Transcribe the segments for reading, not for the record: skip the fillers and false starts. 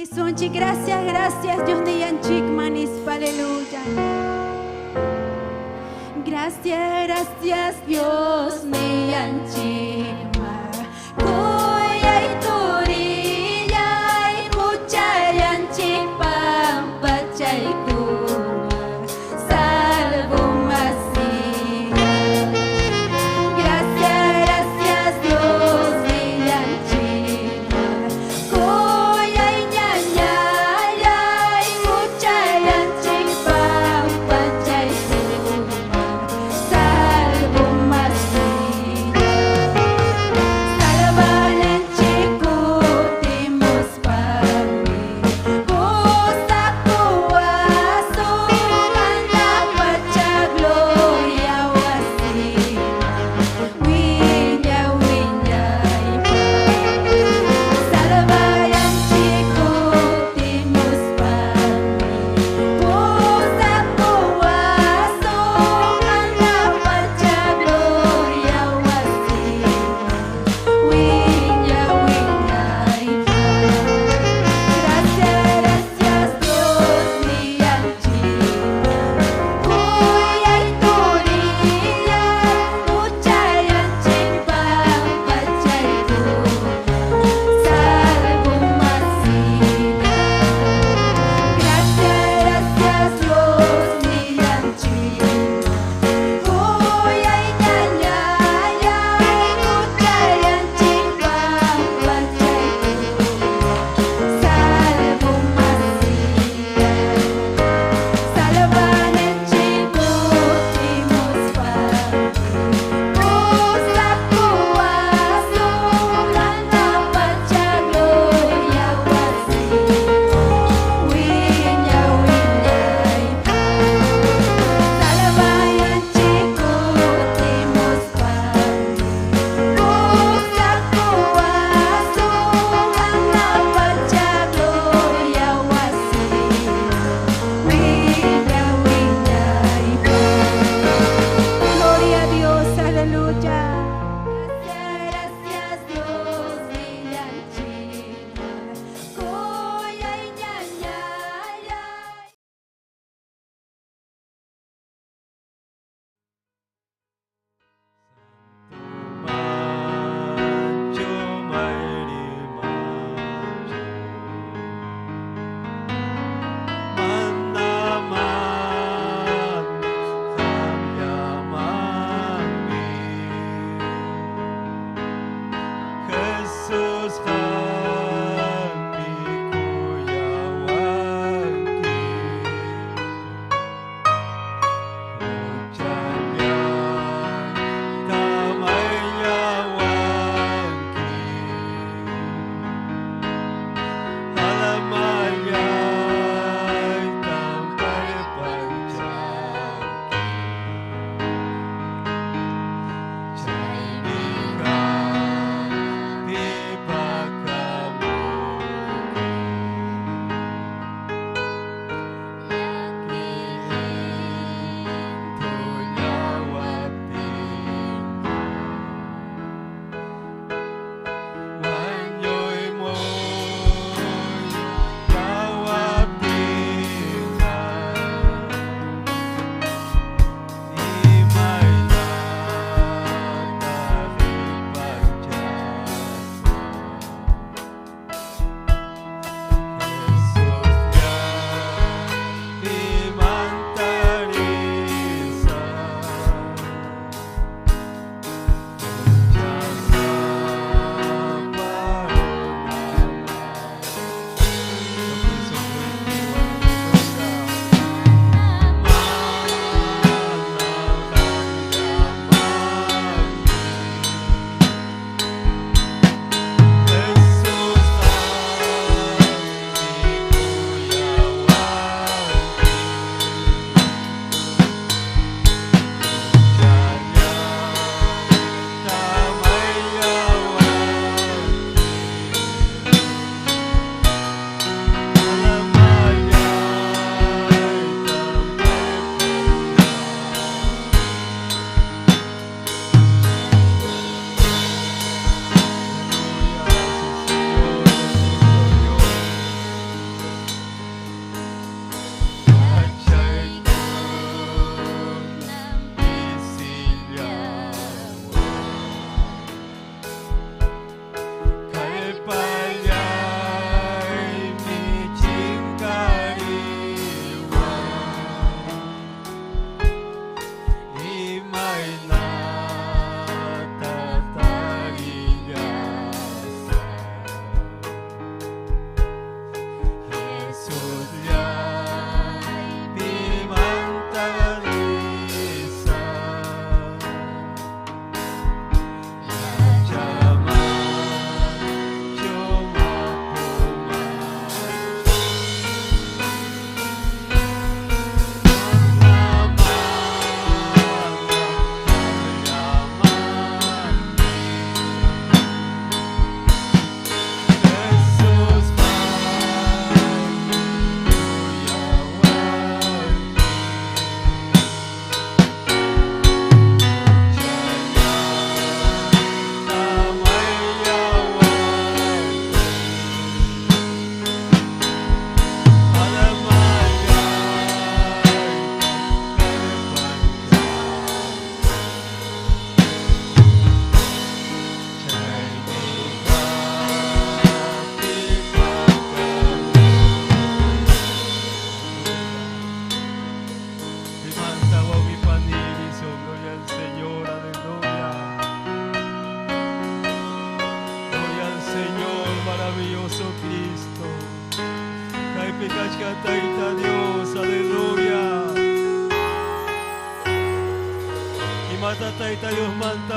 Sunchi, gracias, gracias, Dios de Yanchik Manis, aleluya. Gracias, gracias, Dios de Yanchik. Koyay turiyay, mucha Yanchik pampa chay tuma, salvo masih. Gracias, gracias, Dios de Yanchik. Koyay ñañayay, mucha Yanchik pampa chay tuma, salvo masih.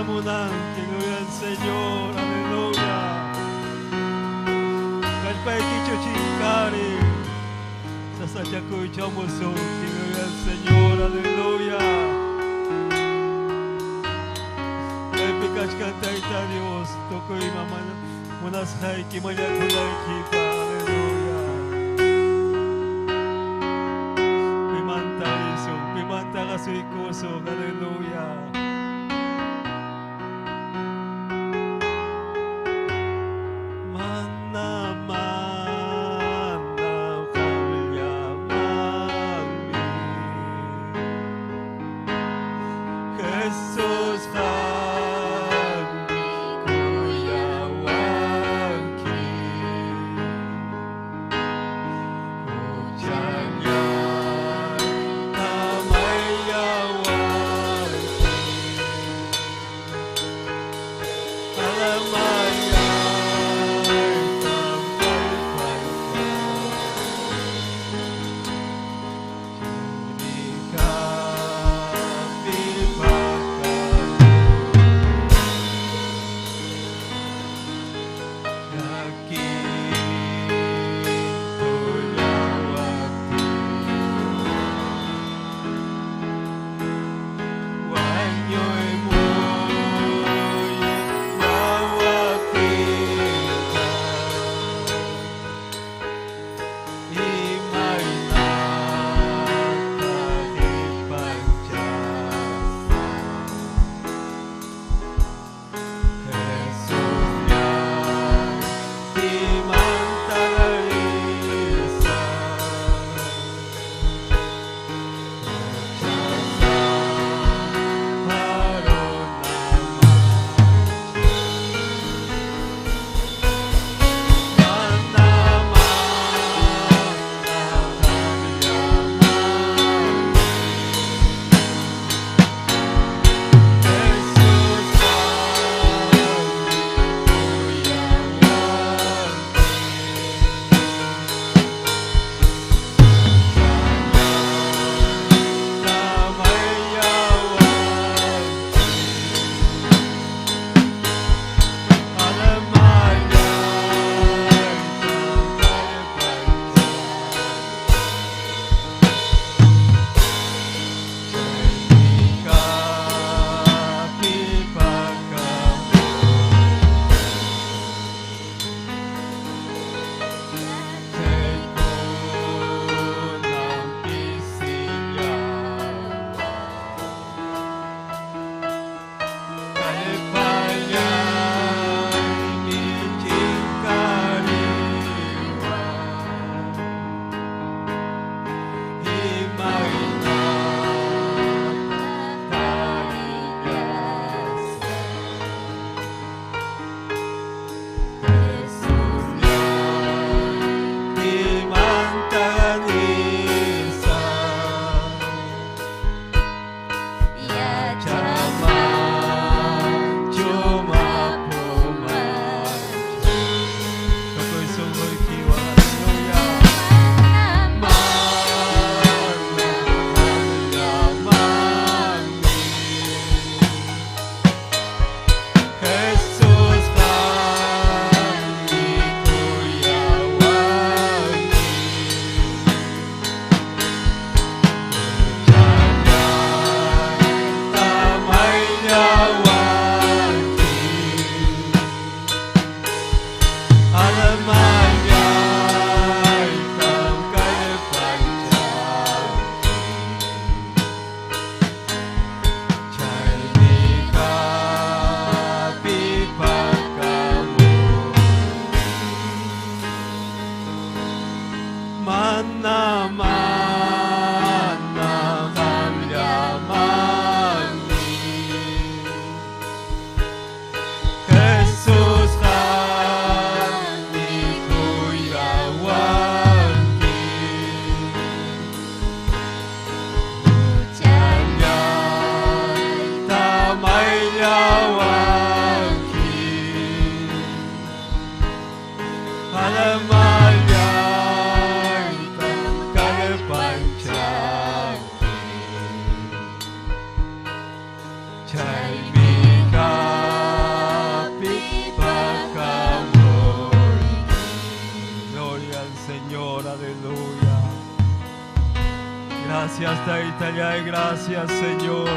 Namunan, gloria al Señor, aleluya. Kalpai kicho chinkari, sasachaku chamoso, gloria al Señor, aleluya. Kalpai kachkantaita Dios, toko y mamá, unas haiki mayakulai kita, aleluya. Pimanta eso, pimanta kasuikoso, aleluya. Gracias, Taitaya, gracias, Señor.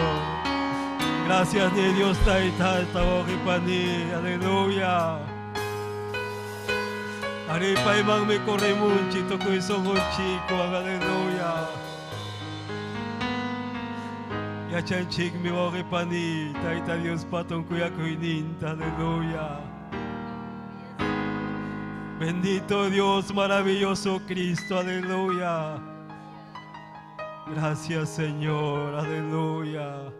Gracias, de Dios, Taita, Tawakipani, aleluya. Aripay mang mi koremunchi, tokoy songonchi, aleluya. Yachanchik mi wakipani, Taita Dios patong kuya kuininta, aleluya. Bendito Dios, maravilloso Cristo, aleluya. Gracias, Señor, aleluya.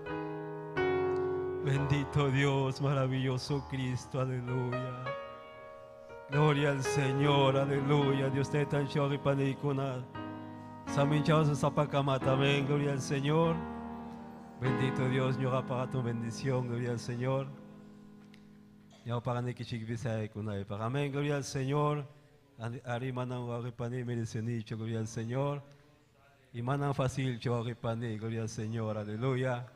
Bendito Dios, maravilloso Cristo, aleluya. Gloria al Señor, aleluya. Dios te tan shori panikuna. Saminchaos sa pagkamata, amén. Gloria al Señor. Bendito Dios, ñora para tu bendición, gloria al Señor. Ñora para nikichigbisay kunay. Para amén, gloria al Señor. Arimanang waripani, medicinicho, gloria al Señor. Y manang fácil, choripani, gloria al Señor, aleluya.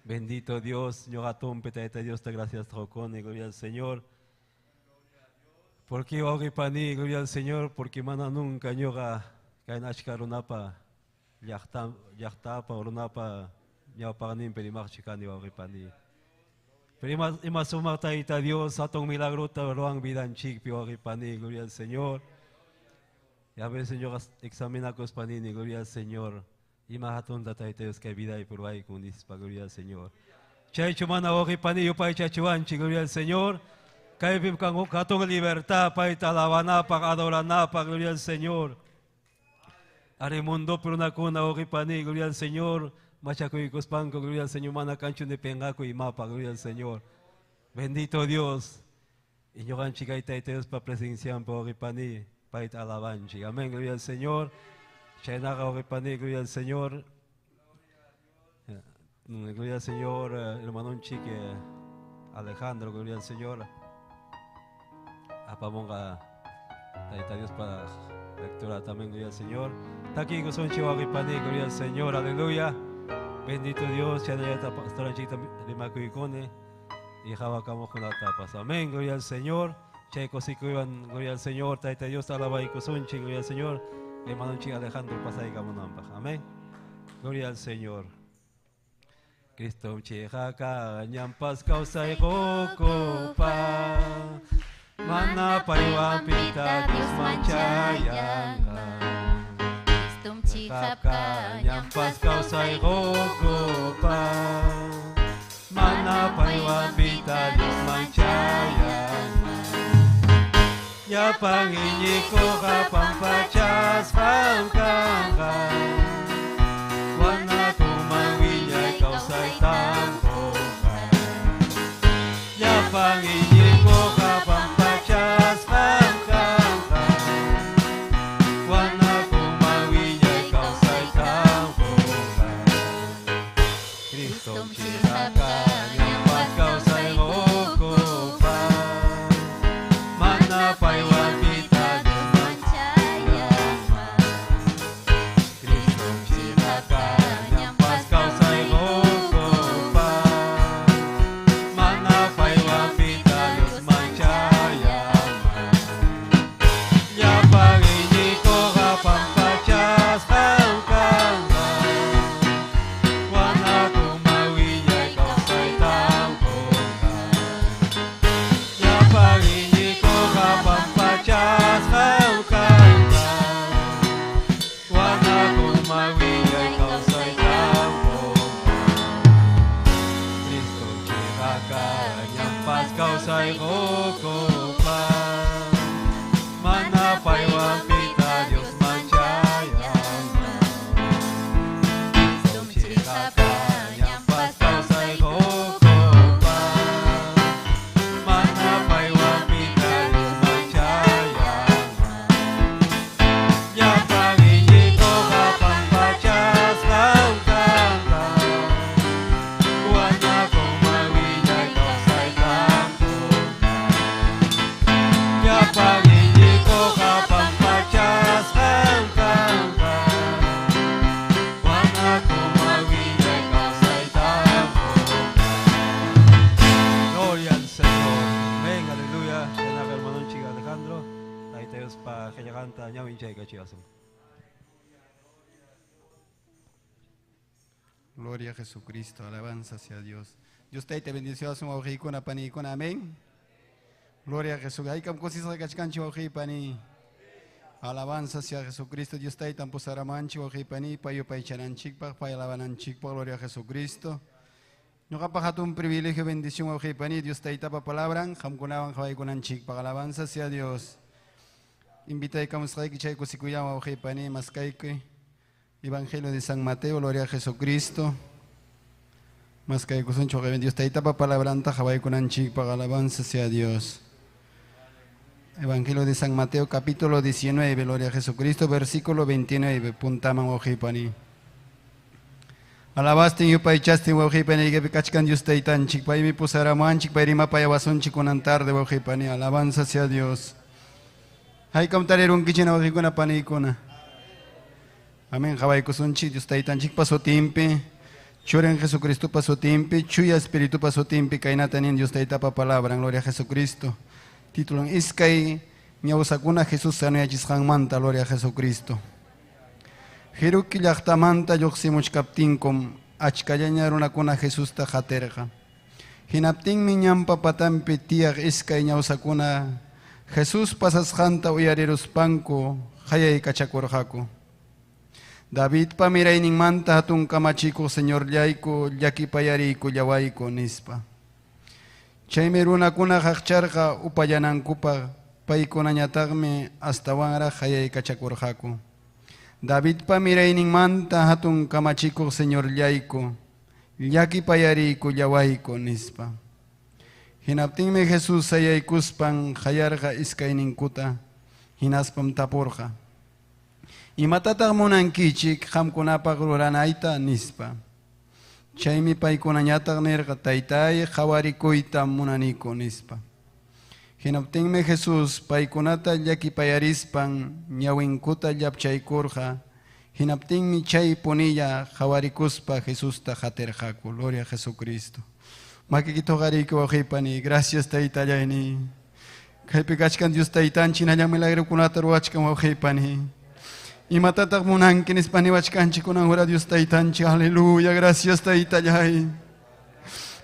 Bendito Dios, ñoratum petete Dios te gracias trocone, gloria al Señor. Porque waripani, gloria al Señor, porque mana nunca ñora kainachkarunapa, yachtapa, orunapa, ñapanim perimarchikani waripani. Pero imasumar taita Dios, atong milagruta, roang vidanchik, waripani, gloria al Señor. Y a veces yo examina cos panini, gloria al Señor. Y más atonta taiteos que vida y por ahí con ispa, gloria al Señor. Chay chumana ori pani yo pa chachuanchi, gloria al Señor. Kay bim kang katong libertad pa italabana pa adorana pa, gloria al Señor. Are mundo por una cuna ori pani, gloria al Señor. Machaco y cospanco, gloria al Señor. Mana cancho de pengaco y mapa, gloria al Señor. Bendito Dios. Y yo ganchi kay taiteos pa presencian por ori pani. Alabanchi. Amén, gloria al Señor. Shainaga Oripani, gloria al Señor. Gloria al Señor, hermano chique Alejandro, gloria al Señor. Apamonga, taita Dios para lectura también, gloria al Señor. Taki Gozon Chiwa Oripani, gloria al Señor, aleluya. Bendito Dios, Shainayata Pastora Chita Limacuicone. Y Jabacamos con la tapas. Amén, gloria al Señor. Checo si cuidan, gloria al Señor, taita Dios alaba y cosunchi, gloria al Señor, hermano chico Alejandro pasay gamunamba, amén, gloria al Señor. Cristo chihaka nyampas kausay kokopa, mana payuan pita Dios manchayanga. Cristo chihaka nyampas kausay kokopa, mana payuan pita Dios manchayanga. Ya panginyi ko kapampachas pangkangan, wana kumawinyay kausay tampokan. Ya panginyi ko kapampachas pangkangan, wana kumawinyay kausay tampokan. Kristong chirakan, nyampas kausay rokopan. Paywan kita Dios manchayama. Cristo chirakan nyampas kausay rokopan. Mana paywan kita Dios manchayama. Yapangini ko kapampachas pangkangan, wana kumawinyay kausay tampokan. Yapangini pampachas pangkangan, wana kumawinyay kausay tampokan. Cristo chirakan nyampas kausay rokopan, mana paywan pita Dios manchayama. Cristo chirakan nyampas kausay rokopan, mana paywan pita Dios manchayama. Ya panginyi ko kapampachas pangkangan, wana kumawinyay kausay tampokan. Ya panginyi ko kapampachas pangkangan, wana kumawinyay kausay tampokan. Gloria al Señor. Amén, aleluya. Senaga hermano chico Alejandro. Taita Dios pa kanya kanta niya winchay kachiyaso. Gloria a Jesucristo, alabanza sea Dios. Dios te bendició a su ojicona panicona, amén. Gloria a Jesús. Hay que cosas que canchi ojipani. Alabanza sea Jesucristo. Dios te tampusaramanchi ojipani, payo paichananchik, pa alabananchik, gloria a Jesucristo. No capaz un privilegio, bendición ojipani. Dios te tapa palabra, jamkunaban jaikunanchik, para alabanza sea Dios. Invita a Kamusrai que chay kusikuyama ojipani, maskaike. Evangelio de San Mateo, gloria a Jesucristo. Más que Dios te itapa palabranta, jabay kunanchik, para alabanza sea Dios. Evangelio de San Mateo, capítulo 19, gloria a Jesucristo, versículo 29, puntaman ojipani. Alabaste y paichaste ojipani, que picachcan Dios te itanchik, pay mi pusaramanchik, pay rima payabasunchik kunan tarde ojipani, alabanza sea Dios. Hay que contar un kichena ojikuna panikuna. Amén. Jabay kusunchi, Dios te itanchik paso timpi. Churen Jesucristo paso timpi, chuya Espíritu paso timpi, kainatanin Dios te itapa palabra, gloria a Jesucristo. Título: Iskay ñawsakuna Jesús sanayachisqan manta, gloria a Jesucristo. Hiruki llaqtamanta lluqsimuchkaptinkum achkallaña runakuna Jesús ta haterqa. Hinaptinmi ñampa patampi tiyaq iskay ñawsakuna Jesús pasasqanta uyariruspanku hayay kachakurqaku. David pa miraynin manta hatun kamachiko Señor llaiku llakipayariku llawaiku nispa. Chaymi runakuna haqcharqa upayanankupa paykunañataqmi astawanra hayay kachakurqaku. David pa miraynin manta hatun kamachiko Señor llaiku llakipayariku llawaiku nispa. Hinaptinmi Jesús hayaykuspan hayarqa iskayninkuta hinaspam tapurqa. Imatataq munankichik qamkunapaq ruranayta nispa. Chaymi paykunañataq nirqa taytay qawarikuyta munaniku nispa. Hinaptinmi Jesús paykunata llakipayarispan ñawinkuta llapchaykurqa. Hinaptinmi chay punilla qawarikuspa Jesusta hatirqaku. Gloria a Jesucristo. Makikito qariku waqipani, gracias taytallayni. Kaypi kachkan Dios taytanchik nalla milagrukunata ruwachkan waqipani. Y matatak munanki nispaniwachkanchik kunan hora Dios taytanchik, aleluya, gracias taytallay.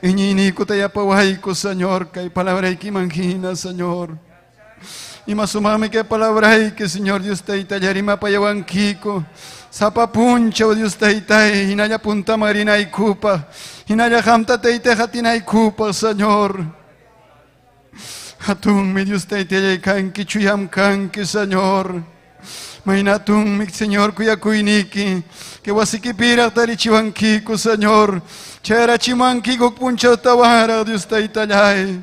Iñiniku tayapawayku, Señor, kay palabrayki manjina, Señor. Y masumami kay palabrayki, Señor, Dios taytallay, rimapayawankiku. Sapapuncho, Dios taytay, hinaya punta marinaykupa, hinaya hamta taytejatinaykupa, Señor. Hatunmi Dios taytallay kanki, chuyam kanki, Señor. Mainatung mi Señor kuyakuyniki, que wasikipira tarichiwankiku, Señor. Chera chimankiku puncha tawara, Dios taytallay.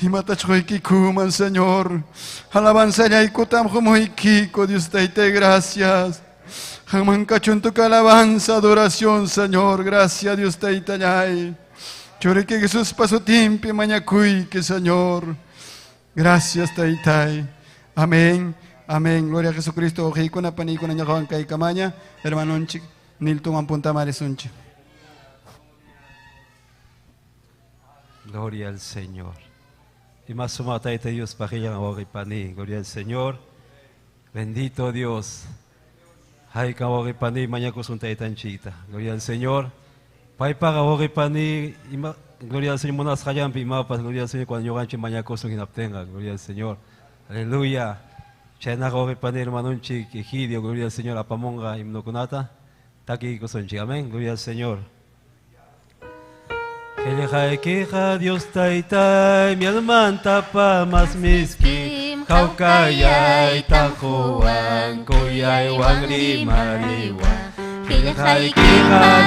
Y matachkoykikuman, Señor. Alabanza yaykutam jumuykiko, Dios taytay, gracias. Jamankachun tu alabanza, adoración, Señor. Gracias, Dios taytallay. Choreke Jesús paso timpi mañakuyki, Señor. Gracias, taytay. Amén. Amén. Gloria a Jesucristo. Ojikuna panikuna ñajawan kay kamaña. Hermanonchik. Niltuman punta maresunchi. Gloria al Señor. Y más sumataita Dios pajillan awagipani. Gloria al Señor. Bendito Dios. Hay kawagipani mañakusun taitanchita. Gloria al Señor. Paipaga awagipani. Gloria al Señor. Monas hayampi mapas. Gloria al Señor. Cuando yo ganche mañakusun inaptenga. Gloria al Señor. Aleluya. Chayna awagipani hermanonchik. Egidio. Gloria al Señor. Apamonga imnokunata. Taki kusonchik. Amén. Gloria al Señor. Queja Dios taytay, mi alma tapa más miski, Jaukaya tajuan, kuyay wangri mariwa. Queja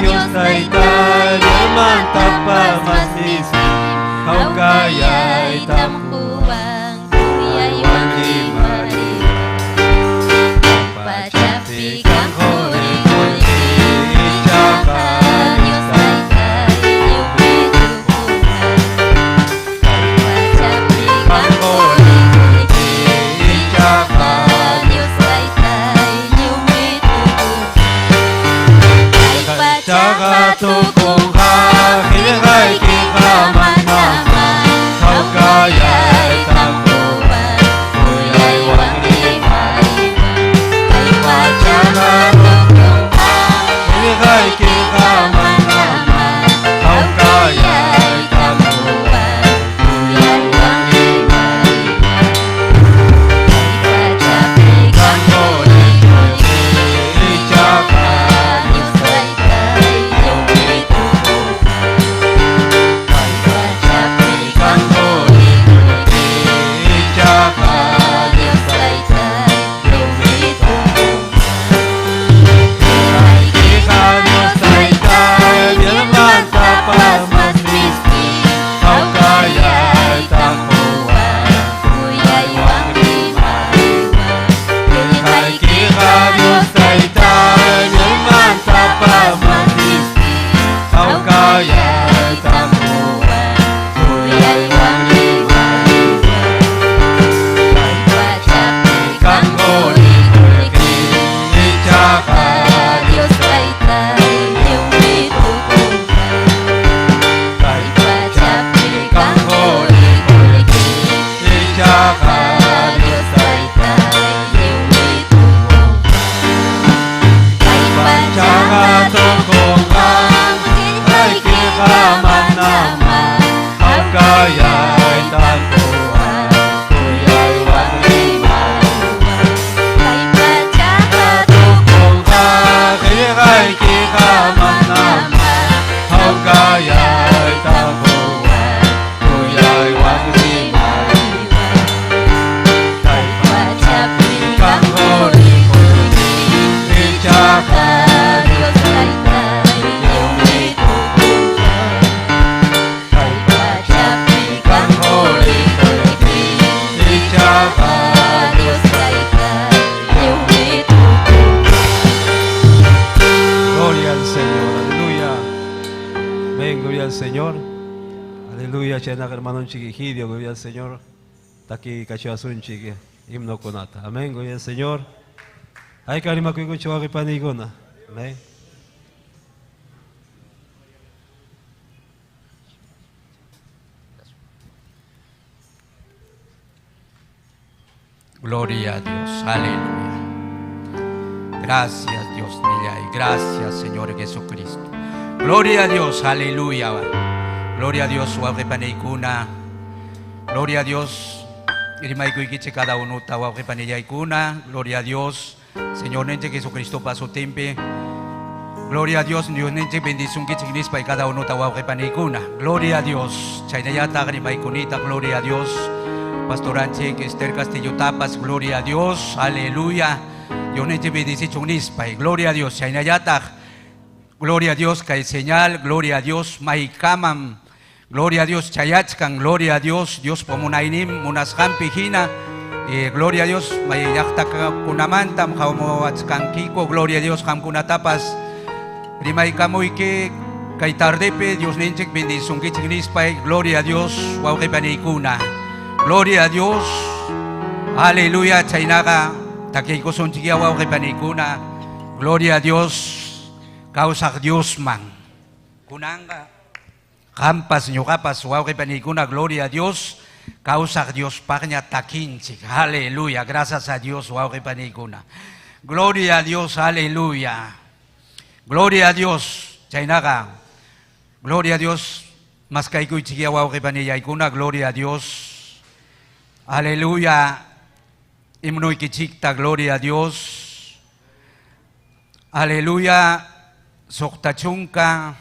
Dios taytay, mi alma tapa más miski, Jaukaya tajuan, kuyay wangri mariwa. Pachapi kanjori kulki, chaka Dios taytay. Jaga tu kung ha, hilay kika mana, Señor. Aleluya, chenak hermano chiquijidio, gloria al Señor. Taki cachasun chiqui, himno conata. Amén, gloria al Señor. Hay que animar con chuaque panigona. Amén. Gloria a Dios, aleluya. Gracias Dios, y gracias Señor Jesucristo. Gloria a Dios, aleluya. Gloria a Dios, waqipanikuna. Gloria a Dios. Irimaikiche cada uno tawaqipaniyakuna. Gloria a Dios. Señor Nente Jesucristo paso tempe. Gloria a Dios, Dios Nente bendición que chignis para cada uno tawaqipanikuna. Gloria a Dios. Chaynayata grimaikunita, gloria a Dios. Pastoranche Esther Castillo Tapas, gloria a Dios, aleluya. Dios Nente bendición chignis para gloria a Dios. Chaynayata. Gloria a Dios, que hay señal, gloria a Dios, Maikamam, gloria a Dios, Chayachkan, gloria a Dios, Dios Pomunainim, Munasham Pijina, gloria a Dios, Mayachtak Kunamantam, Jaumoachkan Kiko, gloria a Dios, Hamkunatapas, Rimaikamuike, Kaitardepe, Dios Nenchek, bendición Kichignispai, gloria a Dios, Waukepanikuna, gloria a Dios, aleluya, Chainaga, Takeiko Sonchigia, Waukepanikuna, gloria a Dios. Causa Dios man. Kunanga. Kampas nyugapas wauke panikuna, gloria a Dios. Causa Dios pagna takinchik. Aleluya. Gracias a Dios wauke panikuna. Gloria a Dios, aleluya. Gloria a Dios. Chainaga. Gloria a Dios. Maskaikuichigia wauke paniyaikuna, gloria a Dios. Aleluya. Imnuikichikta, gloria a Dios. Aleluya. Soktachunka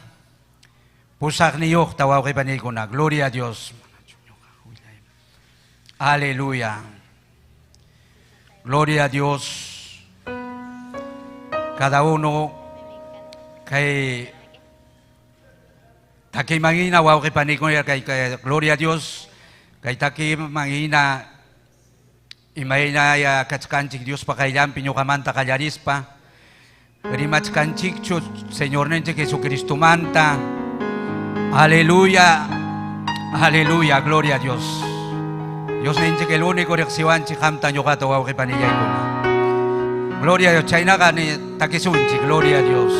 Pusagniyoh tawaqipanikuna. Gloria a Dios. Aleluya. Gloria a Dios. Cada uno que taki mangina waqipanikuna kay gloria a Dios. Kay taki mangina imayna ya kachkanchik Dios pakailan piñukamanta kallarispa. Rimachkanchikchu, Señor Nente Jesucristo manta. Aleluya. Aleluya, gloria a Dios. Dios Nente que el único rexivanchi hamta yogato wauqipaniyakuna. Gloria a Dios. Chaynagani takisunchi, gloria a Dios.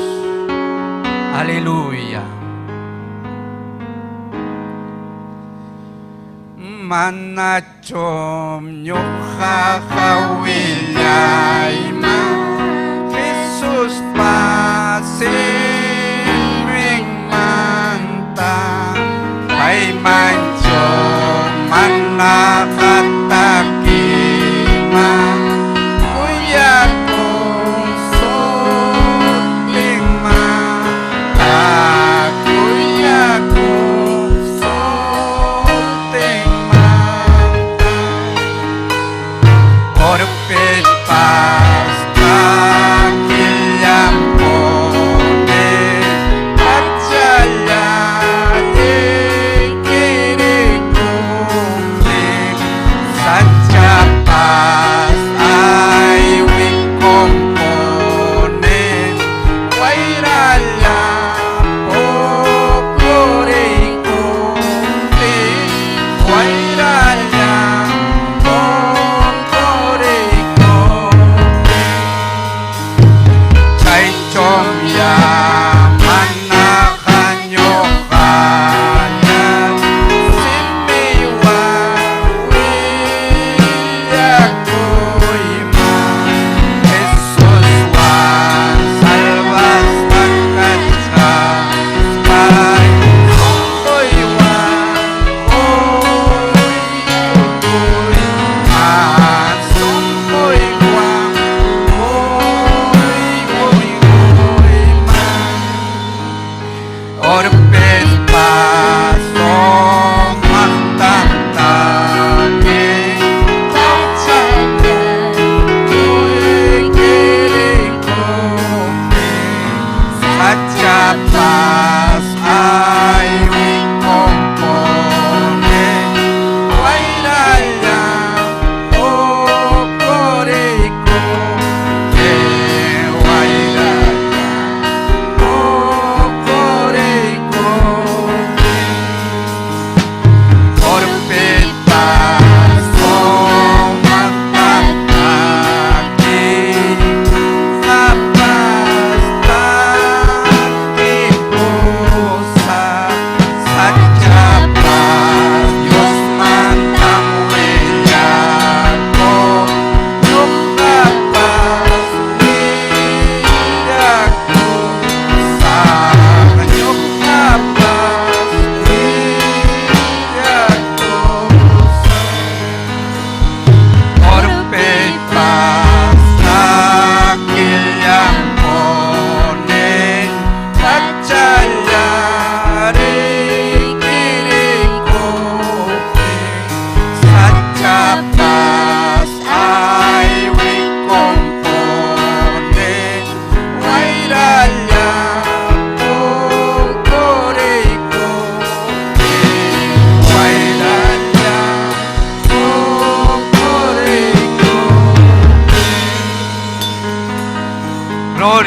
Aleluya. Manachom nyohahawillaima Jesús pasin manta ay mancho manakatakima kuya kusotlingma kuya kusotlingma orpel pa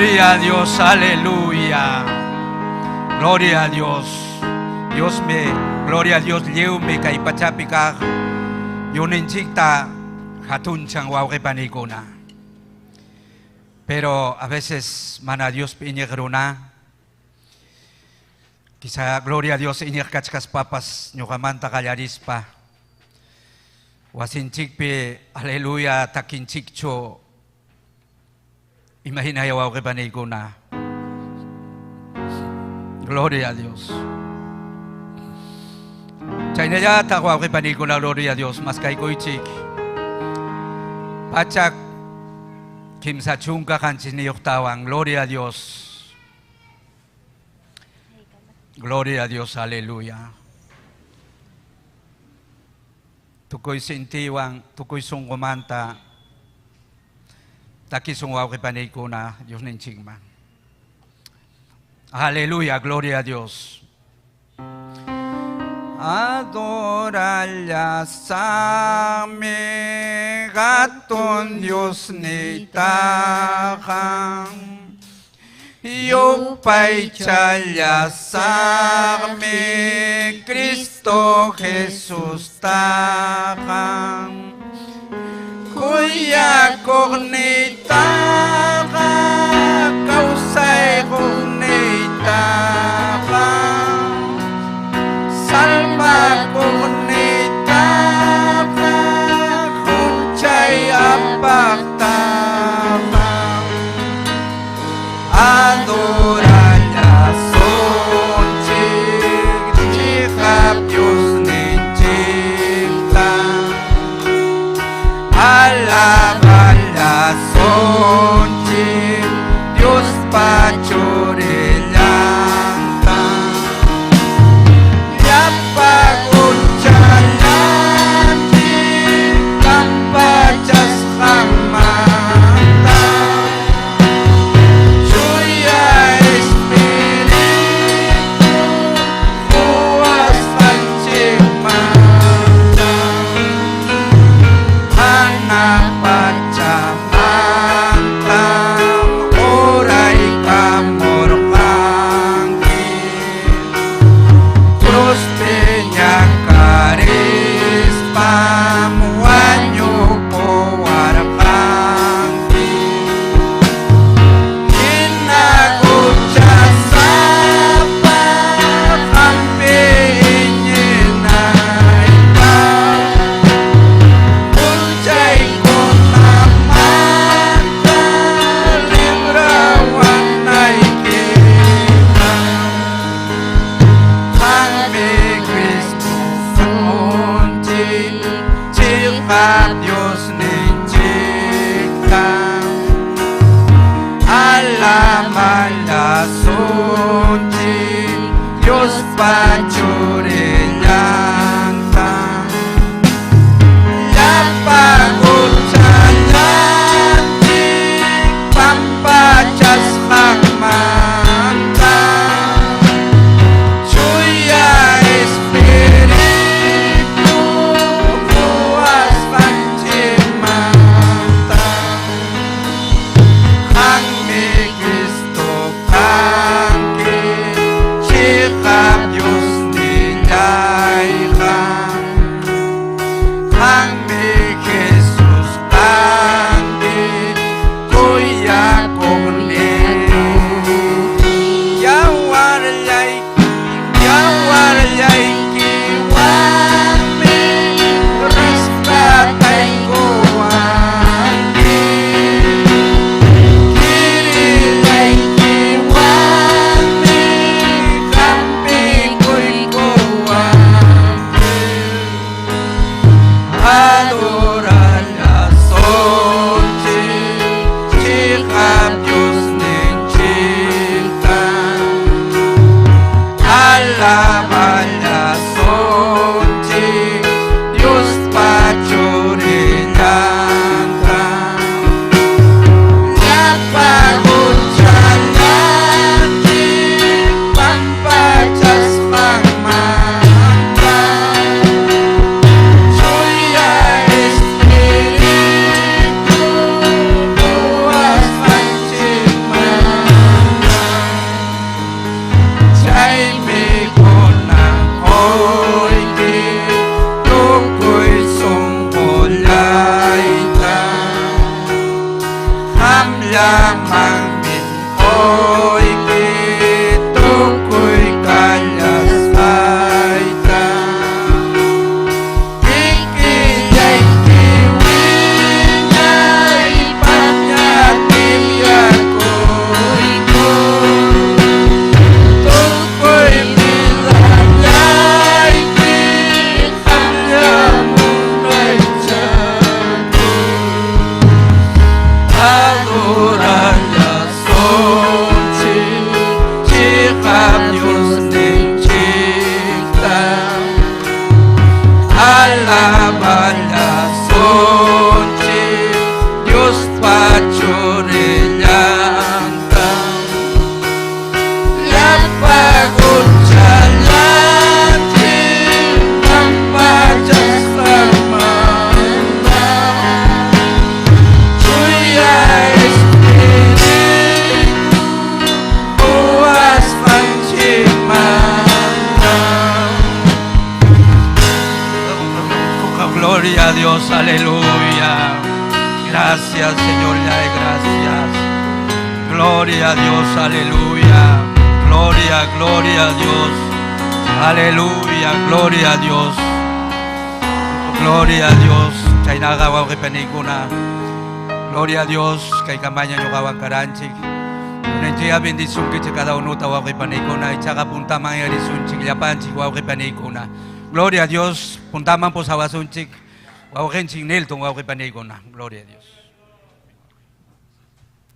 Gloria a Dios, aleluya. Gloria a Dios. Dios me, gloria a Dios, liu me kay pachapika. Yunin chikta hatun chang wawke panikuna. Pero a veces mana Dios pinyegruna. Quizá gloria a Dios inyek kachkas papas nyukamanta kallarispa. Wasin chikpi aleluya takin chikcho. Imagina ya wawke panikuna. Gloria a Dios. Chayna ya ta wawke panikuna, gloria a Dios. Mas kay kuichik. Pachak kimsa chungka kanchis ni yuktawang. Gloria a Dios. Gloria a Dios, aleluya. Tukoy sintiwang, tukoy sungkumanta. Taki sungwawke panikuna, Dios ninchigma. Aleluya, gloria a Dios. Adoralla same gaton Dios ni tahan. Yo paichalla same Cristo Jesús tahan. Kuya cognita causai cognita salma cognita kuncay apakta adoralla sonchik chikap Dios ninchikta alaballa sonchik Dios pachorellanta yapagunchalanti kampachas hamanta Chuya espiritu kuas panchimanta anak pachamanta oray kamorkangi Cruz peña caris pamuanyo po warkangi Inagutsa sapa kampiinyenay pa Uncay ko namanta librawan ay kita Kami Kristo unchik chika Dios ninchikta Alamala sonchik Dios pachorellanta Yapagunchalanti pampachas hamanta Chuya espiritu Alabanza sonche, Dios pachorellanta, la pagochalante, pampachas ramanda, tuya espíritu, boas fanchimanda. Gloria a Dios, aleluya. Gracias, Señor, le doy gracias. Gloria a Dios, aleluya. Gloria, gloria a Dios. Aleluya, gloria a Dios. Gloria a Dios. Chainaga wawki penikuna. Gloria a Dios. Kay kampanya nyo kawang karanchik. Nandiya bendición que cada uno ta wawki penikuna. Ichaga punta mangyari sunchik yapanchik wawki penikuna. Gloria a Dios. Puntaman po sa wasunchik. Wawkenchik nilton wawki penikuna. Gloria a Dios.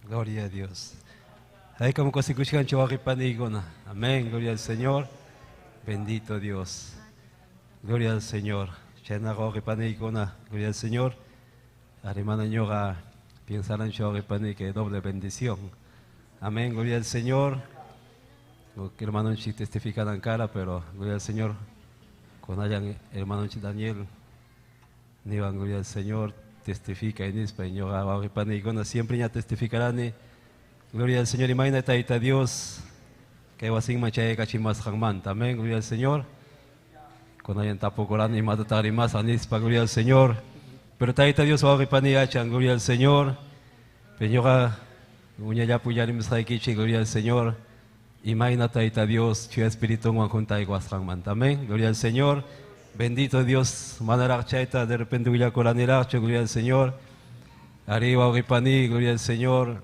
Gloria a Dios. Ahí como cosikushkan chawaki panigona. Amén. Gloria al Señor. Bendito Dios. Gloria al Señor. Chawaki panigona. Gloria al Señor. Hermana ñoga piensan chawaki pani que doble bendición. Amén. Gloria al Señor. Que hermano chi testifican en cara, pero gloria al Señor. Con hayan hermano chi Daniel. Ni van gloria al Señor. Testifica en español, siempre ya testificarán. Gloria al Señor, imagínate a Dios, que va sin machaye cachimas jamán. Amén, gloria al Señor. Con alguien tampoco ni más de más anispa, gloria al Señor. Pero taita Dios va a ripaniachan, gloria al Señor. Peñoga, uña ya puyari misaikichi, gloria al Señor. Imagínate a Dios, chua espíritu junta y guasramán. Amén, gloria al Señor. Bendito Dios, manarach chaita, de repente huya coranirach, gloria al Señor. Arriba Oripani, gloria al Señor.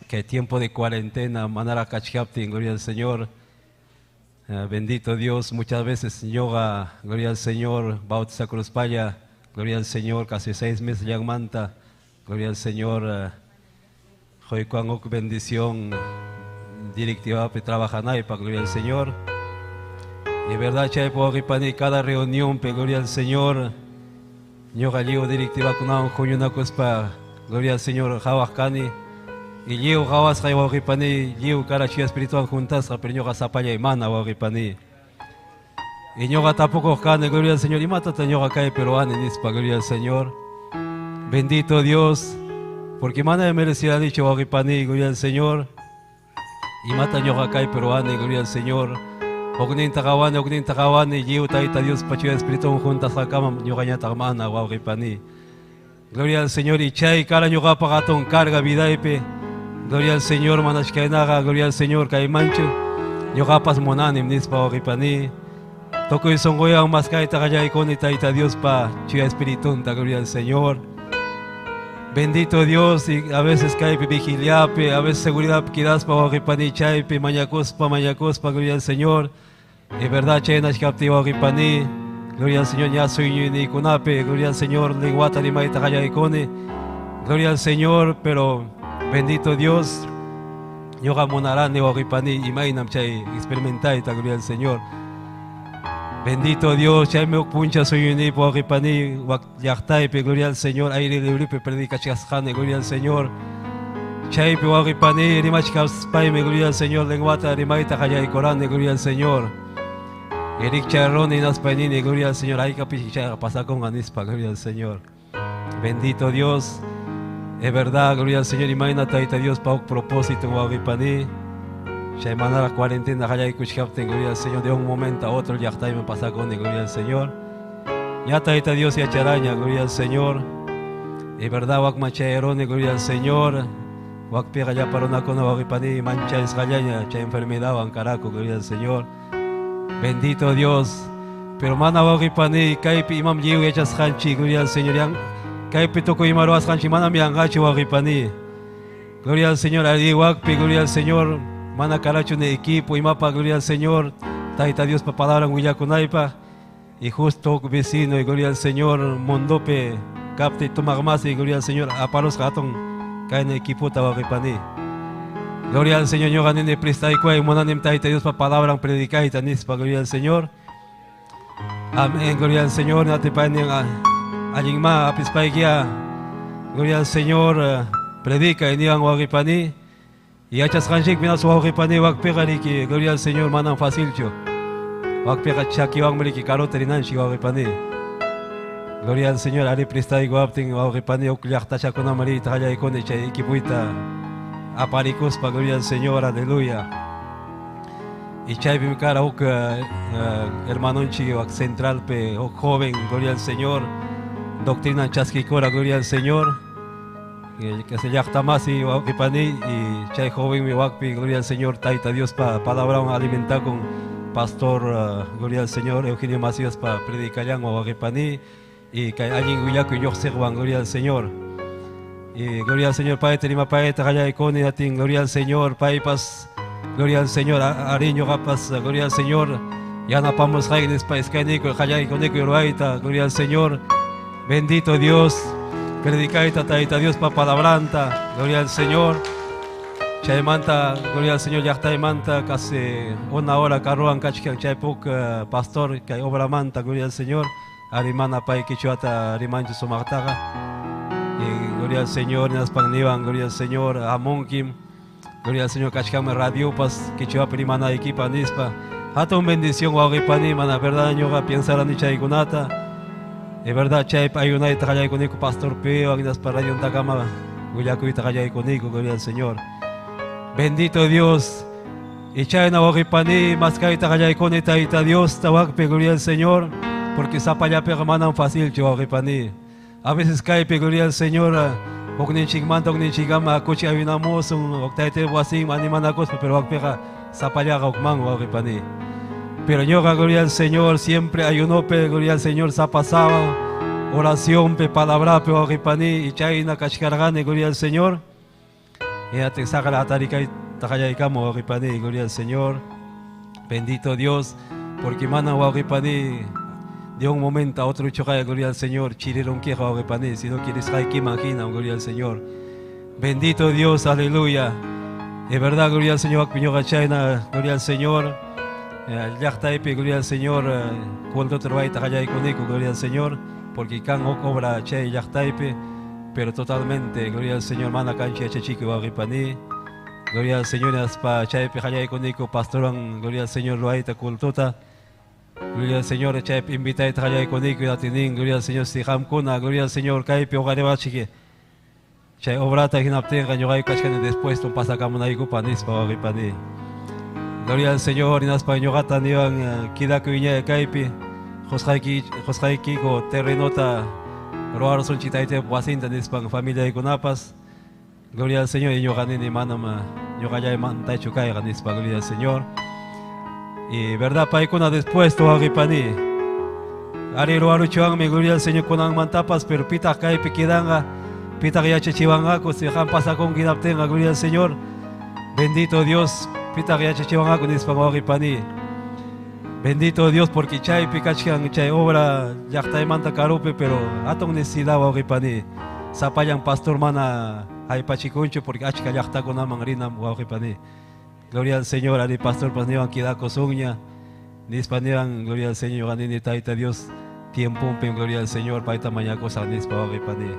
Que tiempo de cuarentena, manarach kachkapti, gloria al Señor. Bendito Dios, muchas veces yoga, gloria al Señor. Bautista Cruz Paya, gloria al Señor. Casi 6 meses ya en Manta, gloria al Señor. Hoy con bendición directiva para trabajar, gloria al Señor. Y verdad, chay por ripani cada reunión, gloria al Señor. Yo gallo directiva con un junio na cospa, gloria al Señor, Jawakani. Y yo Jawas Jawa ripani, yo cara chi espiritual juntas, pero yo gasapaya y mana wa ripani. Y yo tampoco cane, gloria al Señor, y mata yo acá peruano nispa, gloria al Señor. Bendito Dios, porque mana merecía dicho wa ripani, gloria al Señor. Y mata yo acá peruano, gloria al Señor. Ognin takawani, yiu taita Dios pachu espíritu juntas acá, yo gaña tarmana, wa ripani. Gloria al Señor, y chay, cara yo gapagatón, carga vidaipe. Gloria al Señor, manashkainaga, gloria al Señor, kaimanchu. Yo gapas monanim, nispa wa ripani. Toco y songoya, más kaita gaya ikoni taita Dios pa, chua espíritu, gloria al Señor. Bendito Dios, y a veces caipe vigiliape, a veces seguridad quedas pa wa ripani, chaype, mañacospa, gloria al Señor. De verdad, chenas captiva ripani, gloria al Señor, ya soy ni kunape, gloria al Señor, lenguata ni maita gaya ikoni, gloria al Señor, pero bendito Dios, yo gamonarán de ripani, y mainam chay, experimentaita, gloria al Señor. Bendito Dios, chay me puncha soy ni por ripani, yachtaipe, gloria al Señor, aire libre, predica chasjane, gloria al Señor. Chay pe ripani, rimachkas paime, gloria al Señor, lenguata ni maita gaya ikorane, gloria al Señor. Eric Charrón y Naspanini, gloria al Señor. Ay, capichara, pasa con Anispa, gloria al Señor. Bendito Dios, es verdad, gloria al Señor. Imagínate, ahí Dios, para un propósito, Guavipani. Shaimana la cuarentena, Hayay Kushkapten, gloria al Señor. De un momento a otro, ya está y me pasa con gloria al Señor. Ya está Dios y acharaña, gloria al Señor. Es verdad, Wakmachaerone, gloria al Señor. Wakpega ya para una con Guavipani, mancha es gallaña, cha enfermedad, Wancaraco, gloria al Señor. Bendito Dios, pero mana waqipani, kaypi imam yiu echas hanchi, gloria al Señor. Kaypi toko imaruas hanchi, mana mi angachi waqipani. Gloria al Señor, ali waqpi, gloria al Señor. Mana caracho de equipo, imapa, gloria al Señor. Taita Dios pa palabra huillaconaipa. Y justo vecino, y gloria al Señor. Mondope, capte, tomagmasi, gloria al Señor. Aparos ratón, caen equipo tawaqipani. Gloria al Señor, yo gané de presta y cuay, monanim taita Dios pa palabra predicai tanis pa gloria al Señor. Amén, gloria al Señor. Nate panen alguien más, apispaikia. Gloria al Señor. Predica en Ian Wagipani. Y hachas hanshik minas Wagipani Wagpegariki. Gloria al Señor, manan facilcho. Wagpega chaki Wagmeriki karoterinan Wagipani. Gloria al Señor. Ari pristai Wapting Wagipani Oklachta Chakuna Mari Taya Ikone Chay Ikipuita. Aparicuspa, gloria al Señor, aleluya. Y chay cara hermano central pe joven, gloria al Señor. Doctrina chasquicora, gloria al Señor. Que se llama Tamasi y chay joven mi wakpi, gloria al Señor. Taita Dios pa palabra alimentar con pastor, gloria al Señor. Eugenio Macías pa predicar o wakipani. Y que alguien guyaco y yo servan, gloria al Señor. Y gloria al Señor, Padre, tenima Padre, Tajaya Iconi, Atin, gloria al Señor, Padre, paz, gloria al Señor, Ariño, Gapas, gloria al Señor, Yana Pamos, Reynes, País, Canico, Jaya Iconico, Uruaita, gloria al Señor, bendito Dios, predicaita, Taita Dios, Papalabranta, gloria al Señor, Chaymanta, gloria al Señor, Yachtaymanta, casi una hora, Carruan, Kachkan, Chaypuk, pastor, que obra manta, gloria al Señor, Arimana, Pai, Kichuata, Arimancho, Somartaga. Gloria al Señor, Naspanivan, gloria al Señor, Amonkim, gloria al Señor, Kachkame Radio, Pas, Kichua Primana, Equipa Nispa. Hata una bendición, Wagipani, mana, verdad, Yoga, piensa ni Chaygunata. Es verdad, Chay, Ayunay, Tajay con Pastor Peo, Agnes para Radio Takama, Guyaku y Tajay con gloria al Señor. Bendito Dios. Y Chay, Wagipani, Maskai, Tajay con Itaita Dios, Tawakpe, gloria al Señor, porque Zapaya permanan fácil, Wagipani. A veces cae gloria al Señor, Ogninchigmanta, Ogninchigama, Cochi Avinamos, Octaite Wasim, Animanacos, pero Agpega, Zapayaga, Ogman, Wagipani. Pero yo, gloria al Señor, siempre ayunó, gloria al Señor, Zapasaba, oración, palabra, Wagipani, y Chaina, Kachkargane, gloria al Señor. Y a te saca la Tarika y Tajayaikamo, Wagipani, gloria al Señor. Bendito Dios, porque mana Wagipani. De un momento a otro chocaya, gloria al Señor, chiriron que Wagipani, si no quieres que imagina, gloria al Señor. Bendito Dios, aleluya. De verdad, gloria al Señor, gloria al Señor. Yachtaipe, gloria al Señor, cuando trabaja gloria al Señor, porque can obra chay Yachtaipe, pero totalmente, gloria al Señor, mana cancha chique Wagipani. Gloria al Señor, aspa chaipe Hayaikoniko, pastoran, gloria al Señor, loaita cultota. Gloria al Señor, Chaype, invita a traer con Nico y Atinin, gloria al Señor, Siham Kuna, gloria al Señor, Caipe, Ogarebachique. Chay obrata y Napten, Gañoray, Cachcan, después, un pasacamonaico, Panispa, Ogipani. Gloria al Señor, Inaspa, Ñogata, Nivan, Kidako, Viña de Caipe, Josjaiki, Kiko, Terrenota, Roar, Son Chitaite, Wasinta, Nispan, familia de Conapas. Gloria al Señor, y Ñoganini, Manama, Ñogaya, Mantaicho, Caiga, Nispa, gloria al Señor. Y verdad, paikuna después to Wagipani. Ari roaruchuan me gloria al Señor con mantapas, pero pita kai piquidanga, pita ya chichivangaco, si han pasado con guinaptenga, gloria al Señor. Bendito Dios, pita ya chichivangaco nispa Wagipani. Bendito Dios, porque chay pikachkan chay obra yakta manta carupe, pero atong necesidad Wagipani. Zapayan pastor mana hay pachicuncho, porque achka yakta con amangrina Wagipani. Gloria al Señor, ali pastor pasnevan kidako suña, nispanevan, gloria al Señor, ganini taita Dios, tiempo gloria al Señor, paita mañaco sanispa Wagipani.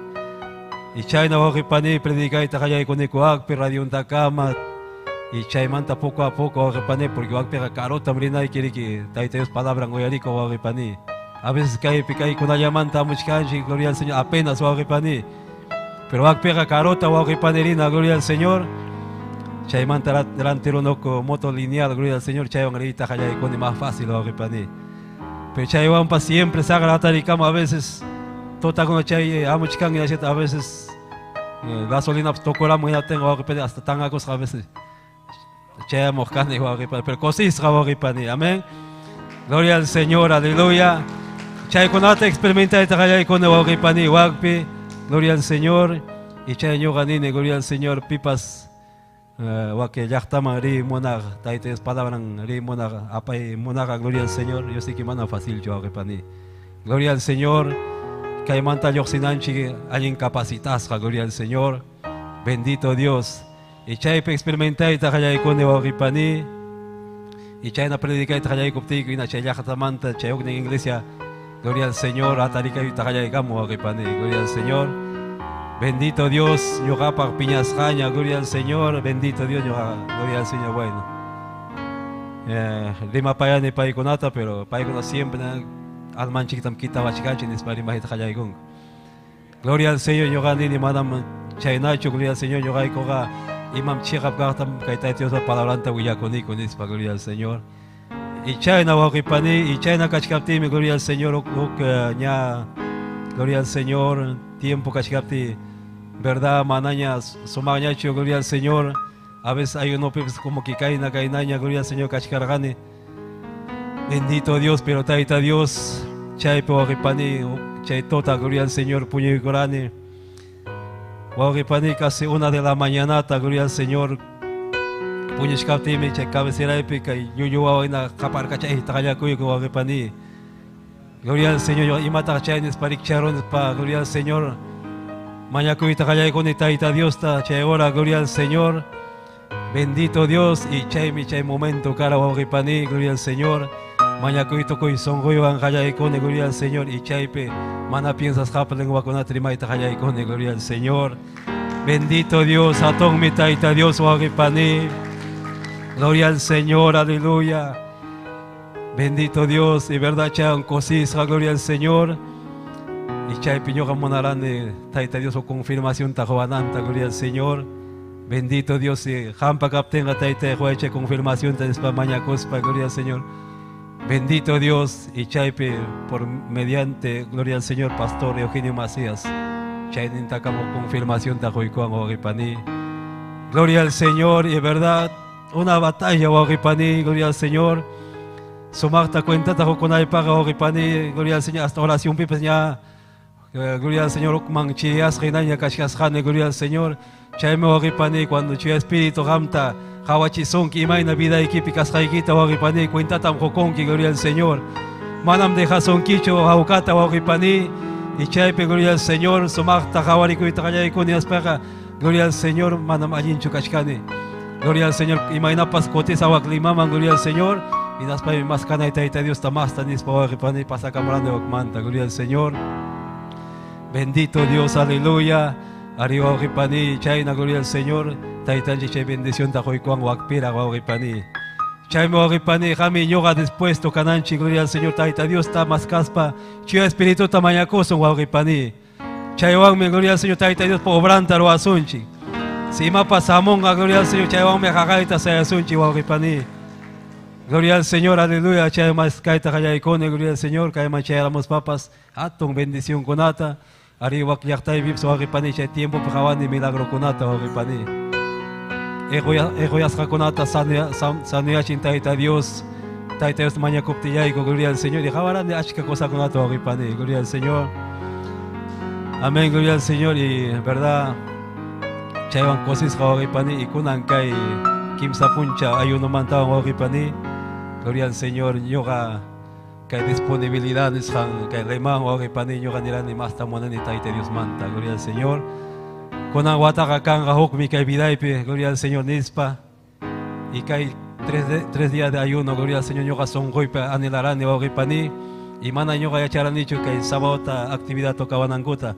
Y chayna Wagipani, predicaita kaya ikoniko akpe, radio Takama, y chaymanta poco a poco Wagipani, porque Wagpega carota mrina y quiere que taita Dios palabra ngoyarico Wagipani. A veces cae picay con ayamanta muchkanchi, gloria al Señor, apenas Wagipani. Pero Wagpega carota Wagipanerina, gloria al Señor. Chaymanta delantero no moto lineal, gloria al Señor, Chaywan grita Hayay con más fácil Wagipani. Pero Chaywan pa siempre sagra taricama a veces tota con Chay amuchkan y a veces gasolina tocora muy tengo Wagipani hasta tan agos a veces. Chayamos carne Wagipani, pero cosis Wagipani, amén. Gloria al Señor, aleluya. Chay con ata experimenta esta Hayay con Wagipani, Wagpi, gloria al Señor. Y Chay Yoganine, gloria al Señor, pipas. Wake yachtama ri monag, taites palabran ri monag, apay monaga, gloria al Señor. Yo sé que mana fácil yo Wagipani. Gloria al Señor, caimanta yoxinanchi, alguien capacitasca, gloria al Señor. Bendito Dios. Y chaype experimentai tajayay con Wagipani. Y chayna predicai tajayay coptico, y na chay yachtamanta, chayok en iglesia, Gloria al Señor, atarika y takayaykamu waqipani. Gloria al Señor. Bendito Dios, ñuqapaq piñasqaña, gloria al Señor, bendito Dios, gloria al Señor, bueno. Rimapayani paykunata, pero paykuna siempre almanchiktam kitawachkanchik nispa rimahita qallaykun. Gloria al Señor, ñuqanini manam chaynachu, gloria al Señor, ñuqaykuqa imam chiqap kaqtam kay Tayta Diospa palabranta willakuniku nispa, gloria al Señor. Y chayna waqipani, y chayna kachkaptimi, gloria al Señor, ña, gloria al Señor, tiempo kachkapti, verdad, manaña, sumañacho, gloria al Señor. A veces hay uno como que caina, gloria al Señor, kachkargani. Bendito Dios, pero Tayta Dios, chay pe waqipani, chay tota, gloria al Señor, puño y corani. Waqipani casi 1 de la mañana, gloria al Señor. Puñishkaptimi, chay cabecera épica, y yo waina kaparkachay, tagayakuy, waqipani. Gloria al Señor, y mata chaynes parik charones pa, gloria al Señor. Mañakuy tagayakuni Tayta Dios, chay hora, gloria al Señor. Bendito Dios, y chay momento, cara waqipani, gloria al Señor. Mañakuy tokoy songoywan qallaykuni, gloria al Señor. Y chaype, mana piensas haplen wakunatrimay tagayaykuni, gloria al Señor. Bendito Dios, atón mi Tayta Dios waqipani. Gloria al Señor, aleluya. Bendito Dios, y verdad chan cosisra, gloria al Señor. Y chay piñoga monarane, Tayta Dios o confirmación tajoananta, gloria al Señor. Bendito Dios, y jampa captenga Tayta Jueche confirmación ta maña cospa, gloria al Señor. Bendito Dios, y chaype por mediante, gloria al Señor, Pastor Eugenio Macías. Chay nintacamo confirmación tajoicuan waqipani. Gloria al Señor, y verdad, una batalla waqipani, gloria al Señor. Sumarta cuenta tajo con paga waqipani, gloria al Señor, hasta oración pipes ya. Gloria al Señor, man chirias reinaña kashkasjane, gloria al Señor. Chayme waqipani, cuando chuya espíritu gamta, hawachizonki imayna vida equipi kasqaykita waqipani, cuenta tam jokonki, gloria al Señor. Manam deja sonkicho haukata waqipani, y chaype, gloria al Señor, sumarta hawarikuita qallaykuni aspaqa, gloria al Señor, manam allinchu kashkani. Gloria al Señor, imaynapas kotisa waqlimaman, gloria al Señor. Y naspa más cana y Tayta Dios tamasta nispa waqipani pasa camarando waqmanta, gloria al Señor. Bendito Dios, aleluya. Arriba waqipani, chayna, gloria al Señor. Taytanchi chay bendición tajoykuan waqpira waqipani. Chayme waqipani, jami ñoga dispuesto cananchi, gloria al Señor. Tayta Dios ta más caspa, chuya espíritu tamañacoso waqipani. Chaywanme, gloria al Señor, Tayta Dios po obranta ro asunchi. Si ma pasamonga, gloria al Señor, chaywanme jagaita sayasunchi waqipani. Gloria al Señor, aleluya. Chay más kaita qallaykuni, gloria al Señor. Kay machayaramos papas, atun bendición kunata. Arriba yaktay vips waqipani, chay tiempo pajawani milagro kunata waqipani. Egoyasqa kunata sanuyachin Tayta Dios. Tayta Dios mañakuptiyayku, gloria al Señor. Y jawarani achka cosa kunata waqipani, gloria al Señor. Amén, gloria al Señor. Y verdad, chaywan cosisqa waqipani, y kunan kay kimsa puncha ayuno mantawan waqipani. Gloria al Señor, yoga, que hay disponibilidades, que hay remán, waqipani, yoga nirani más tamonani Tayta Dios manta, gloria al Señor. Con aguataca kanga hukmi, que hay vidaipe, gloria al Señor nispa. Y que hay 3 días de ayuno, gloria al Señor, yoga son goipe, anilarani, waqipani. Y mana yoga yacharanicho, que hay sábado actividad tocabananguta.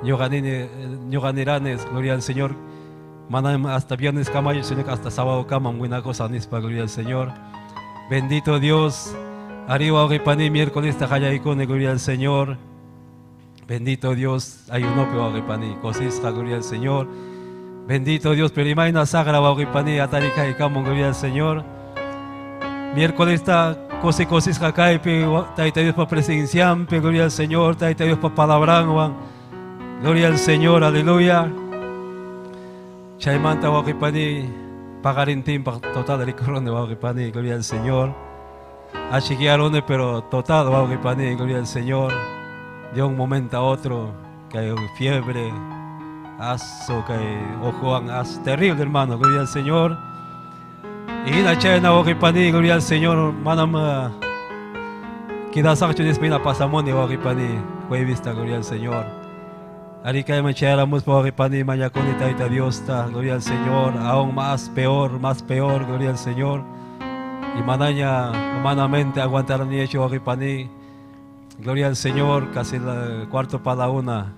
Yoga niranes, gloria al Señor. Mana hasta viernes camayo, sino que hasta sábado cama, buena cosa nispa, gloria al Señor. Bendito Dios, arriba waqipani, miércoles tajayaykuni, gloria al Señor. Bendito Dios, ayunope waqipani, cosisqa, gloria al Señor. Bendito Dios, perimayna sagra waqipani, atarikaykamo, gloria al Señor. Miércoles ta cosisqa kaype, Tayta Dios pa presenciampe, gloria al Señor, Tayta Dios pa palabranwan, gloria al Señor, aleluya. Chaymanta waqipani, pagarintin total ricorone waqipani, gloria al Señor. Achiquiarone, pero total waqipani, gloria al Señor. De un momento a otro, que hay fiebre, aso, que hay ojo, terrible, hermano, gloria al Señor. Y la chayna waqipani, gloria al Señor, manam kidasak chudispina pasamoni waqipani, fue vista, gloria al Señor. Arika machayaramos pa waqipani, mañakoni Tayta Dios ta, gloria al Señor, aún más peor, gloria al Señor. Y manaña humanamente aguantar ni hecho waqipani. Gloria al Señor, casi el cuarto para la una.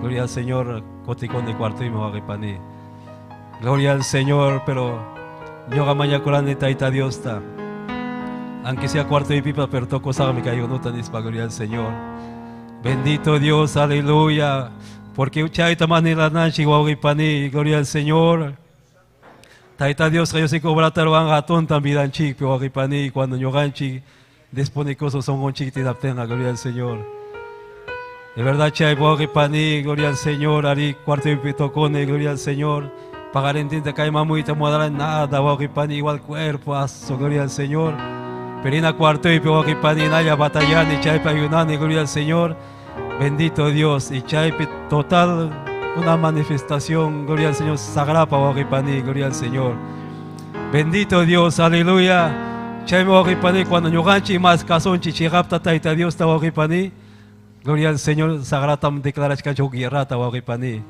Gloria al Señor, coticón de cuarto y me va a repaní. Gloria al Señor, pero yo mañana corán taita Dios está. Aunque sea cuarto y pipa, pero toco sabe me cayó nota nispa, gloria al Señor. Bendito Dios, aleluya. Porque chaita manila nanchi guaguipani, gloria al Señor. Taita Dios, que yo se cobra taruan gatón también anchi, guaguipani, cuando yo ganchi, disponicoso son un chiquitinaptena, gloria al Señor. De verdad, chay guaguipani, gloria al Señor, ari cuarto y pitocone, gloria al Señor. Pagarentín te cae mamuita, muadra nada, guaguipani, igual cuerpo, aso, gloria al Señor. Perina cuarto y guaguipani, naya batallani, chay ayunani, gloria al Señor. Bendito Dios, y chaype total, una manifestación, gloria al Señor, sagrada guaguipani, gloria al Señor. Bendito Dios, aleluya. Chayme guaguipani, cuando yo ganchi más casón, chichigapta taita Dios ta guaguipani, gloria al Señor, sagrada declaras cancho guerrata guaguipani.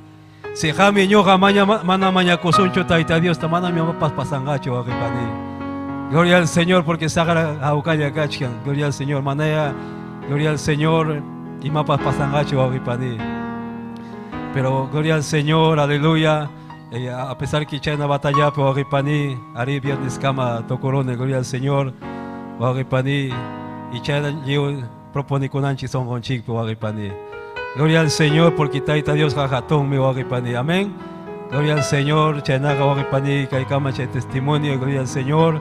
Si jami ñoga mana maña cosuncho taita Dios ta mana mi pas pasangacho guaguipani. Gloria al Señor, porque sagra aucaya gachkan, gloria al Señor, manaya, gloria al Señor. Y mapas pasangacho guaguipani. Pero gloria al Señor, aleluya. A pesar que hay una batalla por guaguipani, ari viernes cama tocorone, gloria al Señor, guaguipani. Y chay yo propone con anchi son con chic guaguipani. Gloria al Señor, porque taita Dios jajatón mi guaguipani. Amén. Gloria al Señor, chay naga guaguipani, kay kama chay testimonio, gloria al Señor.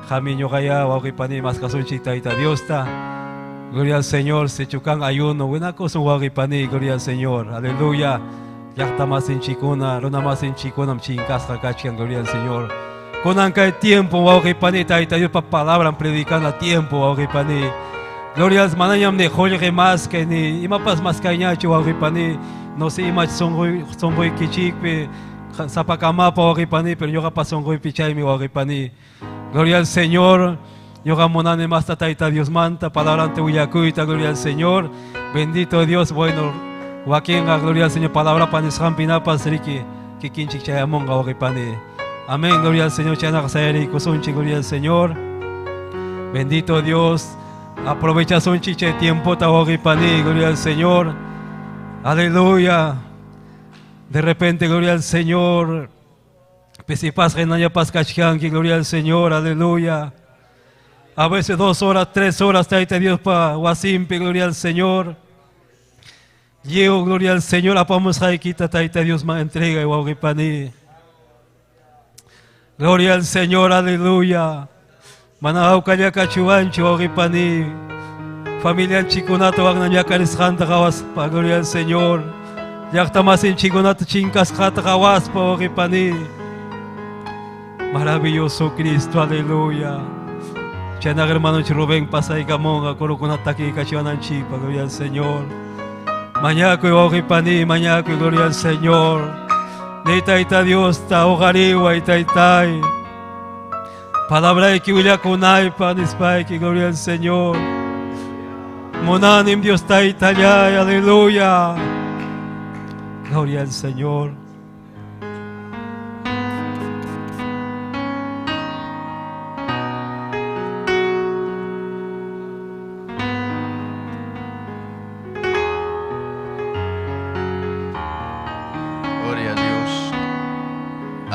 Jamiño gaya guaguipani, más casón chic taita Dios ta. Gloria al Señor, se chucan ayuno, buena cosa guaguipani, gloria al Señor, aleluya. Ya está más en chicuna, rona más en chicuna, chincasca cachian, gloria al Señor. Con anca de tiempo, guaguipani, taita Dios para palabra, predicando a tiempo, guaguipani. Gloria al manayam de joye más que ni, y mapas más cañacho, guaguipani. No sé, imach son goy kichikpe, zapacamapa, guaguipani, pero yo capaz son goy pichay, mi guaguipani. Gloria al Señor. Yoga monane más taita Dios manta, palabra ante Uyacuita, gloria al Señor. Bendito Dios, bueno, Wakenga, gloria al Señor, palabra panes rampinapas, riki, que quinchi chayamonga, guaguipani. Amén, gloria al Señor, chana sayari, cosunchi, gloria al Señor. Bendito Dios, aprovecha son chiche tiempo, guaguipani, gloria al Señor. Aleluya. De repente, gloria al Señor. Pesipas, renaya pascachkanki, gloria al Señor, aleluya. A veces 2 horas, 3 horas, taita Dios para Guasimpe, gloria al Señor. Llego, gloria al Señor, apamos jaiquita, taita Dios más entrega y guaguipani. Gloria al Señor, aleluya. Manahau kanyaka chuanchi, guaguipani. Familia chikunato, wagnanyaka risjanta gawaspa, gloria al Señor. Yakta más en chikunato, chincas jata gawaspa, guaguipani. Maravilloso Cristo, aleluya. Chana hermano Rubén pasa y camonga, coro con ataque y cachuanan chipa, gloria al Señor. Mañaco y guaguipani, mañaco y gloria al Señor. Neitaita Dios, ta hogariwa y taitai. Palabra de kiwilla kunai, panispai, que gloria al Señor. Monanim Dios taitayay, aleluya. Gloria al Señor.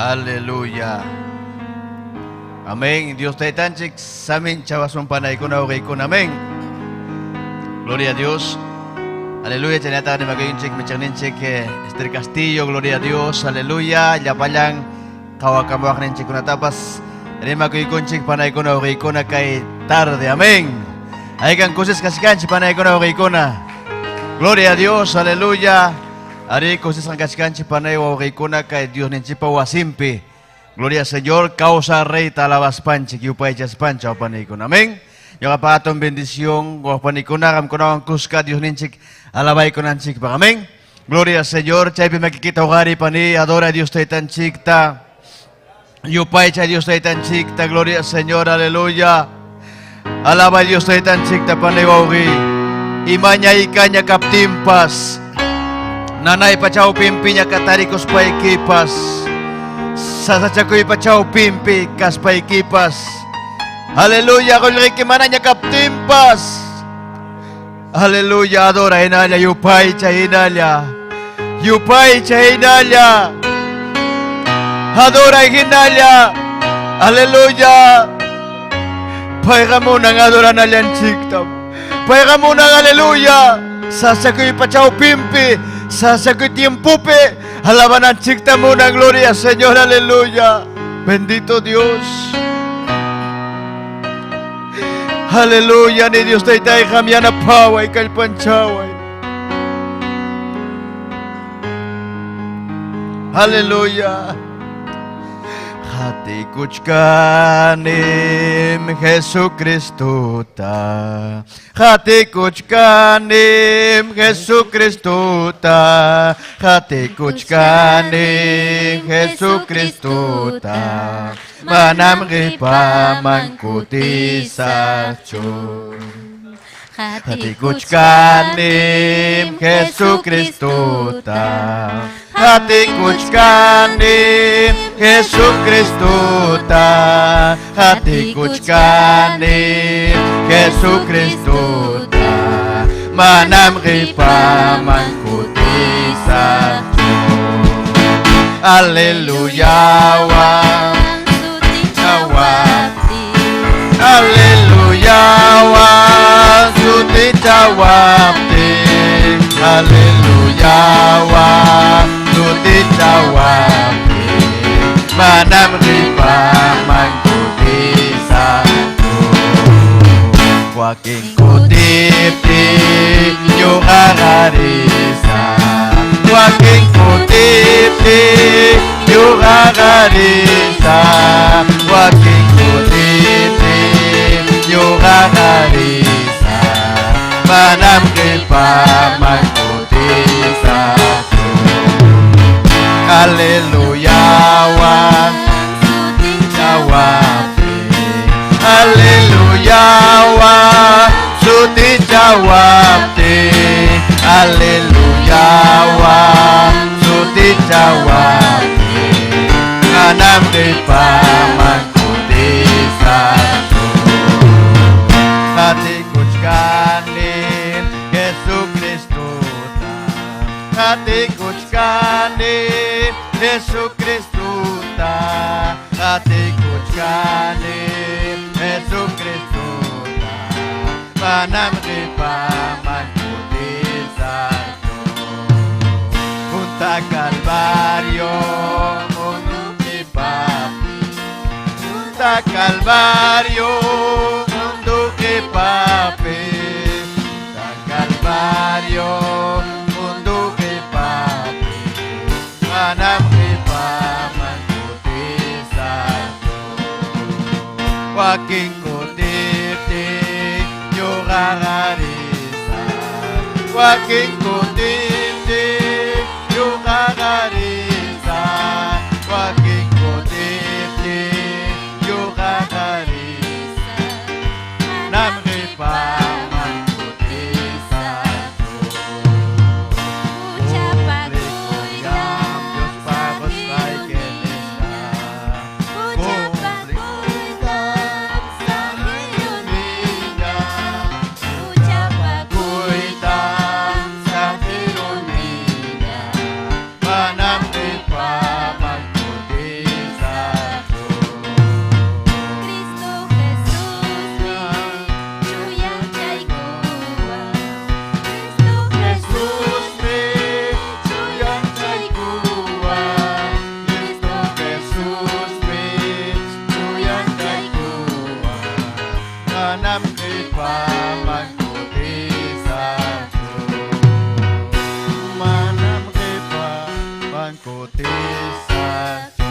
Aleluya. Amén. Dios te tanchik samin chawasun panay ko na okay kun. Amén. Gloria a Dios. Aleluya. Chanata ni magayin chik mechanin chik Esther Castillo. Gloria a Dios. Aleluya. Yapalang kawakamawak nin chik kuna tapas. Rin magayin kun chik panay ko na okay kun na kay tarde. Amén. Ay kang kusis kasikan chik panay ko na okay kun na. Gloria a Dios. Aleluya. Ari cosas ang kasikan si panay wa kuna kay Dios nin chipa wasimpi. Gloria al Señor, causa rey talabas panchi, kiupay chas pancha o panay kuna. Amén. Yung kapatong bendisyon, wa panay kuna, kam kuna ang kuska, Dios nin chik, alabay kuna chik pa. Amén. Gloria al Señor, chay pimakikita ugari pani, adora a Dios taytan chikta. Yupay chay Dios taytan chikta, gloria al Señor, aleluya. Alabay Dios taytan chikta panay wa ugi. Imanya ikanya kaptimpas. Nanay pachau pimpi nya katarikos paikipas. Sasachakoy pachau pimpi kas paikipas. Haleluya, kulriki mana nya kaptimpas. Haleluya, adora hinalya, yupay cha hinalya. Yupay cha hinalya. Adora hinalya. Haleluya. Paiga mo nang adora nalyan chiktam. Paiga mo nang haleluya. Sasakoy pachao pimpi. Sasakoy tiempupe. Alaban ang chiktam mo nang gloria, Señor, haleluya. Bendito Dios. Haleluya, ni Dios tayo tayo kami na paway, kalpanchaway. Haleluya. Hati kuchkanim Jesucristo ta. Hati kuchkanim Jesucristo ta. Hati kuchkanim Jesucristo ta. Manam ripa mangkuti sacho. Hati kuchkanim Jesucristo ta. Hati kuchkanim Jesucristo ta. Hati kuchkanim Jesucristo ta. Manam ripa mangkuti sacho. Aleluya wa Haleluya wa suti jawabti. Haleluya wa suti jawabti. Manam riba mangkuti satu. Waking kutipti yung agarisa. Waking kutipti yung agarisa. Waking kutipti yung agarisa. Manam riba mangkuti satu. Haleluya wa jawabti. Haleluya wa suti jawabti. Haleluya wa suti jawabti. Manam riba mangkuti satu. Hati kuchkanin Jesucristo ta. Hati kuchkanin Jesucristo ta. Hati kuchkanin Jesucristo ta. Manam riba mangkuti satu. Punta Calvario mundi papi. Punta Calvario mundo que papi. Punta Calvario mundo que papi. Manam riba mangkuti satu. Waking kutipti yung agarisa. Waking kutipti yung agarisa. Waking kutipti yung agarisa. Nam riba mangkuti satu. Diyos pagos kay Kenesa. Manam riba mangkuti satu. Cristo Jesús mi chuya chaikuwa. Cristo Jesús mi chuyang chaikuwa. Cristo Jesús mi chuyang chaikuwa. Manam riba mangkuti satu. Manam riba mangkuti satu.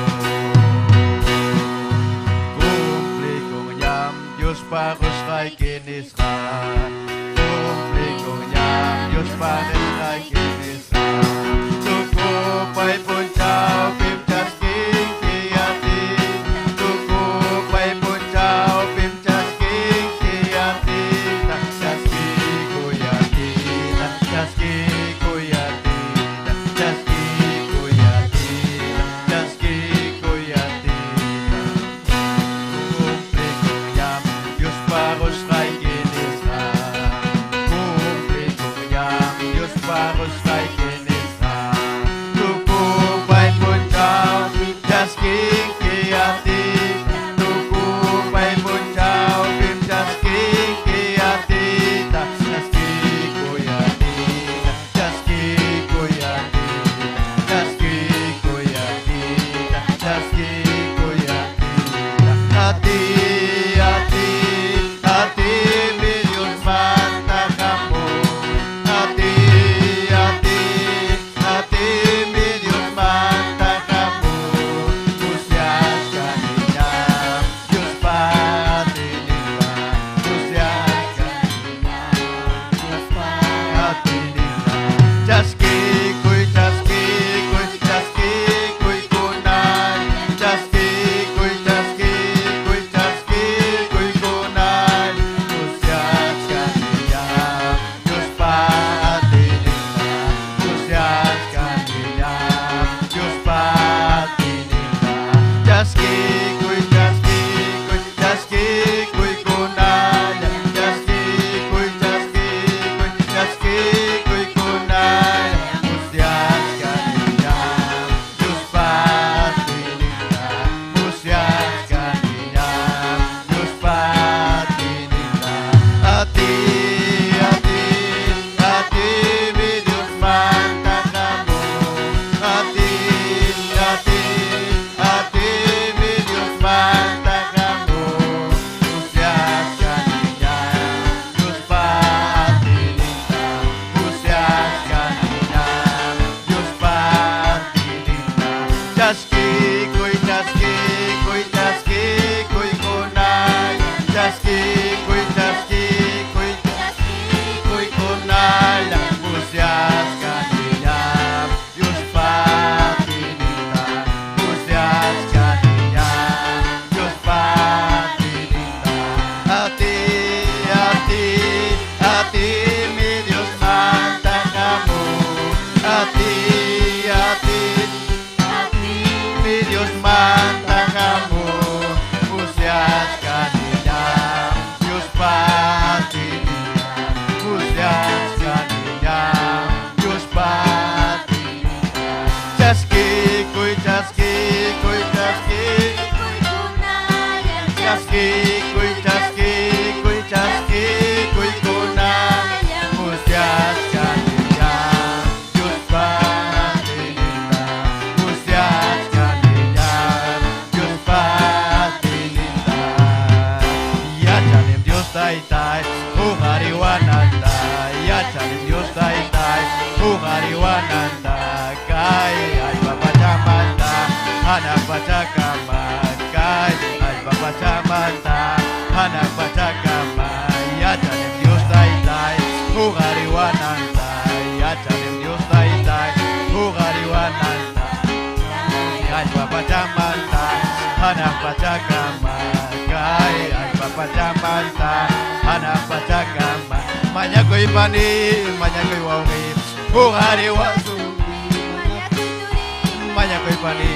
Kumpli kong yam Diyos pagos kay Kinisra. Kumpli kong yam Diyos pagos kay Kinisra. Tuko pa'y puncaw pimchas king kiyati. Tuko pa'y puncaw pimchas king kiyati. Chas ki kuyati. Chas ki kuyati. Chas ki kuyati. Chas ki kuyati. Kumpli kong yam Diyos pagos kay Kinisra. Kumpli parus kai kinisa tuku pai puncau jasking kiati tuku pai puncau jasking kiati jaski kuyati jaski kuyati jaski kuyati jaski kuyati hati hati hati miliun mata kamu hati hati hati miliun mata kamu usias kaninya Diyos patinila usias kaninya Diyos patinila jaski kuy kunay jaski kuy kunay usias kaninya Diyos patinila usias kaninya Diyos patinila jaski kuy kunay jaski kuy kunay usias kaninya Diyos patinila usias kaninya Diyos patinila hati hati hati Diyos mata kamu hati hati hati Diyos mata kamu usias kaninya Diyos patinila usias kaninya Diyos patinila jaski kuy kunay jaski kuy kunay usias kaninya Diyos patinila usias kaninya Diyos patinila hati hati hati Diyos mata kamu hati hati Diyos mata kamu usias kaninya Diyos patinila usias kaninya Diyos patinila jaski kuy kunay usias kaninya Diyos patinila usias kaninya Diyos patinila ya jalim Diyos taytay hungariwananda ya jalim Diyos taytay hungariwananda kay ay papachamanta anak pacakama kay ay papachamanta anak pacakama ya jalim Diyos taytay hungariwananda ya jalim Diyos taytay hungariwananda kay papachamanta anak pacakama kay ay papachamanta anak pacakama manyakoy pani manyakoy wawi hungari wasumi manyakoy pani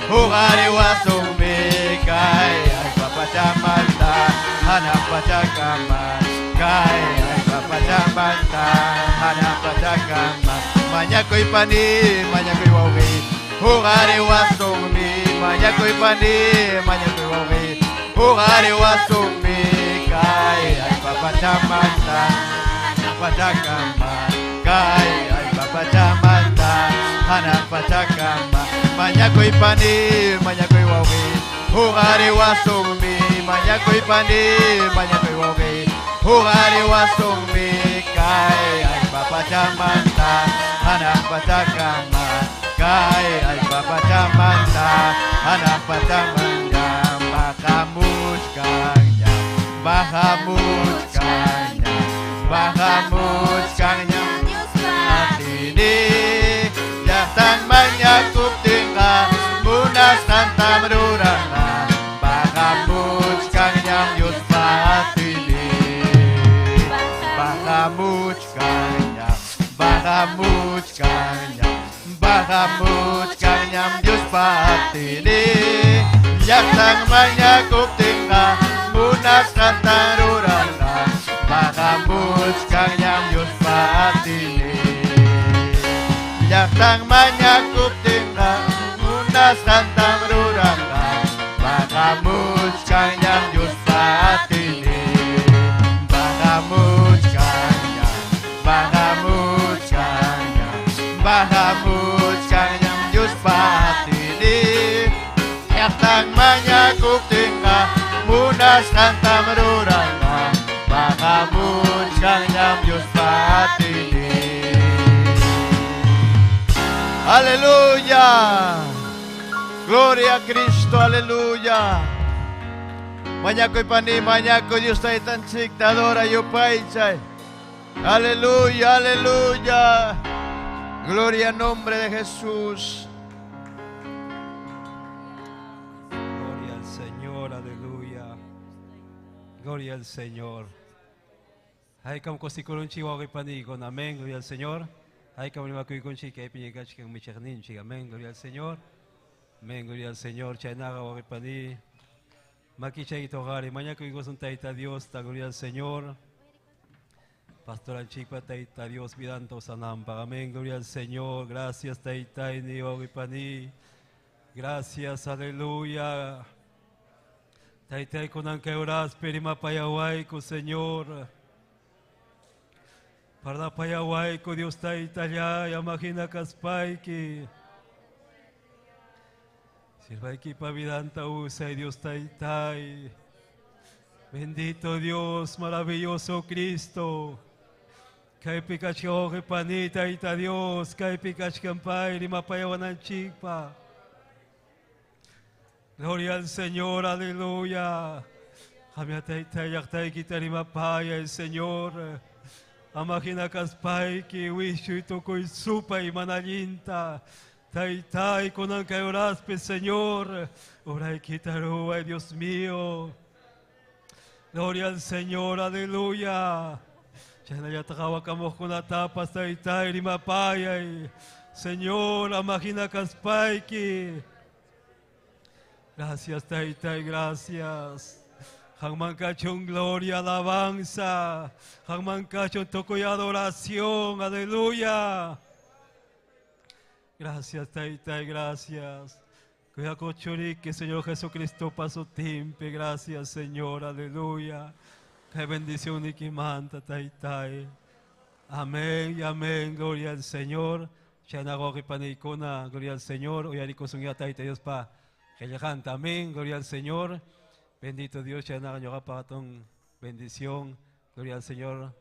hungari wasumi kay ay papachamanta anak pacakama kay ay papachamanta anak pacakama manyakoy pani manyakoy wawi hungari wasumi manyakoy pani manyakoy wawi hungari wasumi kay ay papachamanta anak pacakama kay ay papachamanta anak pacakama manyakoy pani manyakoy wawi hungari wasumi manyakoy pani manyakoy wawi hungari wasumi kay ay papachamanta anak pacakama kay ay papachamanta anak pacamanta bakamus kanya bakamus kanya bakamus kanya atini jatan manyakup tingkah munas kanta merurana bakamus kanya Diyos patili bakamus kanya bakamus kanya bakamus kanya Diyos patili jatan manyakup tingkah munas kanta merurana bakamus kanya Diyos patili Yaktang manyakuk tinggal Munas rantang rurangga Bakamuj kanyang Diyos patini Bakamuj kanyang Bakamuj kanyang Bakamuj kanyang Diyos patini Yaktang manyakuk tinggal Munas rantang rurangga Bakamuj kanyang Diyos patini. Aleluya. Gloria a Cristo, aleluya. Mañakoy pani, mañakoy Dios tayo tansik, tadora yo paichay. Aleluya, aleluya. Gloria al nombre de Jesús. Gloria al Señor, aleluya. Gloria al Señor. Hay como cosicorun chihuahua y panicon, amén, gloria al Señor. Hay como ni con chica y piñacach que me chernin, chica, amén, gloria al Señor. Amén, gloria al Señor. Chainaga o pani. Maquicha y togari, mañana que un taita Dios, ta gloria al Señor. Pastor Anchipa, taita Dios, vidanto sanampa, amén, gloria al Señor. Gracias, taita y ni o pani. Gracias, aleluya. Taita y con anqueuras, perima payahuayco, Señor. Para payahuayco, Dios taita ya, imagina caspaiki. Sirvaiki pavidanta usa y Dios taitai. Bendito Dios, maravilloso Cristo. Kay pikacho panita ita Dios, kay pikach kampay, lima payawanan chipa. Gloria al Señor, aleluya. Hamiatay yaktay kita lima paya el Señor. Amagina kaspay ki wishu ito ko'y supay manalinta. Taitai con anca oraspe, Señor. Oray quitaruay, Dios mío. Gloria al Señor, aleluya. Ya trabajamos con la tapa, taitai, rimapaya. Señor, amagina caspaiki. Gracias, taitai, gracias. Hangmancachon gloria, alabanza. Hangmancachon toco y adoración, aleluya. Gracias, Taita, gracias. Cuida que Señor Jesucristo pasó tiempo. Gracias, Señor, aleluya. Que bendición y que manta, Taita. Amén y amén, gloria al Señor. Chanagogi panicona, gloria al Señor. Hoy arico sunya Taita Dios pa. Que lleganta, amén, gloria al Señor. Bendito Dios, Chanagogi para ton bendición, gloria al Señor.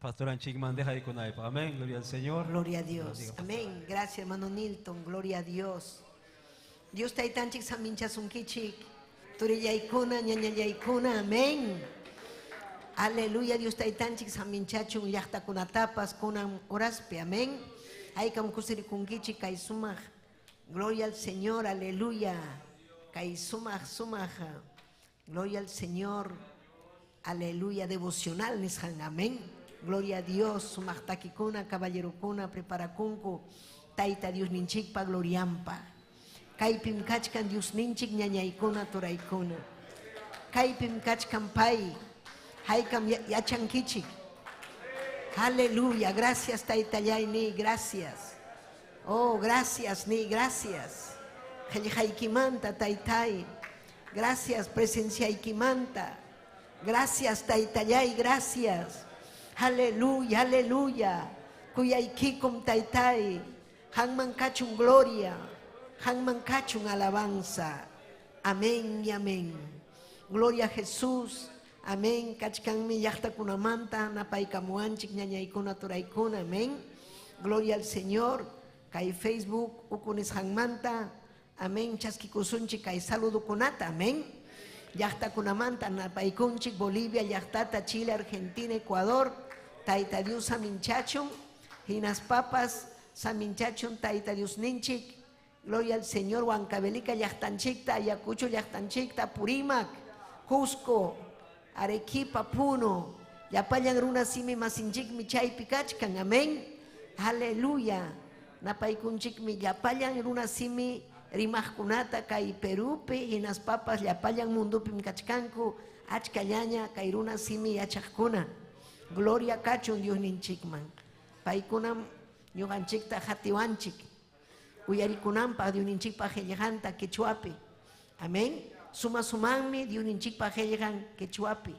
Pastor Anchigman, deja de con ahí. Amén, gloria al Señor. Gloria a Dios. Amén. Gracias, hermano Nilton. Gloria a Dios. Dios ta itanchik samincha sunkichik. Turiyaikuna, ñañayaikuna. Amén. Aleluya. Dios ta itanchik saminchachun yachta kunatapas kunan oraspe. Amén. Aikam kusiri kunkichik kai sumaj. Gloria al Señor. Aleluya. Kai sumaj, sumaj. Gloria al Señor. Aleluya. Devocional nishan. Amén. Gloria a Dios, sumachtakikuna, caballerokuna, preparacunco, taita Dios ninchikpa, gloriampa. Kaipim kachkan Dios ninchik, ñañaikuna, toraikuna. Kaipim kachkan pai, haikam yachankichik. Aleluya, gracias taita ni, gracias. Oh, gracias ni, gracias. Haikimanta taitai, gracias presencia ikimanta. Gracias taitayay, gracias. Aleluya, aleluya. Kuyaikikum taitai. Hangman kachung gloria. Hangman kachung alabanza. Amén y amén. Gloria a Jesús. Amén. Kachkan mi yachta kunamanta. Napaikamuanchik ñañaikuna turaikuna. Amén. Gloria al Señor. Kai Facebook ukunis hangmanta. Amén. Chaskikusunchik kai saludo kunata. Amén. Yachta kunamanta. Napaikunchik Bolivia, Yachtata, Chile, Argentina, Ecuador. Taita Dios saminchachon, hinas papas, saminchachon, taita Dios ninchik, gloria al Señor, Huancavelica, Yachtanchikta, Ayacucho, Yachtanchikta, Purimac, Cusco, Arequipa, Puno, Yapayan runa simi masinchik mi chay pikachkan, amén, aleluya, Napaikunchik mi Yapayan runa simi rimajkunata, kai Perupe, hinas papas, Yapayan mundupi mikachkanku, achkayaña, kai runa simi yachakuna. Gloria cachun Dios ninchikman. Paikunam ñuqanchikta hatiwanchik uyarikunanpaq Diosninchikpaq qillqanta quechuapi. Amén. Sumanmi Diosninchikpaq qillqan quechuapi.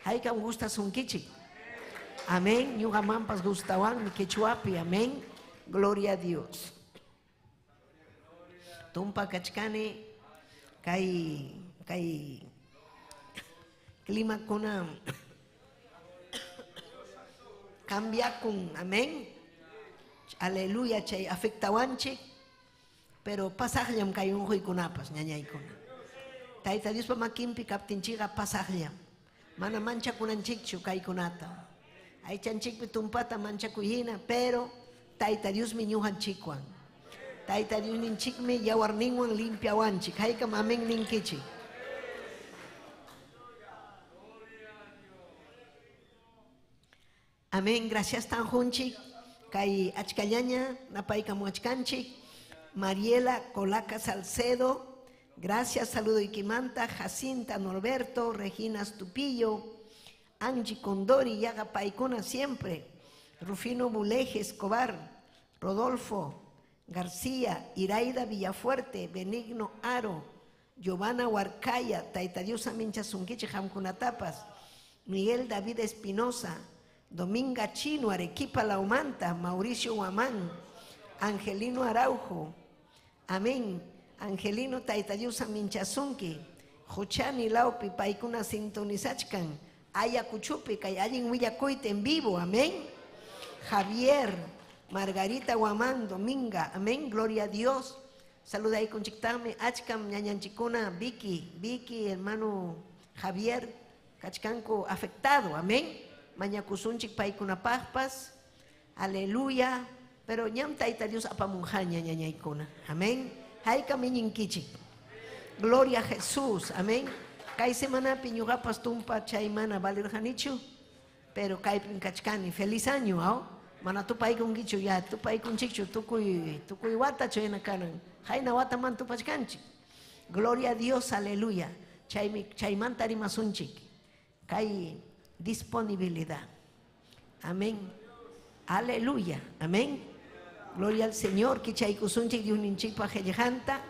Haykam gustasunkichik. Amén. Ñuqamanpas gustawanmi quechuapi. Amén. Gloria a Dios. Tumpa kachkani kay clima kuna cambia con amén. Aleluya, chay afectawanchik, pero pasajllam kay unquykunapas ñañaykuna. Tayta Diospa makinpi kaptinchiqa pasajllam. Mana manchakunanchikchu kaykunata. Aychanchikpi tumpata manchakuyhina, pero Tayta Diosmi ñuqanchikwan. Tayta Diosninchikmi yawarninwan limpiawanchik. Haykam amén ninkichik. Amén, gracias tan junchik. Kay achkallaña napaykamuachkanchik. Mariela Colaca Salcedo. Gracias, saludo Ikimanta. Jacinta Norberto, Regina Stupillo, Angie Condori, Yaga Paikuna siempre. Rufino Buleje Escobar, Rodolfo García, Iraida Villafuerte, Benigno Aro, Giovanna Huarcaya, Tayta Dios Amincha Sunquiche Jamcunatapas, Miguel David Espinosa, Dominga Chino, Arequipa La Humanta, Mauricio Guamán, Angelino Araujo, amén. Angelino Tayta Dios Amincha Sunqui, Juchani Laupi, Paikuna Sintonizachkan, Ayacuchupi, Kayalin Huillacoite en vivo, amén. Javier, Margarita Guamán, Dominga, amén, gloria a Dios. Saluda ahí con Chictame, Achcam, Ñañanchicuna, Vicky, hermano Javier, Cachcanco afectado, amén. Mañacusunchik Paikuna Pajpas, aleluya. Pero ñam Tayta Dios apamunjaña ñañaykuna, amén. Haika miñinkichik, gloria a Jesús, amén. Kay semana piñugapas tumpa chaymana valirjanichu, pero kay pinkachkani, feliz año, ¿no? Mana tupay kung gichu ya, tupay kung chichu, tukuy wata choyna kanan, hayna wata man tupachkanchik. Gloria a Dios, aleluya. Chayman tarimasunchik, kay disponibilidad, amén, aleluya, amén. Gloria al Señor, que chaykusunchik diuninchik pajellejanta,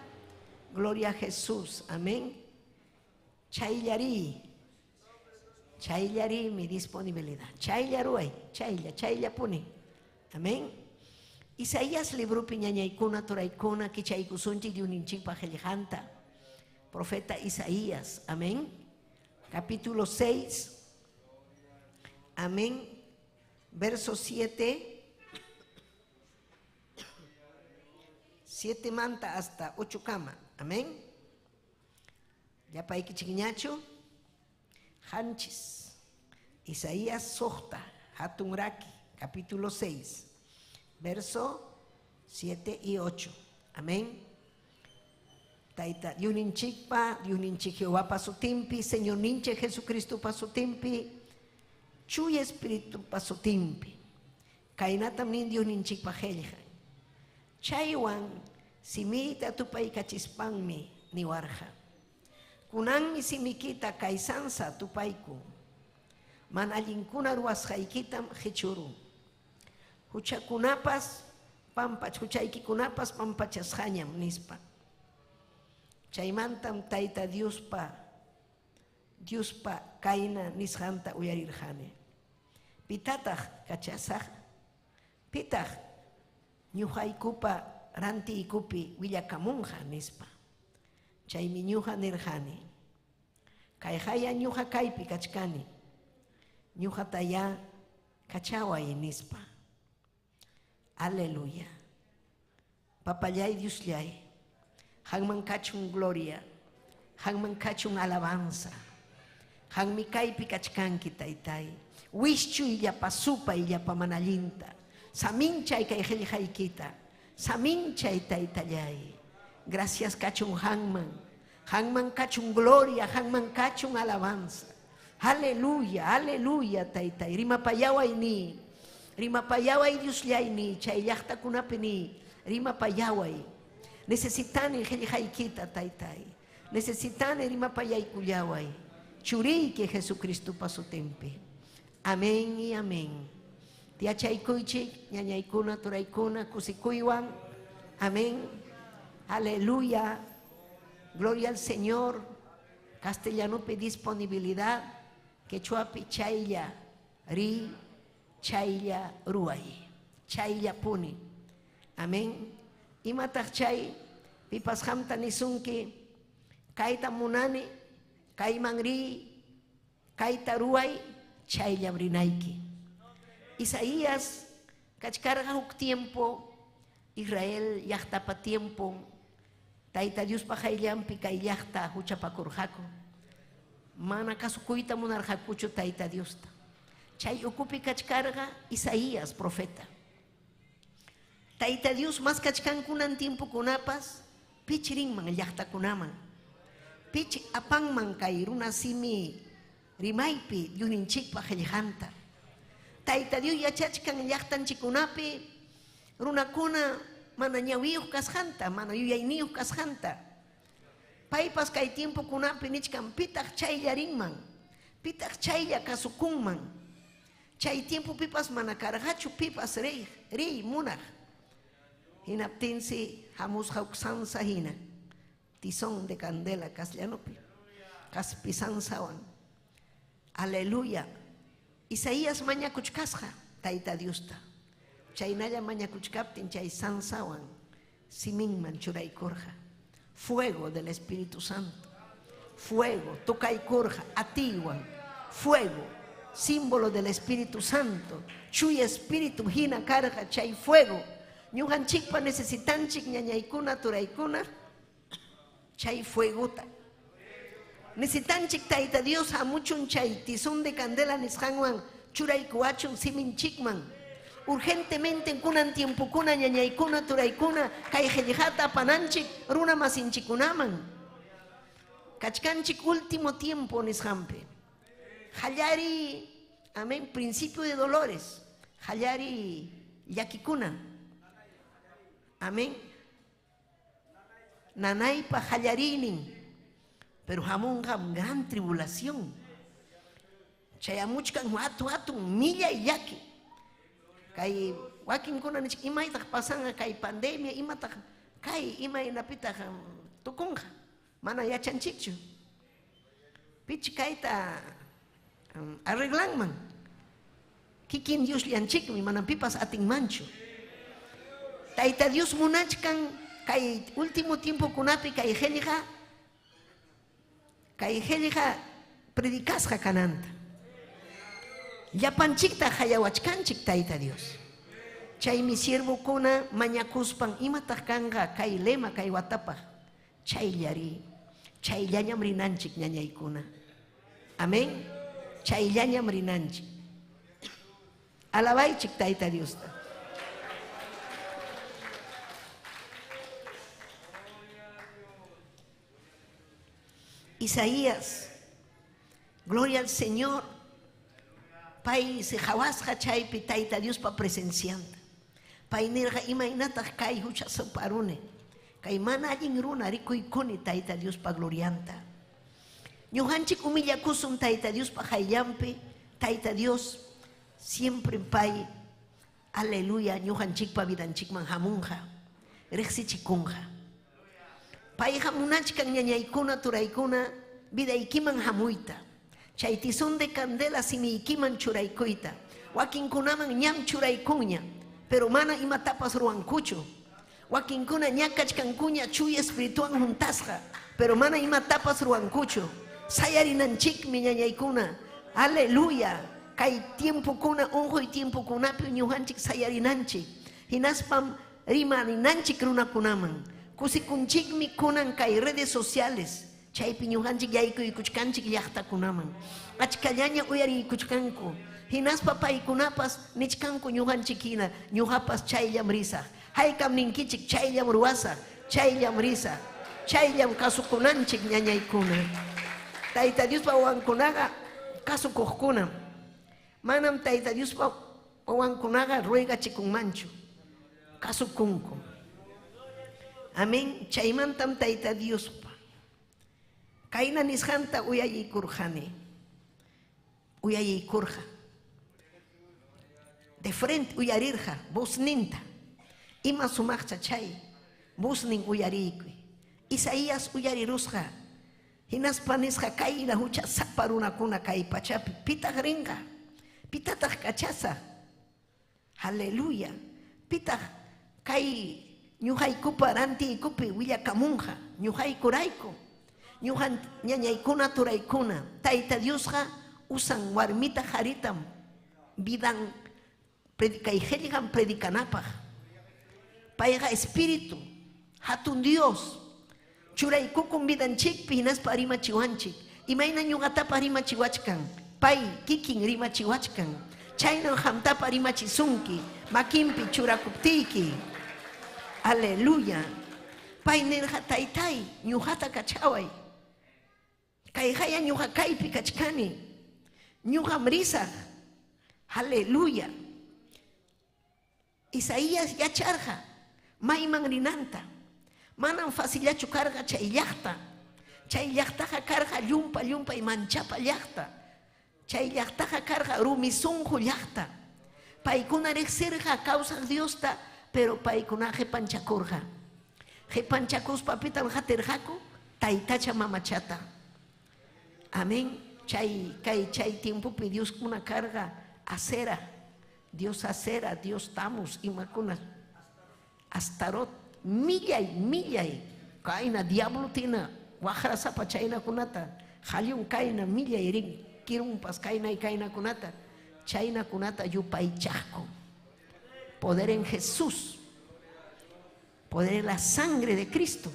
gloria a Jesús, amén. Chayllari mi disponibilidad. Chayllarui, chaylla puni. Amén. Isaías libro piñañaykuna toraykuna que chaykusunchik diuninchik pajellejanta. Profeta Isaías, amén. Capítulo 6, amén. Verso 7. 7 manta hasta 8 cama, amén. Ya paiki chiquiñacho, Hanchis, Isaías Sohta, Hatunraki, capítulo 6, verso 7 y 8, amén. Taita, Diuninchikpa, Diuninchik Jehová pasutimpi, Señor ninche Jesucristo pasutimpi, Chuy Espíritu pasutimpi, Kainatam nin Diuninchikpa helja. Chaywan simita tupay kachispanmi niwarja. Kunanmi simikita kaisansa tupayku. Manallinkuna ruwasqaykitam hichuru. Huchaykunapas huchaykikunapas pampachasqañam nispa. Chaymantam Tayta Diospa kayna nisqanta uyarirqani. Pitataq kachasaq, pitaq ñuqaykupa rantiykupi willakamunqa nispa. Chaymi ñuqa nirqani. Kay haya ñuqa kaypi kachkani. Ñuqata ya kachaway nispa. Aleluya. Papallay Diosllay. Hanman kachun gloria. Hanman kachun alabanza. Hanmi kaypi kachkanki taytay. Wischu illapa supa illapa manallinta. Saminchay kay heljaykita, saminchay taytallay. Gracias kachun hangman kachun gloria, hangman kachun alabanza. Aleluya, aleluya taytay. Rimapayaway Diosllay ni, chay llaqtakunapi ni, rimapayaway. Necesitani heljaykita taytay. Necesitani rimapayaykullaway. Churiyki Jesucristo pasutempi. Amén y amén. tiachaykuychik ñañaykuna turaykuna kusikuywan. Amén. Aleluya. Gloria al Señor. Castellanopi disponibilidad. Quechuapi chaylla ri, chaylla ruay, chaylla puni. Amén. Imataq chay pipas hamta nisunki kayta munani, kayman ri, kayta ruay, chaylla rinayki. Isaías kachkarqa huk tiempo Israel llaqtapa tiempo Tayta Dios pajayllampi kay llaqta huchapakurqaku. Mana kasukuyta munarqakuchu Tayta Diosta. Chay ukupi kachkarqa Isaías profeta. Tayta Dios mas kachkankunan tiempokunapas pichirinman llaqtakunaman. Pich apanman kay runa simi rimaypi Diosninchikpa qillqanta. Tayta Dios yachachkan llaqtanchikunapi runakuna mana ñawiyuq kasqanta, mana yuyayniyuq kasqanta. Paypas kay tiempokunapi nichkan pitaq chaylla rinman, pitaq chaylla kasukunman. Chay tiempopipas mana karqachu pipas riy munaq. Hinaptinsi hamusqa huk sansa hina, tizón de candela castellanopi, kaspi sansawan. Aleluya. Isaías mañakuchkasqa Tayta Diosta. Chaynalla mañakuchkaptin chay sansawan siminman churaykurqa. Fuego del Espíritu Santo. Fuego, tukaykurqa atiwan. Fuego, símbolo del Espíritu Santo. Chuy Espíritu hina karqa chay fuego. Ñuqanchikpa necesitanchik ñañaykuna turaykuna chay fueguta. Necesitanchik Tayta Dios hamuchun chay tizón de candela nisqanwan churaykuachun siminchikman. Urgentemente en kunan tiempukuna ñañaykuna turaykuna kay qillqata apananchik runa masinchikunaman. Kachkanchik último tiempo nisqanpi. Hallari, amén, principio de dolores. Hallari llakikuna. Amén. Nanaypa hallarinin. Pero hamunqa gran tribulación. Chayamuchkan hatun milla y llaki. Kay wakinkuna nichik imaytaq pasanga kay pandemia imataq kay imaynapitaq tukunqa mana yachanchikchu. Pichi kayta arreglanman. Kikin Dios llanchikmi mana pipas atinmanchu. Tayta Dios munachkan kay último tiempo kunapi kay qillqa predicasqa kananta. Llapanchikta hayawachkanchik Tayta Dios. Chay mi siervo kuna mañakuspan imataq kanqa kay lema kay watapaq. Chayllari, chayllañam rinanchik ñañaykuna. Amén. Chayllañam rinanchik. Alabaychik Tayta Diosta. Isaías, gloria al Señor. Pay se hawasqa chaypi Tayta Dios pa presencianta. Pay nirqa imaynataq kay huchasaparune. Kay mana allin runa rikuykuni Tayta Dios pa glorianta. Ñuqanchik humillakusun Tayta Dios pa hayllampi. Tayta Dios siempre pay, aleluya, ñuqanchik pa vidanchikman hamunqa. Riqsichikunqa. Pay hamunachkan ñañaykuna turaykuna vidaykiman hamuyta. Chay tizón de candela simiykiman churaykuyta. Wakinkunaman ñam churaykunña, pero mana imatapas ruwankuchu. Wakinkuna ñakachkankuña chuy espirituan juntasqa, pero mana imatapas ruwankuchu. Sayarinanchikmi ñañaykuna. Aleluya. Kay tiempukuna unquy tiempukunapi ñuqanchik sayarinanchik. Hinaspam rimarinanchik runakunaman. Kusikunchikmi kunan kay redes sociales. Chaypi ñuqanchik yaykuykuchkanchik llaqtakunaman. Achkallaña uyariykuchkanku. Hinaspa paykunapas nichkanku ñuqanchik hina. Ñuqapas chayllam risaq. Haykam ninkichik chayllam ruwasaq. Chayllam risaq. Chayllam kasukunanchik ñañaykuna. Tayta Diospa wawankunaqa kasukuqkunam. Manam Tayta Diospa wawankunaqa ruegachikunmanchu. Kasukunku. Amén. Chaymantam Tayta Diospa kayna nisqanta uyaykurqani. Uyaykurqa. de frente uyarirja, voz ninta. Ima sumakcha chay, voz nin uyarikui. Isaías uyarirusja. Hinas panisja kai la hucha saparuna kuna kai pachapi. Pita gringa. Pita tajkachasa. Aleluya. Pita kai ñuhay kuparanti kupi willa kamunja. Ñuhay kuraiko. Ñuhan ñañaykuna turaykuna. Taita Diosja usan warmita jaritam. Vidan predicaijelgan predicanapaj. Paiga espíritu. Hatun Dios. Churaykukun vidan chikpi hinas parima chiwanchik. Imayna ñuqata parima chiwachkan. Pai kikin rima chiwachkan. Chayna hamta parima chisunki. Makimpi churakuptiki. Aleluya. Pai nerja taytay ñuqata kachaway. Kayjaya ñuqa kaypi kachkani. Ñuqa mrisaq. Aleluya. Isaías yacharja. Mayman rinanta. Manan fasillachu karga chay llaqta. Chay llaqtaqa karga llumpa y manchapa llaqta. Chay llaqtaqa karga rumisunju llaqta. Paykuna riqsirqa kawsaq Diosta, pero paykuna qhipanchakurqa. Qhipanchakuspa pitan hatirqaku taytacha mamachata. Amén. Chay tiempopi Dios kuna karga acera. Dios acera, Dios tamus imakuna Astarot. Millay. Kaina diablo tina. Wajra sapa chayna kunata. Jaliun kaina millay rin. Kirumpas kaina y kaina kunata. Chayna kunata yupay chasco. Poder en Jesús. Poder en la sangre de Cristo.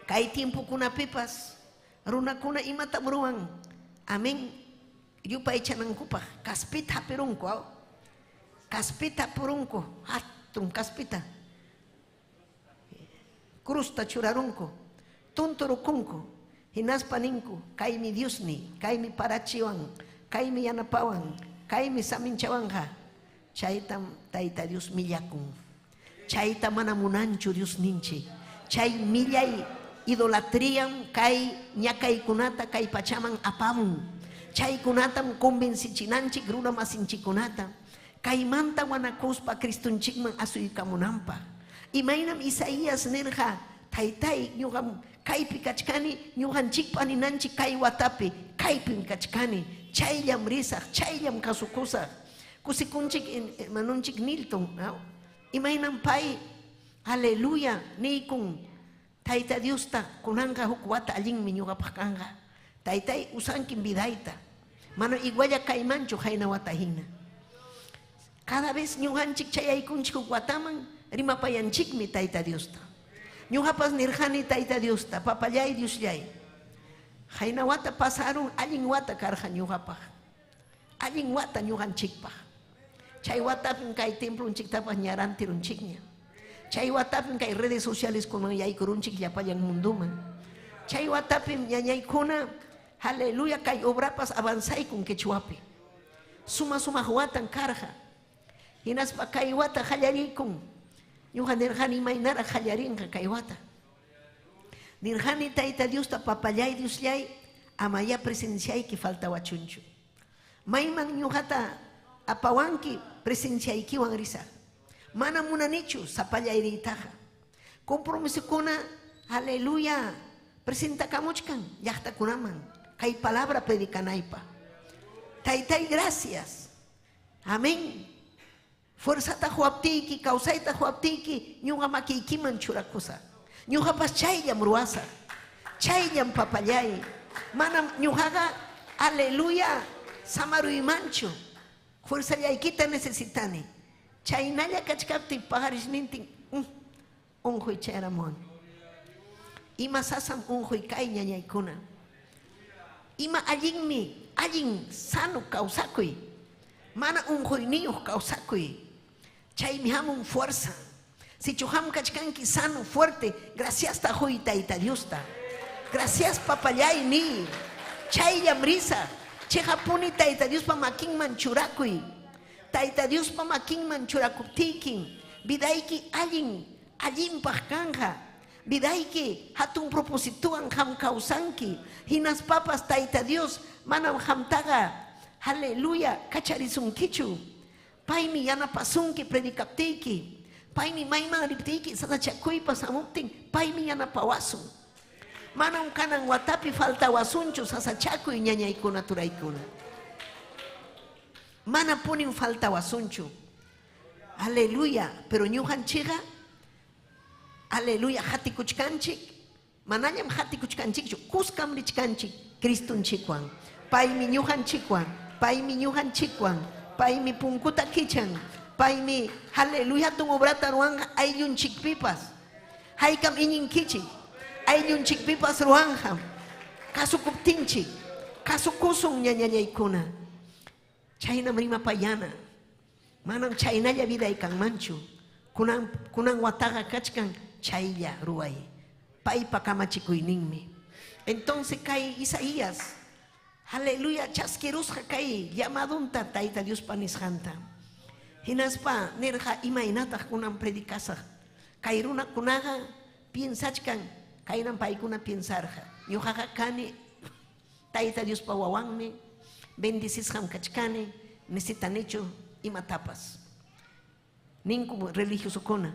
Kai tiempo kuna pipas. Runa kuna imatamruan. Amén. Yupay chanankupa. Kaspita perunko. Kaspita perunko. Hatun kaspita. Krusta churarunko, tunturukunko, hinaspaninku, kaimi Diosni, kaimi parachiwan, kaimi yanapawan, kaimi saminchawanja, chaytam taita Dios millakun, chayta manamunanchu Dios ninchi, chay millay idolatrian, kay ñakay kunata, kay pachaman apamun, chay kunatam convencichinanchi, gruna masinchikunata, kay manta wanakuspa Kristunchikman asuykamunampa. Imaynam Isaías nerja taytay ñuqam kaypi kachkani ñuqan chikpani nanchi kay watapi kaypim kachkani chayllam risaq chayllam kasukusaq kusikunchik hermanunchik Nilton imaynam pay aleluya niykun tayta Diosta kunanqa huk wata allinmi ñuqapaq kanqa taytay usankin vidayta mana igualla kaymanchu hayna wata hina cada vez ñuqanchik chayaykunchik huk wataman rimapayanchikmi tayta Diosta. Ñuqapas nirjani tayta Diosta, papallay Dioslay. Hayna wata pasaron allin wata karja ñuqapaq. Allin wata ñuqanchikpaq. Chay watapin kay templonchiktapas ñarantirunchikña. Chay watapin kay redes sociales kunan yaykurunchik llapayan munduman. Chay watapin ñañaykuna, aleluya kay obrapas avanzaykun quechuapi. Suma watan karja. Hinaspa kay wata hallarikun. Ñuqa nirjani maynara hallarinqa kay wata. Nirjani tayta Diosta papallay Dioslay amaya presenciayki faltawachunchu. Mayman ñuqata apawanki presenciaykiwan risaq. Mana munanichu sapallayriytaqa. Compromisikuna aleluya presentakamuchkan llaqtakunaman kay palabra predicanaypa. Taytay gracias. Amén. Fuerzata huaptiki, causayta huaptiki, ñuqa makiykiman churakusa. Ñuqapas chayllam ruwasa. Chayllam papallay. Manam ñuqaqa, aleluya, samaruymanchu. Fuerzallaykita necesitani. Chaynalla kachkaptin pajarishnintin, unjuy chayramon. Ima sasam unjuy kay ñañaykuna. Ima allin sano kawsakuy. Mana unjuy niyuq kawsakuy. Chaymi hamun fuerza. Si chuham kachkanki sano, fuerte, gracias ta huy tayta Diosta. Gracias papallay ni. Chayllam risa. Chejapuni tayta Dios pa makinman churakuy. Tayta Dios pa makinman churakuptikin. Vidayki allin pajkanja. Vidayki hatun proposituan ham kausanki. Hinas papas tayta Dios manam hamtaga. Aleluya, kacharisunkichu. Paimi yana pasunki predicaptiki. Paimi maima riptiki sasachakui pasamuptin. Paimi yana pawasun. Manam kanan watapi falta wasunchu sasachakui ñañaykuna turaykuna. Mana punin falta wasunchu. Aleluya. Pero ñujanchiga. Aleluya. Hatikuchkanchik. Manayam hatikuchkanchik. Kuskam richkanchik. Kristunchikwan. Paimi ñujanchikwan. Paimi ñujanchikwan. Paimi punkuta kichan. Paimi. Aleluya. Tun obrata ruanga. Ayun chikpipas. Haykam iñin kichik. Ayun chikpipas ruanjam. Kasukuptinchik. Kasukusung ñañañaykuna. Chayna rima payana. Manam chaynalla vida ikan manchu. Kunan wataga kachkan chaylla ruay. Paipa kamachikuyninmi. Entonces kay Isaías. Aleluya, chasquirusja kay llamadunta Tayta Dios panisjanta. Hinaspa nerja imaynataq kunan predikasaq. Kay runa kunaga piensachkan kaynan paykuna piensarja. Ñuqaqa kani Tayta Dios pa wawanmi. Bendicisjam kachkani, necesitanicho imatapas. Ninku religioso kona.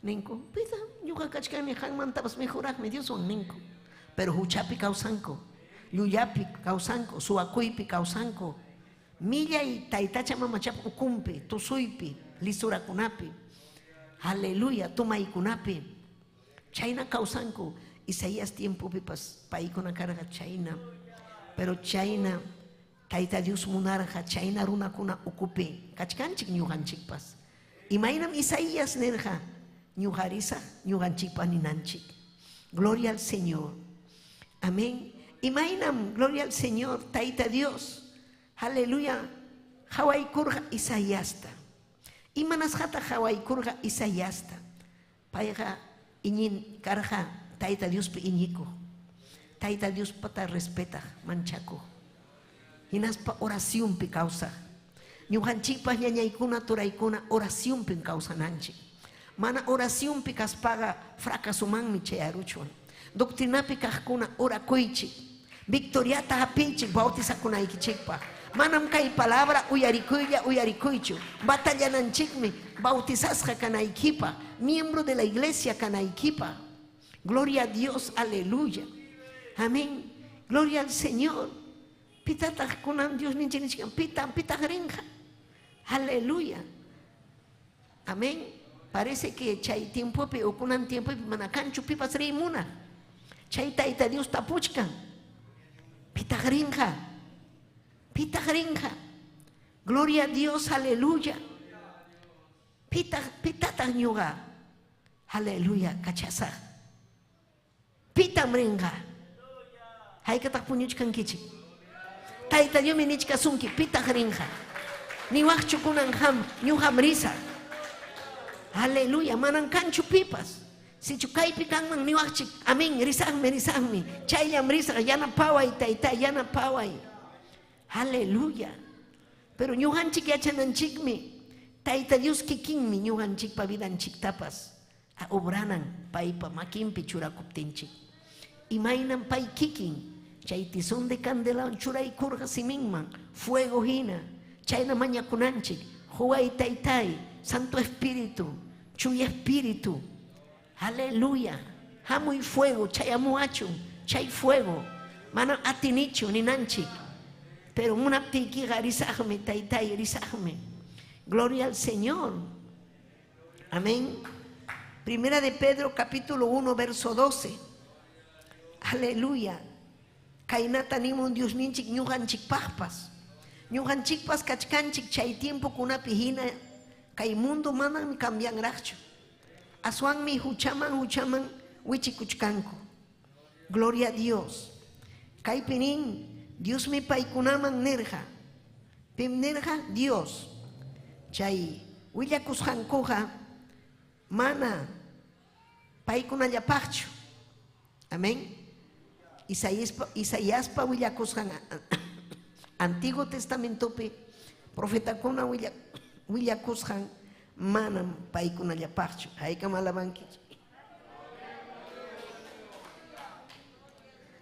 Ninku, pida, yuga kachkani hangman tapas mejorajme Dios on ninku. Pero huchapi causanco, yuyapi causanco, suakuipi causanco. Milla y taitacha mamachap ukumpi, tusuipi, lisura kunapi. Aleluya, tuma kunapi. China causanco, Isaías tiempo pipas, paikuna carga China. Pero China Tayta Dios munarja chayna runa kuna ukupe kachkanchik ñuqanchik pas. Imaynam Isaías nerja ñuqarisa ñuqanchik paninanchik. Gloria al Señor. Amén. Imaynam gloria al Señor Tayta Dios. Aleluya. Hawaykurja Isaíasta. Imanasjata hawaykurja Isaíasta. Payqa iñin karja Tayta Dios pi iñiku. Tayta Dios pata respeta manchaku. Hinaspa oración pi causa. Ñujanchikpa ñañaykuna turaykuna oración pi causa nanchi. Mana oración pi kaspaga fracasumanmi chayaruchwan. Doctrinapi kajkuna orakuychik. Victoriata hapinchik bautizakunaykichikpa. Manam kay palabra uyarikuychu. Batallananchikmi bautizasqa kanaykipa. Miembro de la iglesia kanaykipa. Gloria a Dios, aleluya. Amén. Gloria al Señor. Pitata kunan Dios ninchinichikan pita grinja. Aleluya. Amén. Parece que chay tiempo o kunan tiempo manakanchu pipas reimuna. Chay Tayta Dios tapuchkan. Pita grinja. Gloria a Dios, aleluya. Pitata ñuga. Aleluya, cachaza. Pita mringa. Hay que tapuñuchkan kichik. Tayta Dios minichka sunki pita grinja. Ni wachchu kunan ham, ñuham risa. Aleluya, manan kanchu pipas. Si chukay pikanman ni wachchik, amén, risahmi. Chaylam risa, yana paway tayta, yana paway. Aleluya. Pero ñuhanchik yachananchikmi. Tayta Dios kikinmi ñuhanchik pa vidanchik tapas. A obranan paypa makinpi churakuptinchik. Imainan pay kikin. Chay tizón de candela churay kurga siminman, fuego hina, chayna mañakunanchik, huay taytay, Santo Espíritu, chuy Espíritu, aleluya, hamuy fuego, chay amuachun, chay fuego, mana atinichu ni nanchik, pero una piquiga risajme, taytay risajme, gloria al Señor, amén. Primera de Pedro capítulo 1 verso 12, aleluya. Kainata nimun Dios ninchik ñuqanchik paqpas. Ñuqanchikpas kachkanchik chay tiempo kunapi hina kay mundo manan cambianraqchu. Aswanmi huchaman wichikuchkanku. Gloria a Dios. Kaypi nin Dios mi paykunaman nerja. Pim nerja Dios. Chay willakusqankuqa mana paykunallapaqchu. Amén. Isaías pa willakusqan Antiguo Testamento pe profeta kuna willakusqan manam paykunallapaqchu. Haykam alabankichu.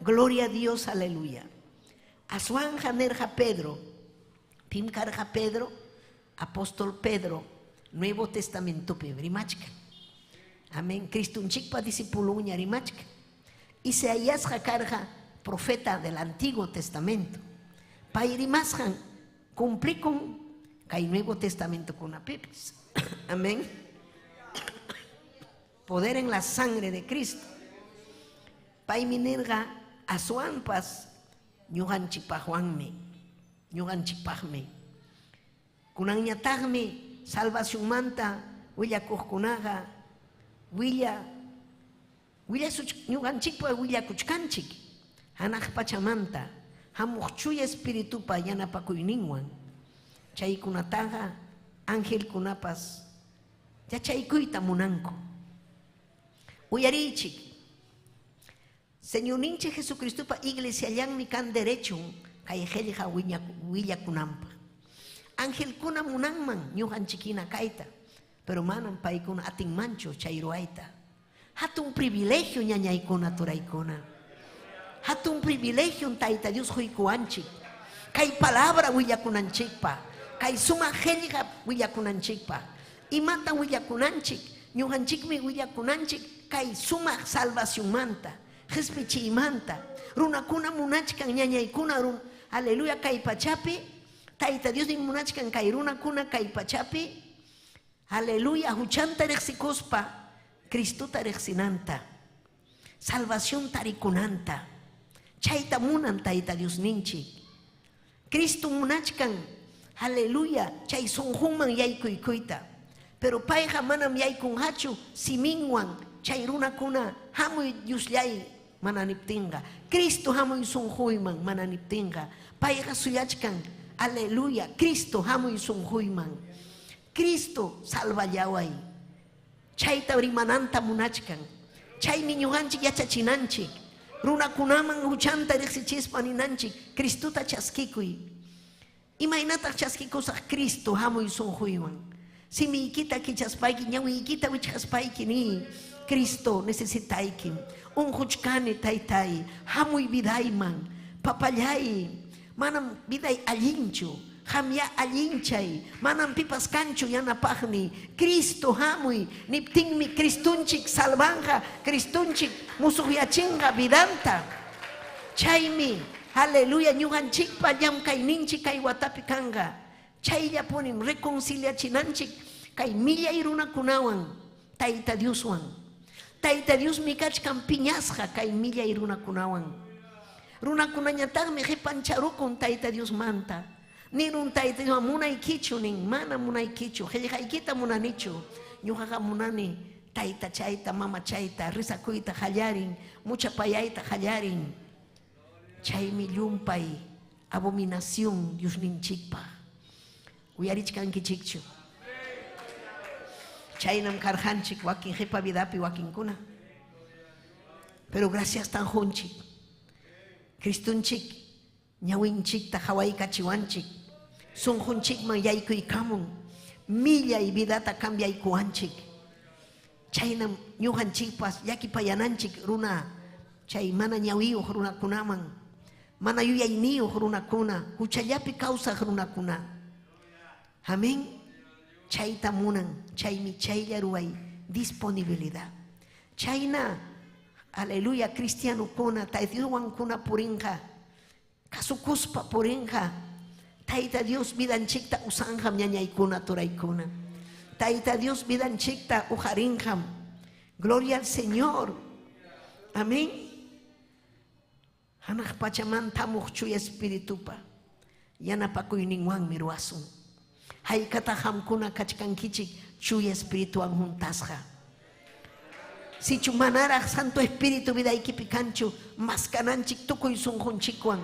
Gloria a Dios, aleluya. Aswan nerja Pedro. Pim karja Pedro. apóstol Pedro, Nuevo Testamento rimachka. Amén. Cristo un chico discípulo rimachka. Isaías jacarja, profeta del Antiguo Testamento. Pairimasjan, cumplí con el Nuevo Testamento con la pipis. Amén. Poder en la sangre de Cristo. Paiminirga asuanpas, ñugan chipajuanme, ñugan chipajme. Kunanyatagme, salvación manta, huilla kukunaga, huilla ñugan chipa, huilla kuchkanchik, hanaj pachamanta, hamuchuya espíritu pa yanapakuyninwan, chay kunataga, ángel kunapas, ya chay kuita munanko. Uyarichik, Señor ninche Jesucristo pa iglesia yang mi kan derecho, kay helja huilla kunampa. Ángel kuna munangman, ñuhan chiquina kaita, pero manan paikuna ating mancho, chairoaita. Hatun privilegio ñañaikuna turaikuna. Hatun privilegio taita Dios huikuanchik. Kay palabra huillakunanchikpa, kay suma helga huillakunanchikpa. Y mata huillakunanchik, ñuhanchikmi huillakunanchik, kay suma salvación manta. Jespichi manta. Runakuna munachkan ñañaikuna run. Aleluya kay pachapi. Taita Dios ni munachkan kay runakuna kay pachapi. Aleluya huchanta rexikuspa. Cristo tarexinanta. Salvación tarikunanta. Chaita munan taita Dios ninchi. Cristo munachkan. Aleluya. Chay sonhuman yaikuikuita. Pero paiha manam yaikun hachu simingwan. Chay runakuna hamuy yuslay mananiptinga. Cristo hamuy sunhuiman mananiptinga. Paiha suyachkan. Aleluya. Cristo hamuy sunhuiman. Cristo salva yaway. Chay taurimananta munachkan. Chay niñuhanchik yachachinanchik. Runakunaman huchanta rexichispaninanchik. Cristo ta chaskikuy. Imaynata chaskikusak Cristo hamuy sunhuiman. Si mi ikita kichaspaiki ñawi ikita wichaspaiki ni. Cristo necesitaiki. Un huchkani taitai. Hamuy vidaiman. Papayay. Manam viday allinchu. Hamya allinchay. Manam pipas kanchu yanapagni. Cristo hamuy. Niptingmi Cristunchik salvanja. Cristunchik musuhyachinga vidanta. Chaymi. Aleluya. Ñuhanchik payam kay ninchik kay watapikanga. Chaylla ponim reconciliachinanchik. Kay milla iruna kunawan. Taita Dioswan. Taita Dios mikachkan piñasja kay milla iruna kunawan. Runa kunañatagmi jepancharukun taita Dios manta. Nirun taita Dios munay kichu nin mana munay kichu. Heljaikita munanichu. Ñujaga munani taita chaita mama chaita risakuita hallarin. Mucha payaita hallarin. Chaymi llumpay abominación Dios ninchikpa. Uyarichkan kichikchu. Chaynam karhanchik wakin jepa vidapi wakin kuna. Pero gracias tan honchik. Cristunchik ñawinchik ta Hawaii kachiwanchik. Sun honchik man yaykuy kamun. Milla y vidata cambia y kuanchik. Chaynam ñuhanchik pas yaki payananchik runa. Chay mana ñawiyo runa kunaman. Mana yuyayniyo runa kuna. Huchayapi causa runa kuna. Amén. Chaita munan, chaymi chayllaruay disponibilidad. Chayna, aleluya, cristiano kuna, taitiwan kuna purinja, kasukuspa purinja, taita Dios vidanchikta usanjam ñañaykuna turaykuna. Taita Dios vidanchikta ujarinjam. Gloria al Señor. Amén. Hanaj pachaman tamuj chuy espiritupa. Yanapakuyninwan miruasun. Haykata hamkuna kachkankichik chuy espíritu juntasja. Si chumanara Santo Espíritu vida ikipikanchu maskananchik tukuy sunjunchikwan.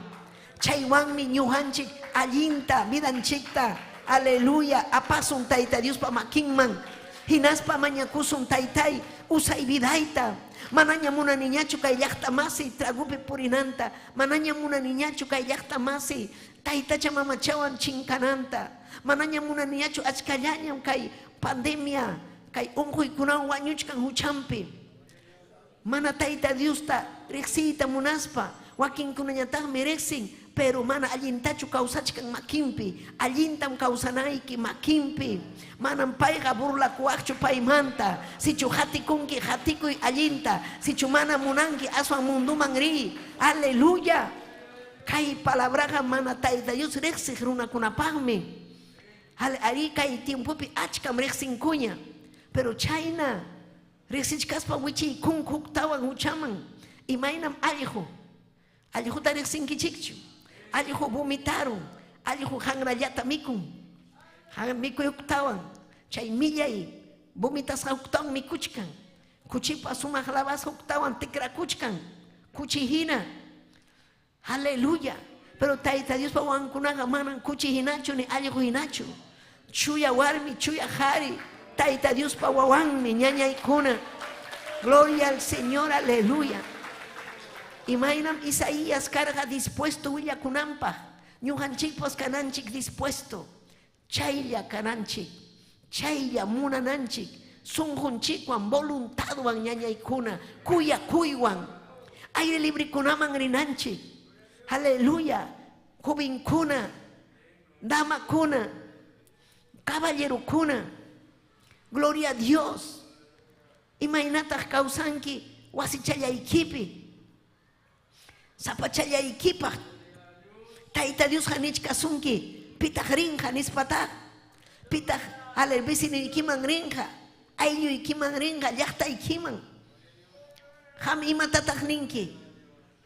Chaywanmi ñuhanchik allinta vidanchikta. Aleluya. Apasun taita Dios pa makinman. Hinaspa mañakusun taitai usay vidaita. Manaña muna niñachu kay llaqta masi tragupi purinanta. Manaña muna niñachu kay llaqta masi taita chamamachawan chinkananta. Manaña muna niñachu achkallañam kay pandemia kay unquykunawan wañuchkan huchampi. Mana taita Dios ta rexita munaspa wakinkunañataqmi rexin pero mana allintachu kawsachkan makinpi, allintam kawsanayki makinpi, manam payqa burlakuwaqchu paymanta, sichu hatikunki hatikuy allinta, sichu mana munanki aswan munduman ri, aleluya. Kay palabraqa mana Tayta Dios riqsik runakunapaqmi, ari kay tiempopi achkam riqsinkuña, pero chayna riqsichkaspa wichiy kunku huktawan huchaman, imaynam allquta riqsinkichikchu, allqu vomitaron, allqu hanrallata mikun, mikuy huktawan, chay millay vomitasqa huktawan mikuchkan, kuchipa sumaq labas huktawan tikrakuchkan, kuchi hina, aleluya. Pero Tayta Dios pa wankunaqa manan kuchi hinachu ni allqu hinachu, chuya warmi, chuya qhari, Tayta Dios pa wawanmi ñañaykuna, gloria al Señor, aleluya. Imaynam Isaías carga dispuesto willakunanpaq, ñuqanchikpas kananchik dispuesto, chaylla kananchik, chaylla munananchik, sunqunchikwan voluntadwan ñañaykuna, kuyakuywan, aire librekunaman rinanchik, aleluya. Jovenkuna, damakuna, caballerokuna, gloria a Dios. Imaynataq kawsanki wasichallaykipi, sapachallaikipa, Tayta Dios hanichkasunki, pitaq rinqa nispataq, pitaq vecinuykiman rinqa, aylluykiman rinqa, llaqtaykiman, qam imatataq ninki,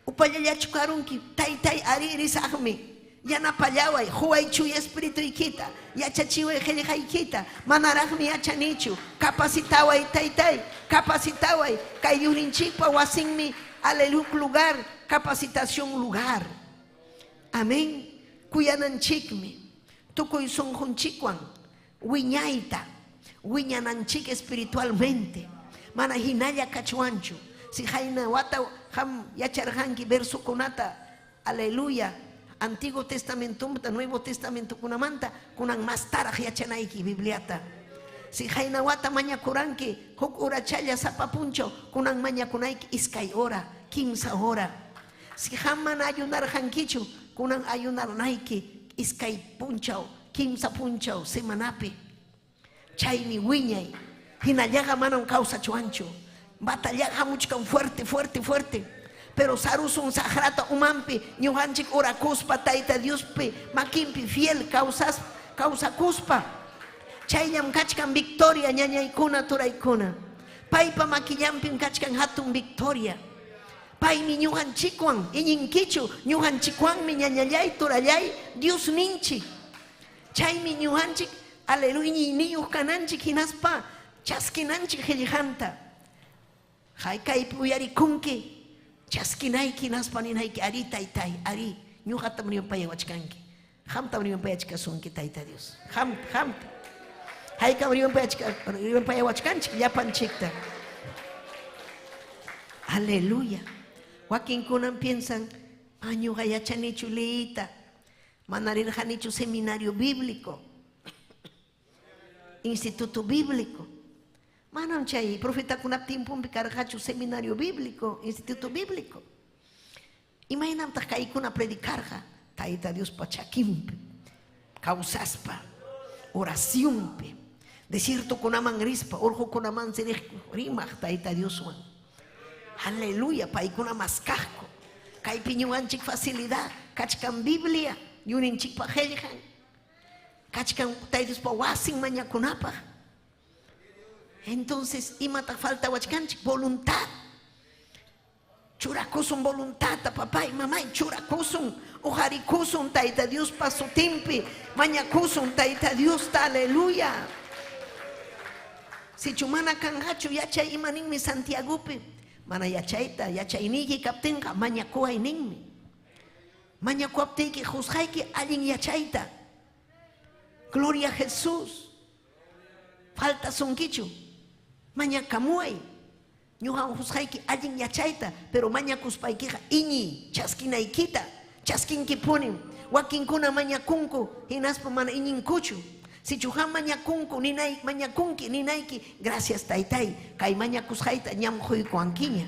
upallallachu karunki, Taytay ari risaqmi, yanapallaway, huway chuy espirituykita, yachachiway qillqaykita, manaraqmi yachanichu, capacitaway Taytay, capacitaway, kay Diosninchikpa wasinmi, aleluya lugar, capacitación lugar. Amén. Kuyananchikmi, tukuy sunqunchikwan, wiñayta, wiñananchik espiritualmente, mana hinalla kachuanchu. Si hayna wata ham yacharhanki versukunata, aleluya, Antiguo Testamento, Nuevo Testamento kunamanta, kunan más taraj yachanayki Bibliata. Si hayna wata mañakuranki, huk urachalla sapapuncho, kunan mañakunayki iskay hora, 15 hora. Si hamman ayunar hankichu, kunan ayunar naiki, iskay punchao, 15 punchao, semanapi. Chaymi wiñay, hinallaga manan causa chuancho, batallaga muchkan fuerte, fuerte, fuerte. Pero sarusun sagrata umampi, ñuhanchik orakuspa, Tayta Diospi, makinpi fiel causa kuspa. Chayllam kachkan victoria, ñañaykuna turaykuna. Paypa makillampim kachkan hatun victoria. Paymi ñuhanchikwan, iñinkichu, ñuhanchikwanmi ñañallay turallay, Dios ninchik. Chaymi ñuhanchik, aleluya, niñuyuq kananchik hinaspa, chaskinanchik qillqanta. Haykaypi uyarikunki, chaskinayki hinaspa ninayki, ari Taytay, ari, ñuqatam rimanpayawachkanki. Hamtam rimanpayachkasunki Tayta Dios. Hamtam. Haykam rimanpayawachkanchik, llapanchikta. Aleluya. Wakinkunan piensan, ñuqa yachanichu leíta, mana rirqanichu seminario bíblico, instituto bíblico. Manam chay profetakunap tiempumpi karqachu seminario bíblico, instituto bíblico. Imaynamtaq kaykuna predicarqa, Tayta Dios pachakimpi, kawsaspa, oraciónpi, desierto kunaman rispa, urqukunaman rimaq Tayta Dioswan. Aleluya, paykuna maskaqku, kaypi ñuqanchik facilidad, kachkan Biblia, yuninchikpa qillqan, kachkan Tayta Diospa wasin mañakunapaq. Entonces, imataq falta wachkanchik, voluntad. Churakusun voluntad, papá y mamá, churakusun, ujarikusun, Tayta Dios paso timpi, mañakusun, Tayta Dios, aleluya. Si chumana kangachu, yachay imaninmi Santiagopi, mana yachayta, yachayniki kaptinqa, mañakuayninmi. Mañakuaptiki, juzgayki, allin yachayta. Gloria a Jesús. Falta sunkichu. Mañakamuay, ñuqan husqayki allin yachayta, pero mañakuspaykiqa iñi, chaskinaykita, chaskinkipunim, wakinkuna mañakunku, hinaspa mana iñinkuchu. Si chuqan mañakunku, mañakunki, ninayki, gracias Taytay, kay mañakusqayta ñam huykuankiña,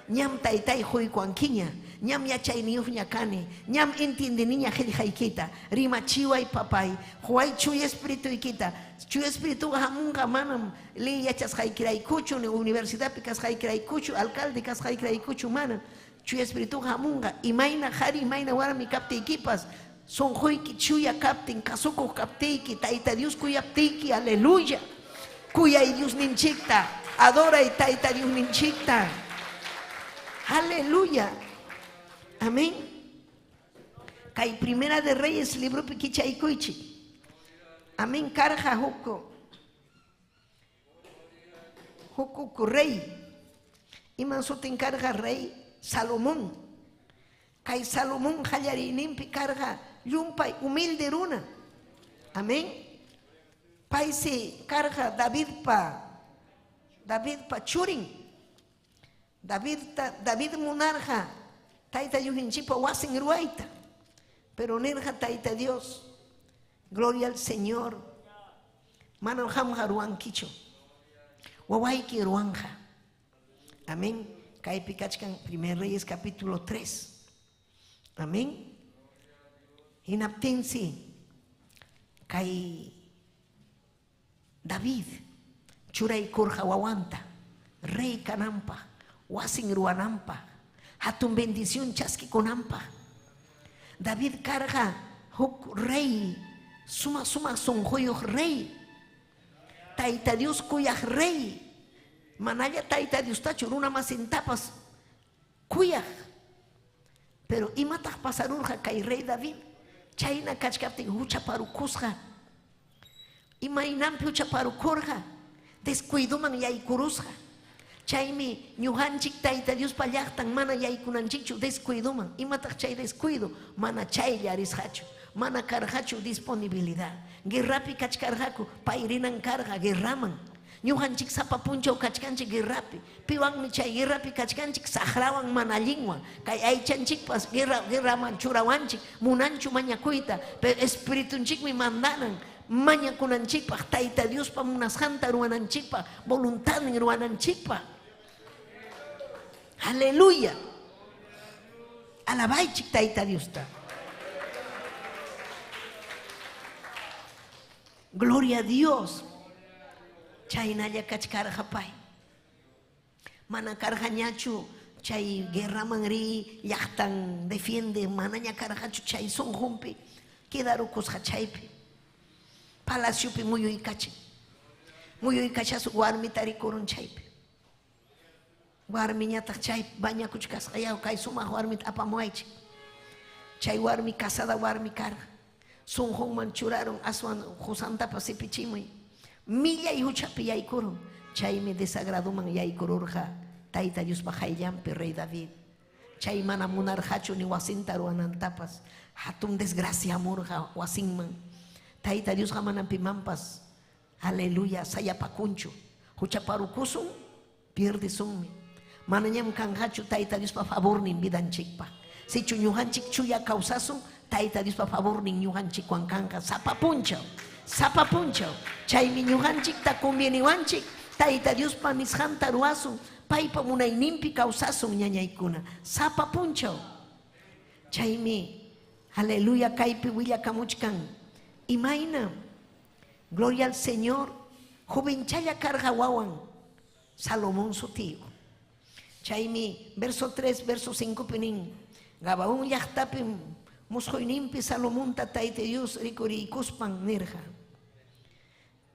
ñam Taytay huykuankiña, ñam yachayniuq ñakani, ñam entendiniña qillqaykita, rimachiway papay, huay chuy espirituykita, chuy espiritu hamunqa manam ley yachasqaykiraykuchu, ni universidadpi kasqaykiraykuchu, alcalde kasqaykiraykuchu mana, chuy espiritu hamunqa, imayna qhari, imayna warmi kaptiykipas, sonquyki chuya kaptin, kasukuq kaptiyki, Tayta Dios kuyaptiyki, aleluya, kuyay Dios ninchikta, adoray Tayta Dios ninchikta, aleluya, amén. Kay Primera de Reyes libro pikichaykuychik, amén. Karqa hukuku rey, iman sutin karqa rey Salomón. Kay Salomón qallariyninpi karqa llumpay humilde runa, amén. Paysi karqa Davidpa churin, David munarqa Tayta Dios ninchipa wasin ruayta, pero nirqa Tayta Dios, gloria al Señor, manam hamqa ruankichu, wawayki ruanja, amén. Kaypi kachkan 1 Reyes capítulo 3, amén. Hinaptinsi kay David churaykurqa wawanta rey kananpaq, wasin ruwananpaq, hatun bendición chaskikunanpaq. David karqa huk rey, suma sonquyuq rey, Tayta Dios kuyaq rey, manalla Tayta Dios tachu runa masintapas kuyaq. Pero imataq pasarurqa kay rey David, chayna kachkaptin huchaparukusqa, imaynanpi huchaparukurqa, descuidoman yaykurusqa. Chaymi ñuqanchik Tayta Dios pallaqtan mana yaykunanchikchu descuidoman. Imataq chay descuido, mana chaylla arisqachu, mana karqachu disponibilidad. Guerrapi kachkarqaku, payrinan karqa guerraman. Ñuqanchik sapa punchaw kachkanchik guerrapi, piwanmi chay guerrapi kachkanchik saqrawan mana allinwan, kay aychanchikpas guerraman churawanchik, munanchu mañakuyta, pero espiritunchikmi mandanan mañakunanchikpaq, Tayta Diospa munasqanta ruwananchikpaq, voluntadnin ruwananchikpaq. Aleluya, alabaychik Tayta Diosta. Gloria a Dios. Chaynalla kachkarqa pay, mana karqañachu chay guerraman ri llaqtan defiende, manaña karqachu chay sonqunpi quedarukusqa chaypi, palaciopi muyuykachasuq warmita rikurun chaypi, warmiñataq chay bañakuchkasqa yaw kay sumaq warmita apamuaychik. Chay warmi casada warmi karqa, sonqunman churaron aswan qusantapas sipichimuy, millay huchapi yaykurun, chaymi desagraduman yaykururqa Tayta Diospa hayllampi rey David. Chay mana munarqachu ni wasinta ruwanantapas, hatun desgraciamurqa wasinman. Tayta Diosqa manan pimanpas, aleluya, sayapakunchu, huchaparukusun pierdisunmi, manañam kanqachu Tayta Diospa favornin vidanchikpa. Sichu ñuqanchik chuya kawsasun, Tayta Diospa favornin ñuqanchikwan kanqa sapapunchaw, chaymi ñuqanchikta convieniwanchik, Tayta Diospa nisqanta ruwasun, paypa munayninpi kawsasun ñañaykuna, sapapunchaw. Chaymi aleluya kaypi willakamuchkan, imayna, gloria al Señor, jovenchalla karqa wawan Salomón su tío. Chaymi verso 3, verso 5 pinin, Gabaón llaqtapi musquyninpi Salomónta Tayta Dios rikuriykuspan nirqa.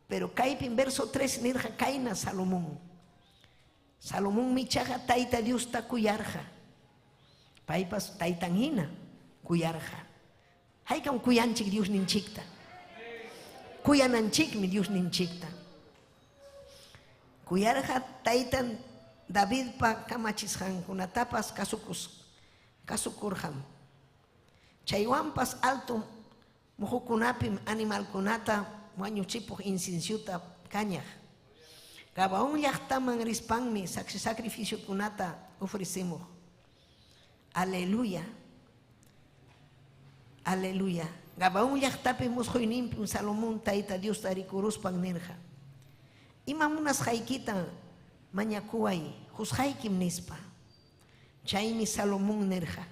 Pero kaypin verso 3 nirqa kayna Salomón. Salomón michaqa Tayta Dios ta kuyarqa, paypas taytan hina kuyarqa. Haykam kuyanchik Dios ninchikta, kuyananchikmi Dios ninchikta. Kuyarqa taytan Davidpa kamachisqankunatapas kasukurqam. Chaywanpas alto muhukunapim animalkunata wañuchipuq incensiuta kañaq. Gabaón llaqtaman rispanmi sacrificiokunata ofrecimuq. Aleluya, aleluya. Gabaón llaqtapi musquyninpi Salomón Tayta Dios rikuruspan nirqa. Ima munasqaykita mañakuway, husqaykim nispa. Chaymi Salomón nerja.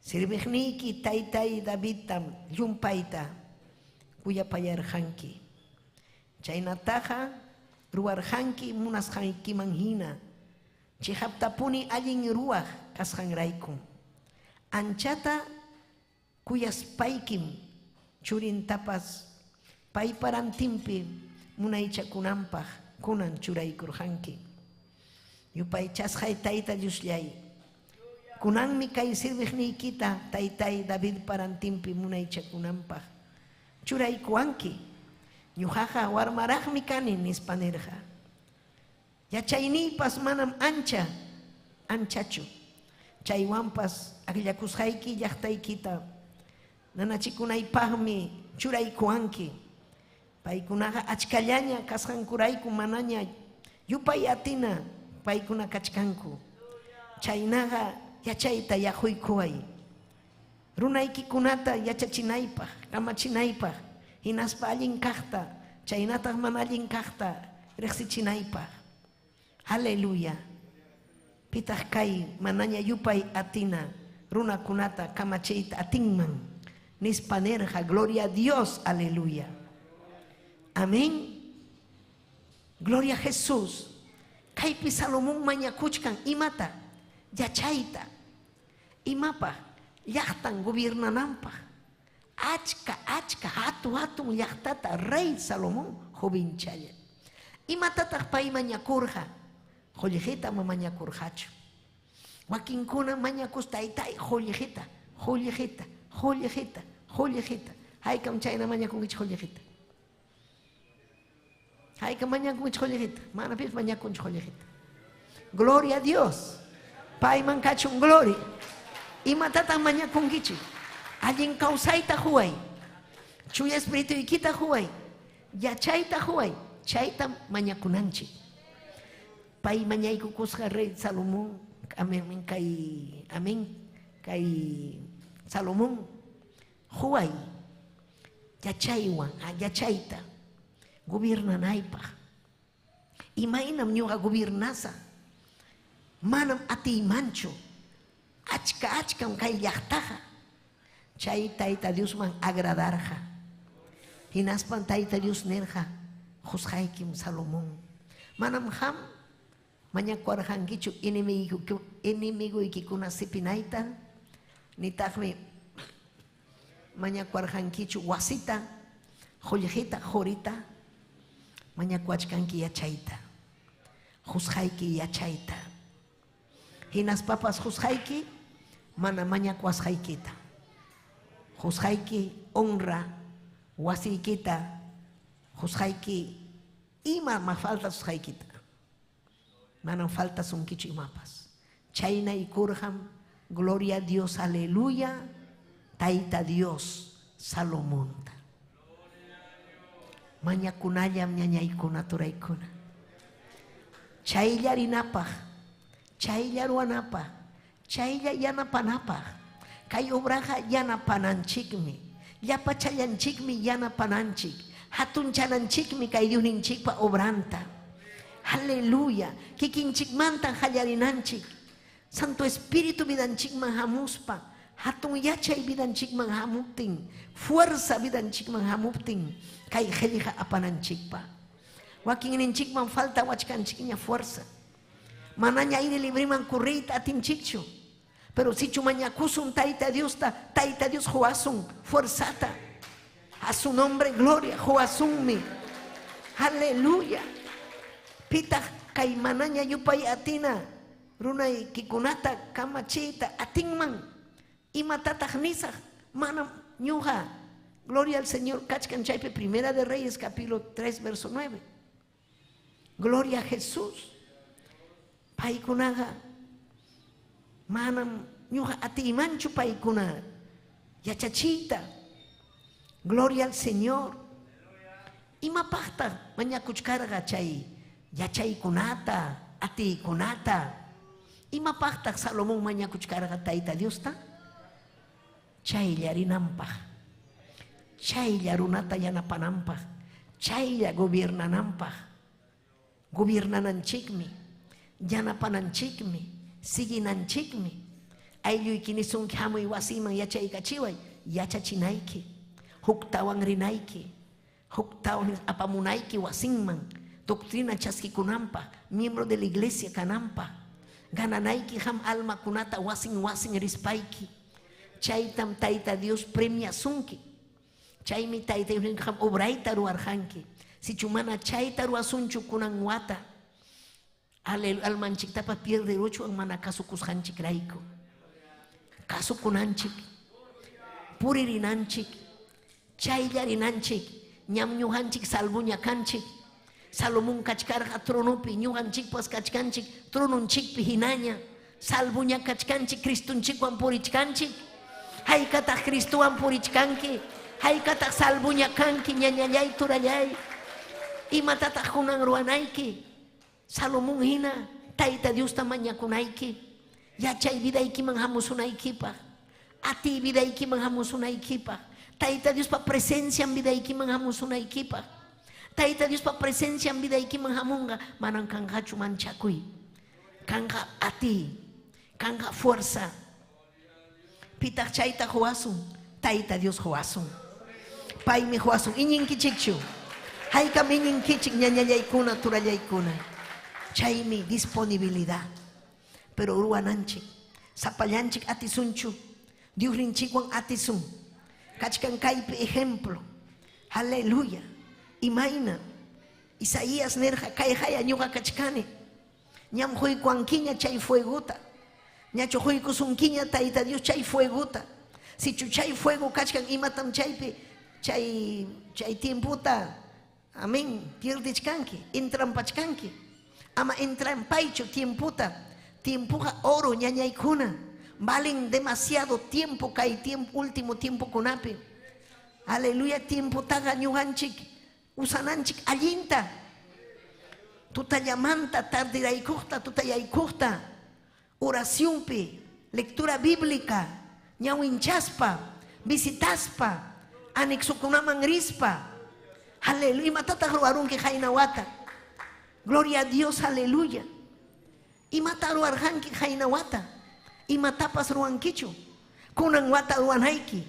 Sirviqniki taytay Davidtam llumpayta kuyapayarqanki. Chaynataqa ruwarqanki munasqaykiman hina. Chihaptapuni allin ruwaq kasqanrayku. Anchata kuyaspaykim churintapas payparantimpi munaychakunanpaq kunan churaykurqanki. Yupay chasqay tayta Diosllay. Kunanmi kay sirviqniykita taytay David parantimpi munaychakunanpaq churaykuwanki. Ñuqaqa warmaraqmi kani nispa nirqa. Yachayniypas manam anchachu. Chaywanpas akllakusqayki llaqtaykita nanachikunaypaqmi churaykuwanki. Paykunaqa achkallaña kasqankurayku manaña yupay atina paykuna kachkanku. Chaynaqa yachayta yaquykuway. Runaykikunata yachachinaypaq, kamachinaypaq, hinaspa allin kaqta, chaynataq mana allin kaqta riqsichinaypaq. Aleluya. Pitaq kay manaña yupay atina runakunata kamachayta atinman nispa nerqa, gloria a Dios, aleluya. Amén. Gloria a Jesús. Kaypi Salomón mañakuchkan imata yachayta. Imapa llaqtan gobernananpaq. Achka hatun llaqtata rey Salomón jovenchalla. Imatataq pay mañakurqa. Jollejita ma mañakurqachu. Wakinkuna mañakus taytay jollejita. Haykam chayna mañakunkichik jollejita. Haykam mañakunkichik jollejita. Mana pis mañakunchik jollejita. Gloria a Dios. Payman kachun gloria. Imatataq mañakunkichik. Allin kawsayta huway. Chuya espirituykita huway. Yachayta huway. Chayta mañakunanchik. Pay mañaykukusqa rey Salomón. Amén kay Salomón. Huway. Yachaywan, yachayta. Gobernanaypaq. Imaynam ñuqa gobernasa. Manam atiymanchu. Achkam kay llaqtaqa. Chay tayta Diosman agradarqa. Hinaspan tayta Dios nerqa. Juzgaykim Salomón. Manam ham mañakuarqankichu inimiguykikuna sipinayta. Nitaqmi mañakuarqankichu wasita. Jollejita, jorita. Mañakuachkanki yachayta. Juzgayki yachayta. Hinaspapas juzgayki mana mañakuasqaykita. Juzgayki honra wasiykita. Juzgayki ima ma falta juzgaykita. Manam falta sunkichu imapas. Chayna ikurham, gloria a Dios, aleluya. Tayta Dios Salomón. Mañakunallam ñañaykuna turaykuna. Chayllarinapaq, chayllaruanapaq, chaylla yanapanapaq. Kay obraqa yanapananchikmi. Llapachallanchikmi yanapananchik. Hatunchananchikmi kay Diosninchikpa obranta. Aleluya. Kikinchikmantan hallarinanchik. Santo Espíritu vidanchikman hamuspa. Hatun yachay vidanchikman hamuptin. Fuerza vidanchikman hamuptin. Kay qhilliqa apananchikpa. Wakinninchikman falta wachkanchikña fuerza. Manaña aire libreman corrita atinchikchu. Pero si chumañakusun tayta Dios juasun fuerzata. A su nombre gloria juasunmi. Aleluya. Pita kay manaña yupay atina. Runay kikunata kamachita atinman. Imatataq nisaq manam ñuqa. Gloria al Señor. Kachkan chaype Primera de Reyes capítulo 3 verso 9. Gloria a Jesús. Paykunaqa manam ñuqa atimanchu paykuna yachachita. Gloria al Señor. Imapaqta mañakuchkarqa chay yachaykunata atiykunata. Imapaqta Salomón mañakuchkarqa tayta Diosta. Chayllarinanpaq. Chaylla runata yanapananpaq. Chaylla gobernananpaq. Gobernananchikmi. Yanapananchikmi. siginanchikmi. Aylluyki sunki hamuy wasiman yachaykachiway, yachachinaiki. Huktawan rinaiki. Huktawan apamunayki wasinman. Doctrina chaskikunampa, miembro de la iglesia kanampa. Gananaiki ham alma kunata wasin rispayki. Chaytam Tayta Dios premia sunki. Chaymi Tayta Dios ham obraita ruarjanki. Si chumana chayta ruasunchu kunan wata. Almanchiktapa pierde rocho ang mana kasukushanchik raiko. Kasukunanchik. Puririnanchik. Chayllarinanchik. Ñamñuhanchik salbuña kanchik. Salomón kachkarja tronopi, ñuhanchik pas kachkanchik, trononchikpi hinaña. Salbuña kachkanchik, Cristunchikwan purichkanchik. Haykataq Cristuwan purichkanki. Haykataq salbuña kanki, ñañallay turallay. Imatataq kunan ruanayki. Salomón hina, Tayta Dios mañakunayki. Yachay vidaykiman hamusunaykipaq. Ati vidaykiman hamusunaykipaq. Tayta Dios pa presencia vidaykiman hamusunaykipaq. Tayta Dios pa presencia vidaykiman hamunga manang kangachu manchakuy. Kanga ati, kanga fuerza. Pitaq chayta huasun, Tayta Dios huasun. Paymi huasun, iñinkichikchu. Haykam iñinkichik ñañallaykuna turallaykuna. Chaymi disponibilidad. Pero ruananchik, sapallanchik atisunchu. Diosninchikwan atisun. Kachkan kaypi ejemplo. Aleluya. Imaina. Isaías nerja kayjaya ñuqa kachkani. Ñam huykuankiña chay fueguta. Ñachu huykusunkiña Tayta Dios chay fueguta. Si chay fuego kachkan imatam chaypi chay tiemputa. Amén. Pierdichkanki, entrampachkanki. Ama entrampaychu tiemputa. Tiempuja oro ñañaykuna. Valen demasiado tiempo kay tiempo último tiempo kunapi. Aleluya tiempo taga ñuhanchik. Usananchik allinta. Tutayamanta tardiraykuqta tutayaykuqta. Oraciónpi, lectura bíblica, ñawinchaspa, visitaspa, anexukunaman rispa. Aleluya, matata ruarunki jainawata. Gloria a Dios, aleluya. Y mata ruarjanki jainawata. Y matapas ruankichu. Kunan wata ruanayki.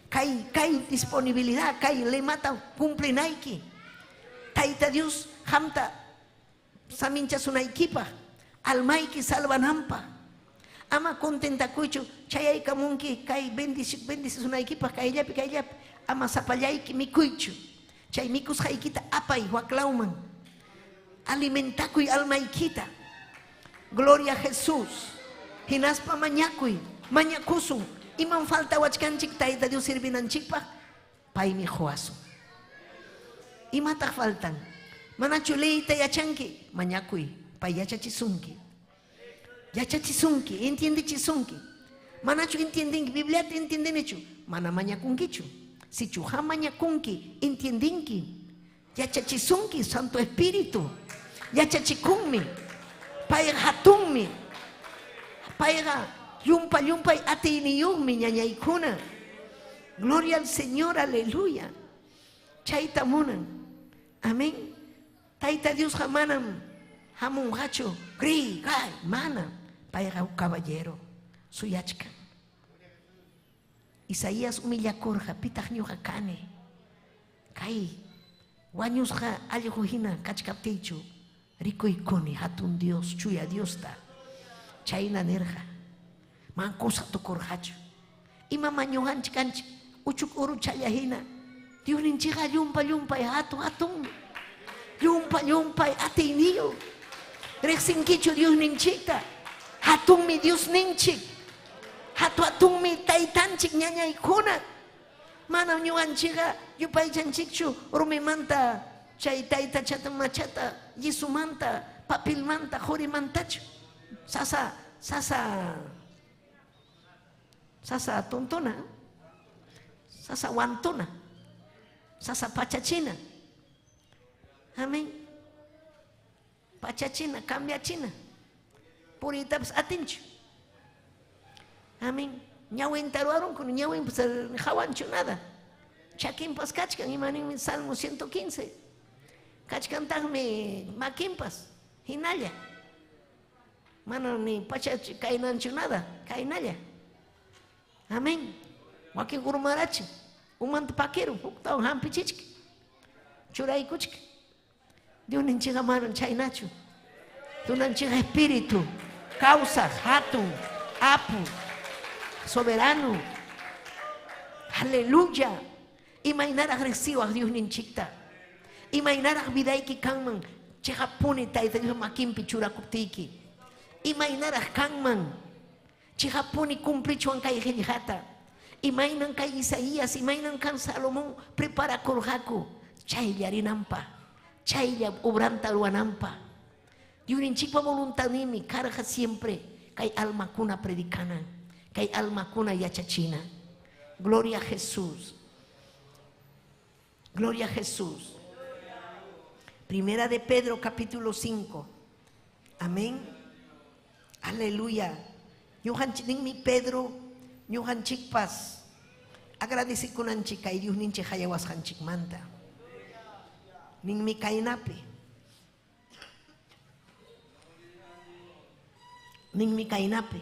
Kay disponibilidad, kay le mata cumplinayki. Tayta Dios hamta samincha sunaykipa. Almayki salvanampa. Ama contenta kuchu chayay kamunki kay bendicionaykipa kayllapi. Ama sapallayki mikuychu. Chay mikus haykita apay waklauman. Alimentakuy almaykita. Gloria a Jesús. Hinaspa mañakuy, mañakusun. Iman falta wachkanchik Tayta Dios sirvinanchikpa. Paymi huasun. Imataq faltan. Manachu leita yachanki, mañakuy, pay yachachisunki. Yachachisunki, entiendichisunki. Manachu entiendinki, Biblia te entiendenichu. Mana mañakunkichu. Si chuja mañakunki, entiendinki. Yachachisunki, Santo Espíritu. Yachachikunmi. Pay hatunmi. Payga yumpay atiniyunmi ñañaykuna. Gloria al Señor, aleluya. Chayta munan. Amén. Tayta Dios jamanam hamungacho gri gay mana payga un caballero suyachka. Isaías humillakorja pitaq ñuqa kani. Kay wañusqa allquhina kachkaptiychu rikuykuni hatun Dios chuya Diosta. Chayna nerja mankusa tukurjachu. Ima mañuhanchik kanchik uchuk uru chayahina. Dios ninchiqa yumpay hatun. Yumpay atiniyo. Rexinkichu Dios ninchikta. Hatunmi Dios ninchik. Hatunmi taytanchik ñañaykuna. Mana ñuqanchikqa yupaychanchikchu rumimanta chay tayta chata machata yisumanta papilmanta jurimantachu. Sasa tontona. Sasa wantona. Sasa pachachina. Amén. Pachachina, cambiachina. Puritaps atinchu. Amén. Ñawin taruaron con ñawin pues jawanchu nada. Chaquimpas kachkan imanin Salmo 115. Kachkan tagme maquimpas hinalla. Mana ni pacha kainan nada, kainalla. Amén. Wakil gurumarachi. Umantu paquero, tahu hampi chichki. Churai kuchki. Dios ninchiga manon chainachu. Tu nanchiga espíritu, causa, hatun, apu, soberano. Aleluya. Imainar agresivo a Dios ninchikta. Imainar agvidaiki kanman. Chihapuni taita Dios makin pichura kuptiki. Imainar kanman. Chihapuni cumplichuan kai hijata. Imainan kai Isaías, imainan kan Salomón prepara korhaku. Chaylla rinampa. Chaylla obranta ruanampa. Yurin chipa voluntad nimi carga siempre. Kai alma cuna predicana. Kai alma cuna yachachina. Gloria a Jesús. Gloria a Jesús. Primera de Pedro capítulo 5. Amén. Aleluya. Yuhan mi Pedro, yuhan chikpas. Agradeci kunan chika y Dios ninche hayawas han chikmanta. Ning mi kainape. Ning mi kainape.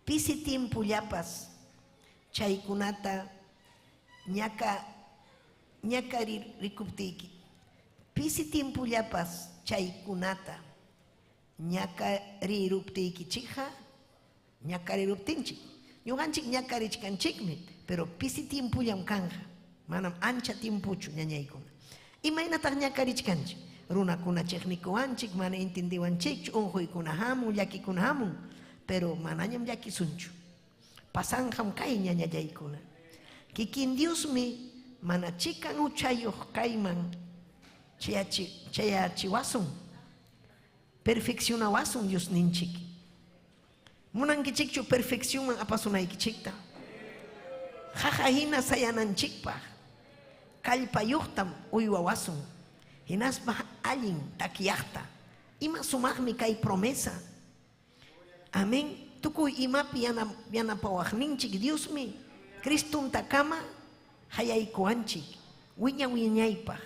Pisi tiempo yapas. Chaikunata ñaka rikuptiki. Pisi tiempo yapas chaikunata ñaka riruptiki chija. Ñakari ruptinchik. Ñuganchik ñakari chkanchikmi, pero pisi tiempo yam kanja. Manam ancha tiempuchu ñañaykuna. Imaynataq ñakari chkanchik. Runakuna chiknikuanchik, mana entendiwanchikchu, unjuykuna hamun, llakikuna hamun, pero manañam llakisunchu. Pasanjam kay ñañallaykuna. Kikin Diosmi mana chikan uchayuq kayman chayachiwasun. Perfeccionawasun Dios ninchik. Munankichikchu perfección man apasunaykichikta. Jajahina sayananchikpaj. Kallpayuqtam uywawasun. Hinaspa allin takiyaqta. Ima sumaqmi kay promesa. Amén. Tukuy imapi yanapawaqninchik Diosmi. Cristunta kama hayaykuanchik. Wiñaypaj.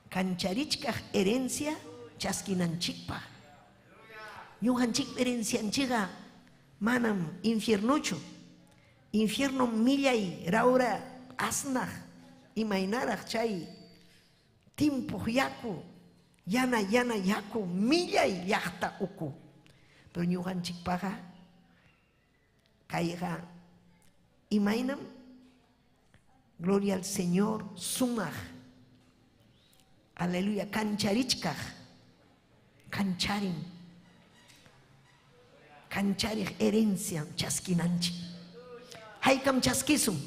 Kancharichkaj herencia chaskinanchikpaj. Ñuqanchik herencianchiqa manam infiernuchu. Infierno millay raura asnaq imaynaraq chay timpuq yaku yana yaku millay llaqta uku. Pero ñuqanchikpaqa kayqa imaynam gloria al Señor sumaq. Aleluya kancharichkaq kancharin. Kancharik herencia chaskinanchi. Haykam chaskisum.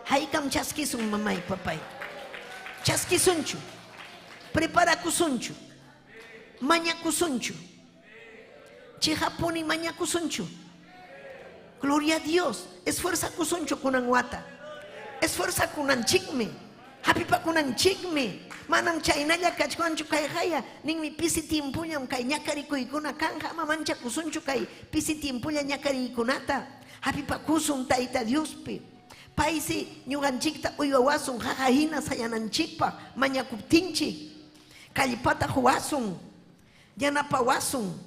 Haykam chaskisum mamay papay. Chaskisunchu. Preparakusunchu. Mañakusunchu. Chihapuni mañakusunchu. Gloria a Dios. Esfuerza kusunchu kunan wata. Esfuerza kunan chikme. Hapipa kunan chikme. Manam chaynalla kachkuanchu kay haya ninmi pisi tiempuñam kay ñakarikuykuna kanja mamancha kusunchu kay pisi tiempulla ñakariykunata hapipakusun tayta Diospi paisi ñuqanchikta uywawasun jajahina sayananchikpa mañakuptinchik kallpata huwasun yanapawasun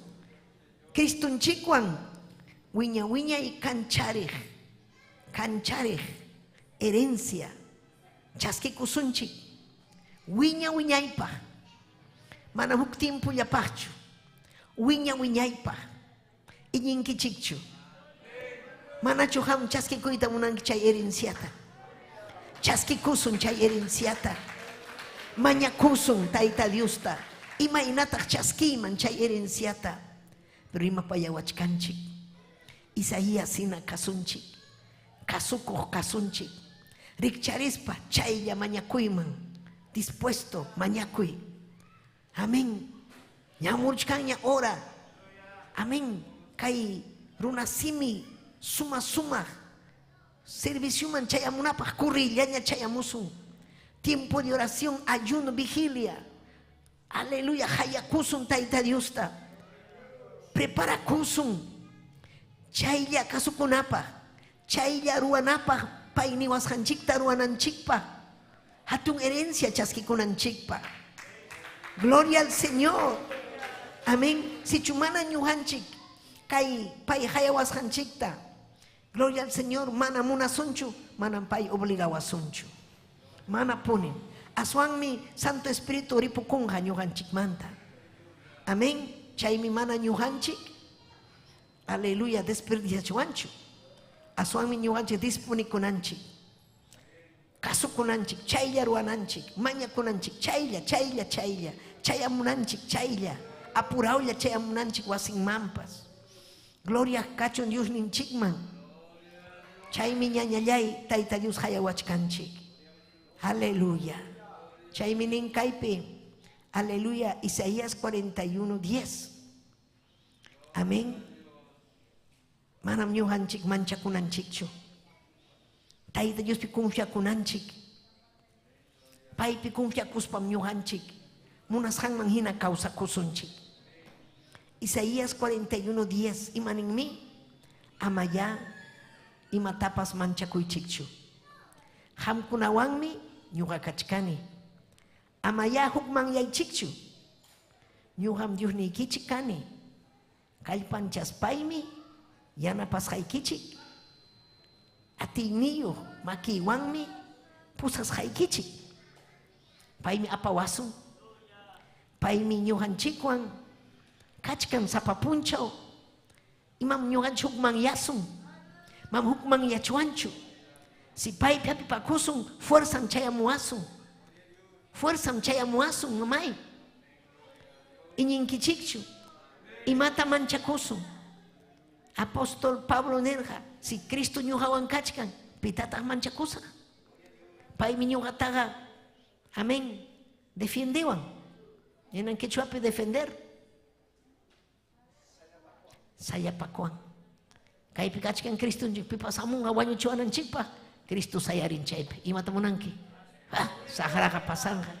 Cristunchikwan wiñay kancharej herencia chaskikusunchik wiñaypa mana huk tiempo llapaqchu wiñaypa iñinkichikchu manachu ham chaskikuyta munanki chay herenciata chaskikusun chay herenciata mañakusun tayta Diosta imaynataq chaskiyman chay herenciata pero imapayawachkanchik Isaías sina kasunchik kasukuq kasunchik rikcharispa chaylla mañakuyman dispuesto mañakuy. Amén. Ñamurchkaña ora. Amén. Kay runasimi suma servicio man chayamunapaq kurrillaña chayamusun. Tiempo de oración, ayuno, vigilia. Aleluya. Hayakusun tayta Diosta. Preparakusun. Chaylla kasukunapaq. Chaylla ruanapaq payniwasqanchikta ruananchikpaq. Hatun herencia chaskikunanchikpa. Gloria al Señor. Amén. Si chumana ñuhanchik, kay pay hayawashanchikta. Gloria al Señor, mana munasunchu, manan pay obligawasunchu. Mana punin. Aswanmi Santo Espíritu ripukunja ñuhanchik manta. Amén. Chaymi mana ñuhanchik. Aleluya, desperdiciachuanchu. Aswanmi ñuhanchik disponikunanchik. Kasukunanchik, chaylla ruananchik, mañakunanchik, chaylla. Chayamunanchik, chaylla. Apuraulla chayamunanchik wasin mampas. Gloria kachun Dios ninchikman. Chaymi ñañallay tayta Dios hayawachkanchik. Aleluya. Chaymi ninkaypi. Aleluya. Isaías 41:10. Amén. Manam ñuhanchik manchakunanchikchu. Tayta Dios pi confiakunanchik. Paypi confiakuspam ñuhanchik. Munashanman hina kawsakusunchik. Isaías 41:10. Imaninmi amaya imatapas manchakuychikchu. Hamkunawanmi ñuqa kachkani. Amaya hukman yaychikchu. Ñuqam Dios niykichik kani. Kallpanchaspaymi yanapasqaykichik. Atiyniyu makiwanmi pusasqaykichik. Paymi apawasun. Paymi ñuqanchikwan kachkan sapapunchaw. Imam ñuqanchik hukman yasun. Mam hukman yachuanchu. Si paypi apipakusun fuerzam chayamuasun. Fuerzam chayamuasun mamay. Iñinkichikchu. Imata manchakusun. Apóstol Pablo nerja. Si Cristo ñuqawan kachkan, pitataq manchakusa. Paymi ñuqataqa, amén, defendewan. Enan quechuapi defender. Sayapakuan. Kaypi kachkan Cristo pipasamunqa wañuchiwananchikpa. Cristo sayarin chaypi. Imata munanki. Saharaqa pasanqa.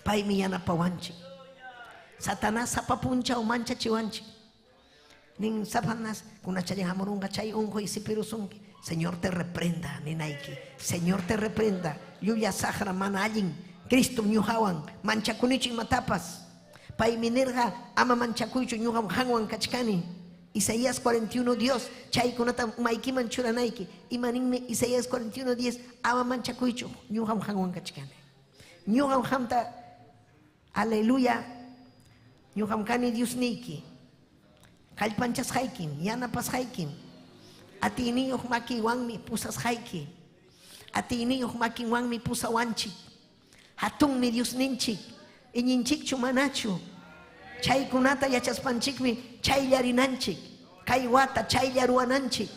Paymi yanapawanchik. Satanás sapapunchaw manchachiwanchik. Nin Satanás kunachayan hamurunga chay unjo y sipirusunki. Señor te reprenda, ninaiki. Señor te reprenda. Yuya sahara mana allin. Cristo ñuqawan manchakunichik matapas. Paymi nirqa ama manchakuychu ñuqam hanwan kachkani. Isaías 41 Dios chaykunata maykiman churanayki. Imaninmi Isaías 41 10 ama manchakuychu ñuqam hanwan kachkani. Ñuqam hamta aleluya ñuqam kani Dios niki. Kallpanchas haykim, yanapas haykim. Atiniyuq makiwanmi pusas hayki. Atiniyuq makiwanmi pusawanchik. Hatunmi Dios ninchik. Iñinchikchu manachu. Chaykunata yachaspanchikmi chayllarinanchik. Kay wata chayllaruananchik.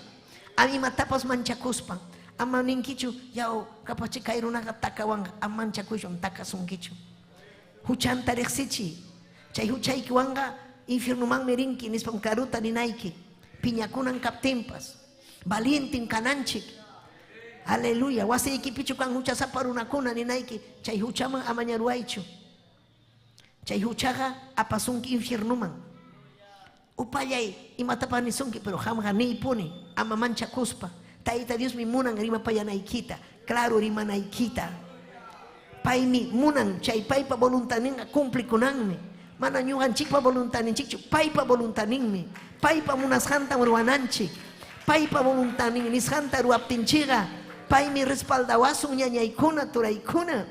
Amimatapas manchakuspan. Ama ninkichu yaw kapachi kay runaqa takawan amanchakushun takasunkichu. Huchanta riqsichi. Chay huchaykiwanqa infiernumanmi rinki nispam karuta ninayki. Piñakunan kaptimpas. Valientin kananchik. Aleluya. Wasiykipichu kan huchasapa runakuna ninayki. Chay huchaman amañaruaychu. Chay huchaqa apasunki infiernuman. Upallay imatapas nisunki pero hamqa niypuni ama manchakuspa. Tayta Dios mi munan rimapayanaykita. Claro rimanaykita. Paymi munan chay paypa voluntaninqa cumplikunanmi. Mana ñuqanchikpa voluntaninchikchu paypa voluntaninmi. Paypa munasqanta ruwananchik. Paypa voluntanin nisqanta ruwaptinchiqa paymi respaldawasun ñañaykuna turaykuna.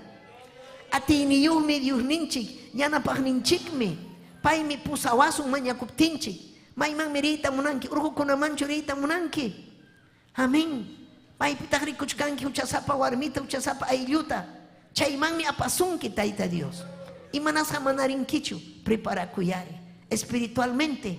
Atiniyuqmi Dios ninchik yanapaqninchikmi. Paymi pusawasun mañakuptinchik. Maymanmi riyta munanki urqukunamanchu riyta munanki. Amén. Paypitaq rikuchkanki huchasapa warmita huchasapa aylluta. Chaymanmi apasunki tayta Dios. Imanasqa manarinkichu preparakuyari espiritualmente.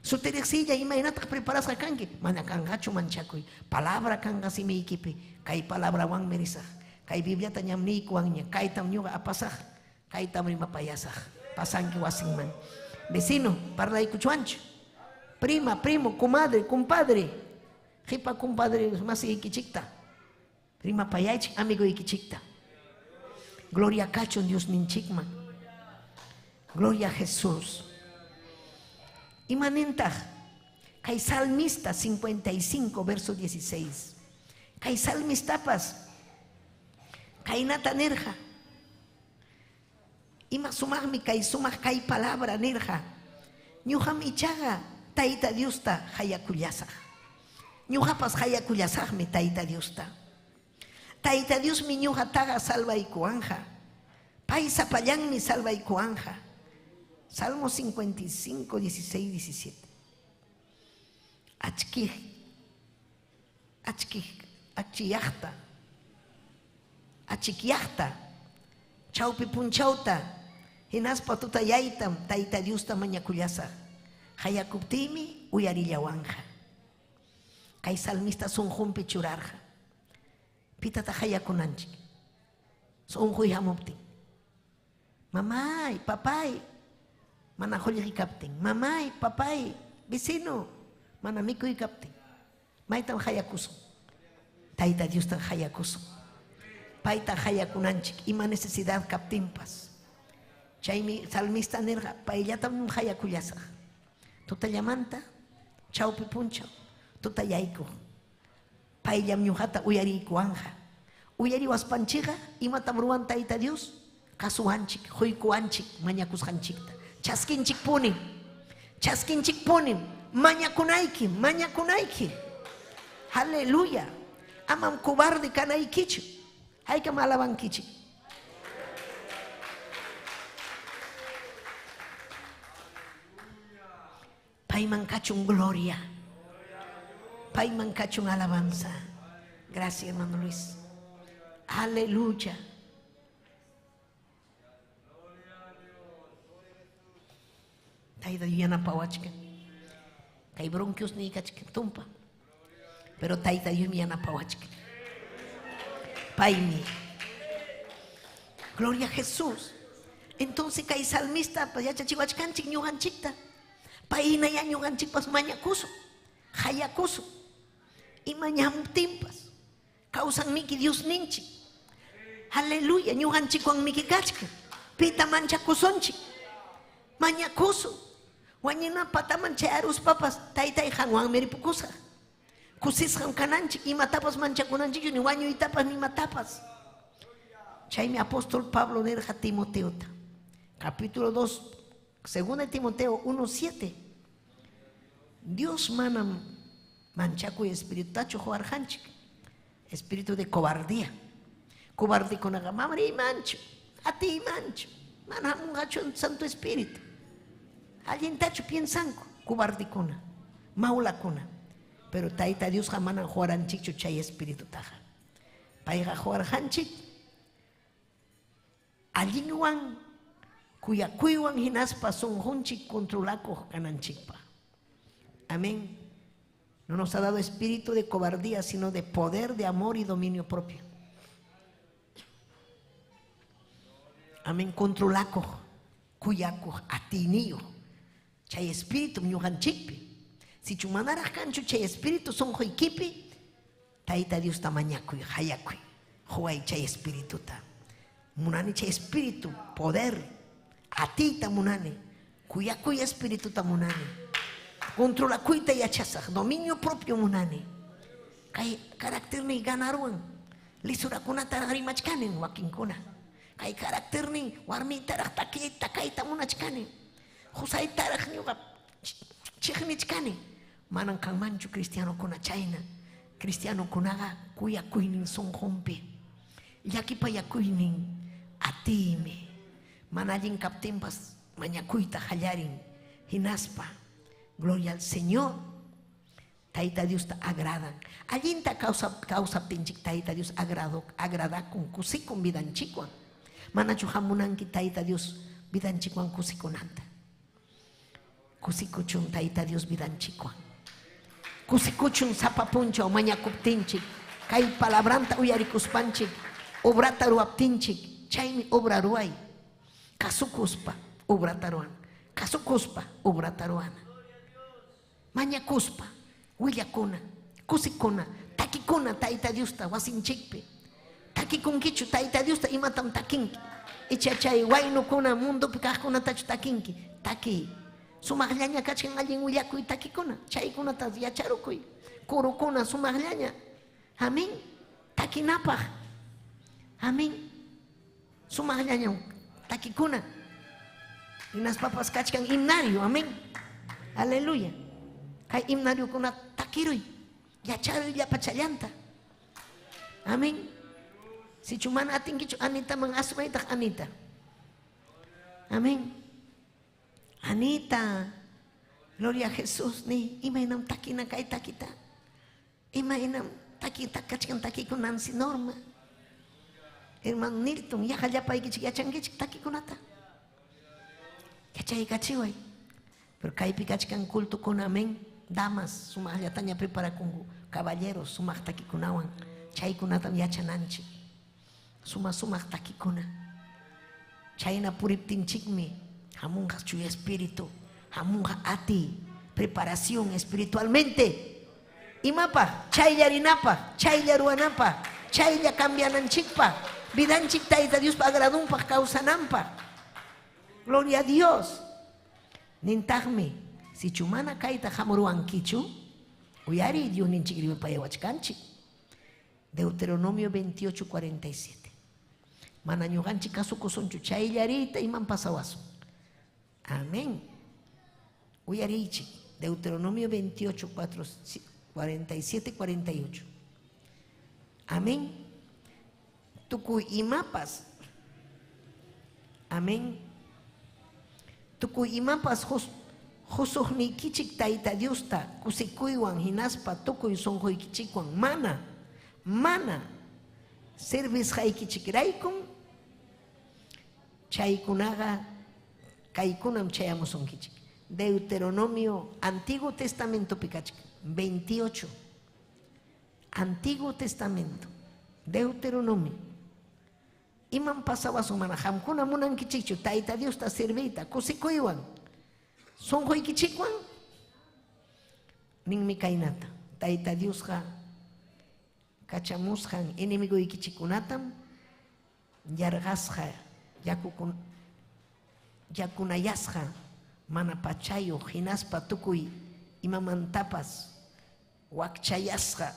Sutiriqsilla imaynataq preparasqa kanki. Mana kanqachu manchakuy. Palabra kanqa simiykipi. Kay palabrawanmi risaq. Kay Bibliata ñam niykuwanña. Kaytam ñuqa apasaq. Kaytam rimapayasaq. Pasanki wasinman. Vecino, parlaykuchuanchu. Prima, primo, comadre, compadre. Hipa compadre masiykichikta. Rimapayaychik amigo ikichikta. Gloria a Cacho Dios ninchikman. Gloria a Jesús. Imanentah. Kay Salmista 55 verso 16. Kay Salmistapas. Kay natanerja. Ima sumaqmi kay sumaq kay palabra nirqa. Ñuqam ichaqa Tayta Diosta hayakullasaq. Ñuqapas hayakullasaqmi Tayta Diosta. Tayta Diosmi ñuqataqa salvaykuanja. Pay sapallanmi salvaykuanja. Salmo 55, 16, 17. Achiyaqta. Achikyaqta. Chawpi punchawta. Hinaspa tutayaytam Tayta Diosta mañakullasaq. Hayakuptiymi uyarillawanja. Kay salmista sunqunpi churarqa. Pitata hayakunanchik. Sunquy hamuptin. Mamay, papay. Mana hulli kaptin. Mamay, papay, vecino. Mana mikuy kaptin. Maytam hayakusun. Tayta Diostan hayakusun. Payta hayakunanchik. Ima necesidad kaptinpas. Chaymi salmista nirqa payllatam hayakullasaq. Tutallamanta, chawpi punchaw, tutayayku. Payllam ñuqata uyariykuanja. Uyariwaspanchiqa imatam ruwan Tayta Dios kasuwanchik, huykuwanchik, mañakusqanchikta. Chaskinchik punim, mañakunayki. Aleluya. Amam cobarde kanaykichu. Haykam alabankichik. Payman kachun gloria. Payman kachun alabanza. Gracias, hermano Luis. Aleluya. Tayta Dios pawachka. Kay bronquios ni kachka tumpa. Pero Tayta Dios mi pawachka. Paymi. Gloria a Jesús. Entonces kay salmista pa ya chachiwachkanchik ñuqanchikta. Payna ya ñuqanchikpas mañakusu. Hayakusu. Y mañamuptinpas. Causan miki Dios ninchik. Aleluya. Ñuqanchikwan miki kachka. Pita manchakusonchik. Mañakusu. Wañina pataman chay arus papas. Taytay hanwan meripukusa. Kusisqan kananchik. Imatapas manchakunanchik. Ni wañuytapas ni matapas. Chaymi apóstol Pablo nirqa Timoteota. Capítulo 2. Segunda de Timoteo 1:7. Dios manam manchakuy espíritu tacho juarjanchik. Espíritu de cobardía. Cobarde con agamamri mancho. A ti mancho. Manam gacho santo espíritu. Alguien tacho piensanco. Cobarde kuna. Maula kuna. Pero Tayta Dios jamana juaranchik chuchay espíritu taja. Paiga juarjanchik. Alguien wan. Kuya kuywan hinaspa sunjunchik controlako kananchikpa. Amén. No nos ha dado espíritu de cobardía, sino de poder, de amor y dominio propio. Amén. Controlako, kuyako, atinio. Chay espíritu ñuqanchikpi. Si chumanaraq kanchu chay espíritu sunjuykipi, Tayta Dios tamañakuy, hayakuy. Huay chay espíritu ta. Munani chay espíritu, poder. Atita munani, cuya espíritu ta munani, controla cuita y achasaj, dominio propio munani, kay carácter ni ganaruan, lisura kuna taragrimachkanen wakinkuna, kay carácter ni warmi tarag takita kaita munachkanen, husay tarag ni wap chichnichkanen, manan kang manchu cristiano kuna chayna, cristiano kunaga kuya kuinin son hompe, yakipa yakuinin atime. Manallin kaptimpas mañakuita hallarin hinaspa. Gloria al Señor. Tayta Dios te agradan. Allinta causa pinchik Tayta Dios agrada con kusikun vidanchikwan. Manachu hamunanki Tayta Dios vidanchikwan kusikunanta. Kusikuchun Tayta Dios vidanchikwan. Kusikuchun sapapuncho mañakuptinchik. Kay palabranta uyarikuspanchik. Obrata ruaptinchik. Chaymi obra ruay. Kasukuspa obrataruan. Kasukuspa obrataruana. Mañakuspa. Willakuna. Kusikuna. Takikuna Tayta Diosta wasinchikpi. Takikunkichu Tayta Diosta imatam takinki. Ichachay waynukuna mundo pikajkuna tachu takinki. Taki. Sumaqllaña kachkan allin willakuy takikuna. Chaykunatas yacharukuy. Kurukuna sumaqllaña. Amén. Takinapaj. Amén. Sumaqllaña takikuna. Inas papas kachkan himnario, amén. Aleluya. Kay himnario kuna takiruy. Yacharuy yapachallanta. Amén. Si cuman ating kichu Anita mangasmay tak Anita. Amén. Anita. Gloria a Jesús ni imainam takina kay takita. Imainam takita kachkan takikunan si Norma. Hermano Nilton, ya kallapay kichik yachankichik takikunata. Yachay kachiway. Pero kaypi kachkan culto con amén. Damas, sumajlataña prepara con caballeros, sumaj takikunawan. Chaykunatam yachananchik. Sumaj takikuna. Chayna puriptinchikmi. Hamunja chuy espíritu. Hamunja ati. Preparación espiritualmente. Imapa, chayllarinapa, chayllaruanapa, chaylla cambiananchikpa. Vidanchik taita Dios pa agradumpa causanampa. Gloria a Dios. Nintagmi, si chumana kaita jamoruankichu, uyari Dios ninchikribe payawachkanchik. Deuteronomio 28:47. Mananyuganchik kasukusonchu chayllarita iman pasawasun. Amén. Uyarichik. Deuteronomio 28:47-48. Amén. Tukuy imapas. Amén. Tukuy imapas Josuhnikichik taita Diosta kusikuywan hinaspa tukuy sonjoykichikwan mana servis haykichikraykun chaykunaga kaykunam chayamusonkichik. Deuteronomio Antiguo Testamento pikachik 28. Antiguo Testamento Deuteronomio. Iman pasawas humana hamkuna munan kichichu taita Dios ta servita kusikuywan sonjoy kichikwan nin mikainata taita Dios ha kachamushan enemigo ikichikunatam yargasha yakunayasha mana pachayo hinaspa tukuy imamantapas wakchayasha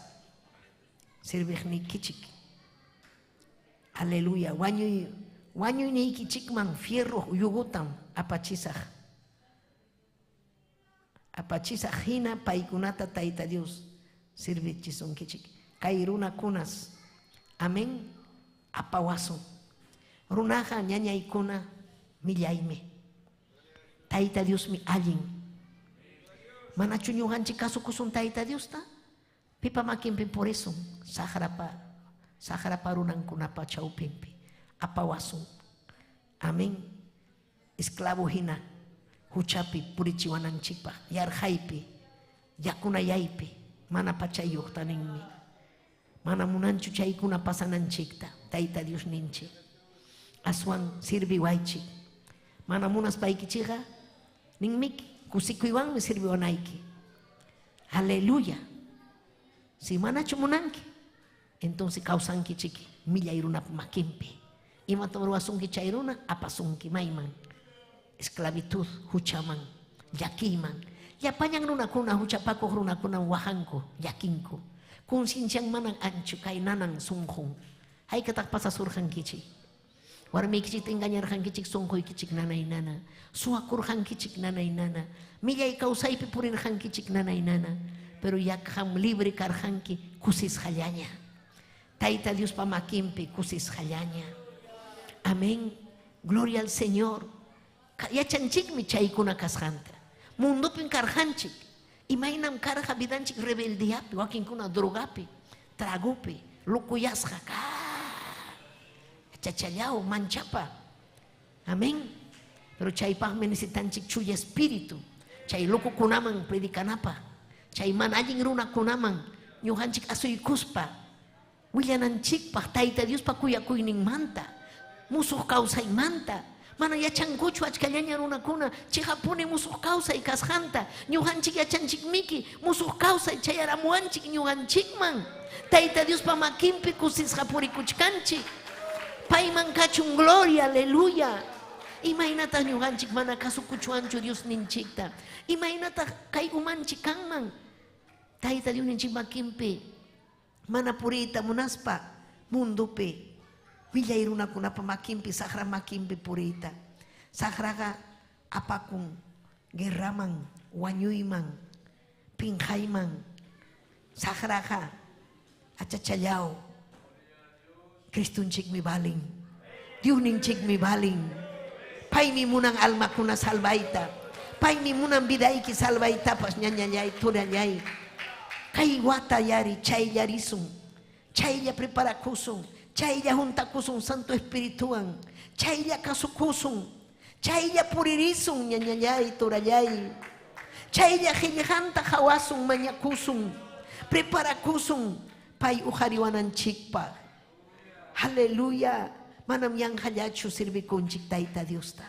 servigni kichik. Aleluya. Wañuy ni ikichikman fierro yugutam apachisaj hina paikunata taita Dios sirvichison kichik. Kay runa kunas. Amén. Apawason. Runaja ñañaykuna millayme. Taita Dios mi allin. Manachuñuganchik kasukusun taita Dios ta. Pipa makinpi por eso. Saharapa runankunapa chaupimpi. Apawasun. Amén. Esclavo hina. Huchapi purichiwananchikpa. Yarjaypi. Yakunayaypi. Mana pachayuqtaninmi. Mana munanchu chaykuna pasananchikta. Taita Dios ninchi. Aswan sirviwaychik. Mana munas paykichiqa. Ninmiki. Kusikuywanmi sirviwanayki. Aleluya. Si manachu munanki. Entonces causanki chiki millairuna makimpi. Ima tomruasunki chairuna apasunki maiman. Esclavitud huchaman, yakiman. Yapanyang runakuna huchapako runakuna wahanko, yakinko. Kunsinsiyang manang ancho kay nanang sungkong. Hay katak pasasurhan kichi. Warmi kichik tinganyarhan kichik sungkoy kichik nanay nana. Suakurhan kichik nanay nana. Millay kausay pipurinhan kichik nanay nana. Pero yakham libre karhanki kusis halyanya. Taita Dios pamakimpi kusis halyanya. Amén. Gloria al Señor. Yachanchik mi chaykuna kasjanta. Mundo pin karhanchik. Imainam karja bidanchik rebeldiapi. Wakinkuna drogapi. Tragupi. Lukuyasja. Chachayao manchapa. Amén. Pero chaypaj menesitanchik chuya espíritu. Chay luku kunaman predikanapa. Chay man allin runa kunaman. Ñuhanchik asuykuspa. Willananchikpaq taita Diospa kuyakuynin manta. Musuq kawsay manta. Mana yachankuchu achkallaña runakuna. Chihapuni musuq kawsay kasjanta. Ñuhanchik yachanchikmiki. Musuq kawsay chayaramuanchik ñuhanchikman. Taita Diospa makinpi kusisqa purikuchkanchik. Payman kachun gloria, aleluya. Imaynataq ñuhanchik mana kasukuchuanchu Dios ninchikta. Imaynataq kay umanchik kanman. Taita Dios ninchik makinpi. Mana purita munaspa mundupi Millairuna kunapa makimpi sahra makimpi purita. Sahraga apakun gerraman, wanyuiman, pinjaiman. Sahraga achachayao. Kristunchik mi baling. Diuninchik mi baling. Pai mi munang alma kuna salvaita. Pai mi munang bidaiki salvaita pas nyanyayay turanyay. Kay wata yari chay yarisung. Chay ya prepara kusung. Chaylla junta kusung Santo Espirituan, chaylla kasukusung, chaylla puririsung ñañayay turayay, chaylla hillhanta hawasung mañakusung, preparakusung pay uhariwananchikpa. Aleluya, manam yanhallachu sirvikunchik Tayta Diosta.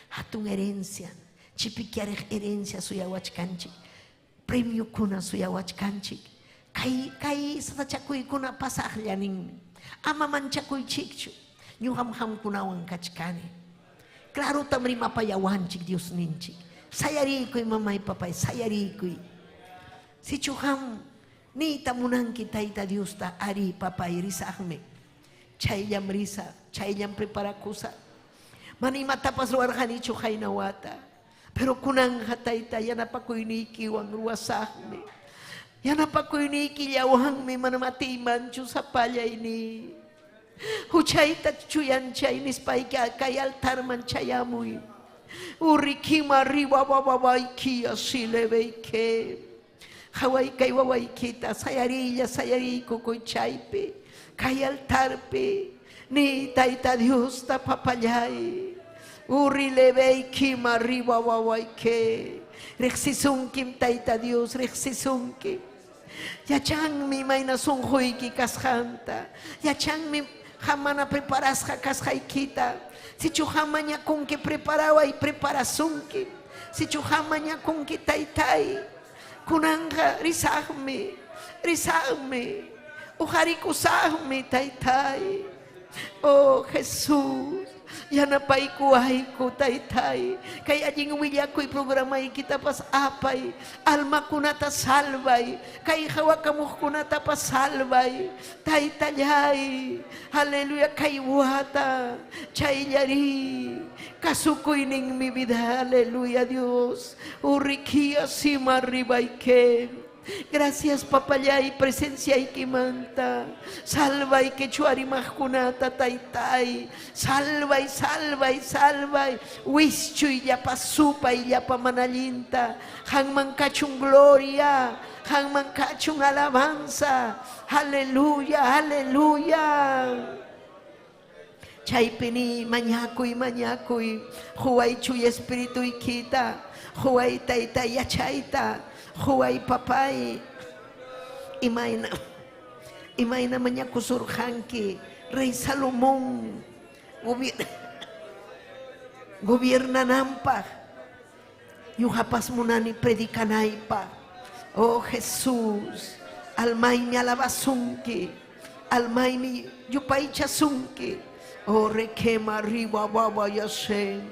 Hatun herencia, chipikiarej herencia suyawachkanchik, premio kuna suyawachkanchik, kay satachakuykuna pasaqllaninmi. Ama manchakuy chikchu, ñuqam kunawan kachkani. Claro tamrima payawanchik Dios ninchik. Sayarikuy mamay papay, sayarikuy. Si chuham ni tamunanki Tayta Dios ta ari papay risahme. Chaylam risa, chaylam preparakusa. Manima tapas ruarhani chuhay nawata. Pero kunang Tayta yanapakuyni wang ruasahme. Yanapakuyni yawang may manamatiman chu sa palya ini. Huchay tachuyan chay nispay kay altar man chayamuy. Urikima riwa wawaway kia silebay ke. Haway kay waway kita sayarilla sayari kukoy chaype. Kay altar pe ni Tayta Dios ta papayay. Urilebay kima riwa waway ke. Reksisungkim Tayta Dios reksisungkim. Yachang mi may nasunghoy ki kashanta. Yachang mi hamana preparas ka kashay kita. Si chuhamanya kung ki preparaway preparasungki. Si chuhamanya kung ki taytay. Kunanga risahme. Risahme. Uharikusahme taytay. Oh Jesus. Yanapay kuhay ko taytay. Kaya jing wilyakoy programay kita pas apay. Alma kunata salvay. Kay hawakamuh kunata pas salvay. Taytayay. Haleluya kay wata. Chaylari. Kasukoy ning mi vida. Haleluya Dios. Urikia simaribay kem. Gracias papayay presencia y kimanta. Salvay que chuari mahkunata taytay. Salvay, salvay, salvay. Wischuy ya pasupay ya pamanalinta. Hangman kachung gloria. Hangman kachung alabanza. Aleluya, aleluya. Chaypini mañakuy, mañakuy. Huay chuy espiritu y kita. Huay taytay ya chayta. Huway papay imay na manya kusurhanki Rey Salomón gobierna nampa yung hapas mo na ni predikanay pa. Oh Jesus, almay mi alabasunki, almay mi yupay chasunki. Oh rekema riwa wawa yashen,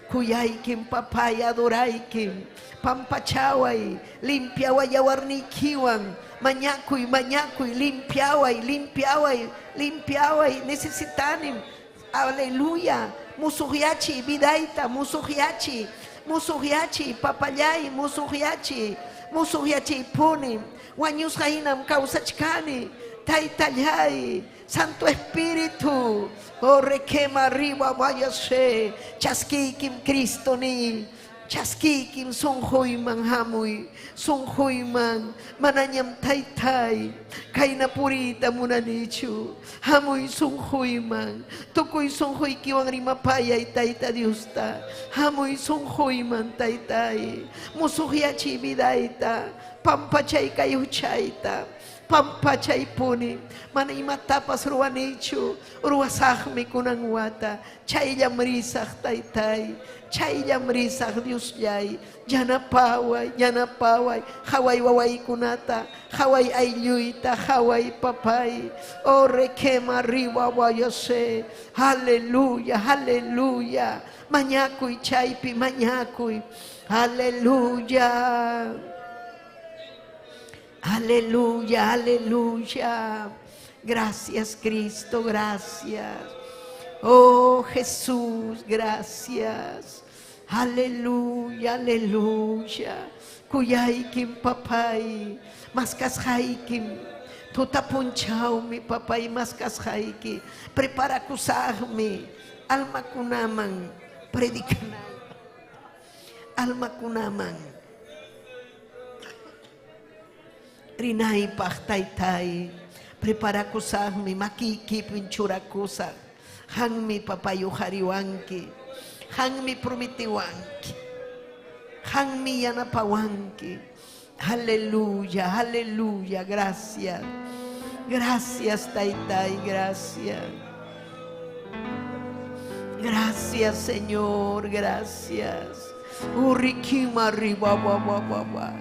kuyay kim papay adoray kim. Pampachaway, limpiaway yawarnikiwan, manyakuy, manyakuy, limpiaway, limpiaway, limpiaway, necesitanim, aleluya, musuhiachi, bidaita, musuhiachi, musuhiachi, papayay, musuhiachi, musuhiachi punim, wanyus hainam kausachkani, taytayay, Santo Espíritu, oh requema arriba vayase, chaskikim Cristo ni, chaskikim sunghoy mang hamoy, sunghoy mang mananyam taytay, kay napurita muna nicho, hamoy sunghoy mang, tukoy sunghoy kiwang rimapayay tayta Diyosta, hamoy sunghoy man taytay, musuhyachi bidayta, pampachay kayo chayta, pampachay puni, mana imatapas ruanicho, ruasahme kunang wata, chayam risah taytay, chayam risah Dios yay, yanapaway, haway waway kunata, haway ayluyta, haway papay, o rekema riwa wayose, haleluya, haleluya, manyakuy chaypi, manyakuy, haleluya. Aleluya, aleluya. Gracias Cristo, gracias. Oh Jesús, gracias. Aleluya, aleluya. Kuyaikim papai, maskas haikim. Tuta punchau mi papai maskas haiki. Prepara kusahmi. Alma kunaman predikan. Alma kunaman. Rinai pahtaitai. Prepara kusahmi makiki pinchura kusah. Hangmi papayu hariwanki. Hangmi promitiwanki. Hangmi yanapawanki. Aleluya, aleluya, gracias. Gracias, Taitai, gracias. Gracias, Señor, gracias. Urikima riba wa.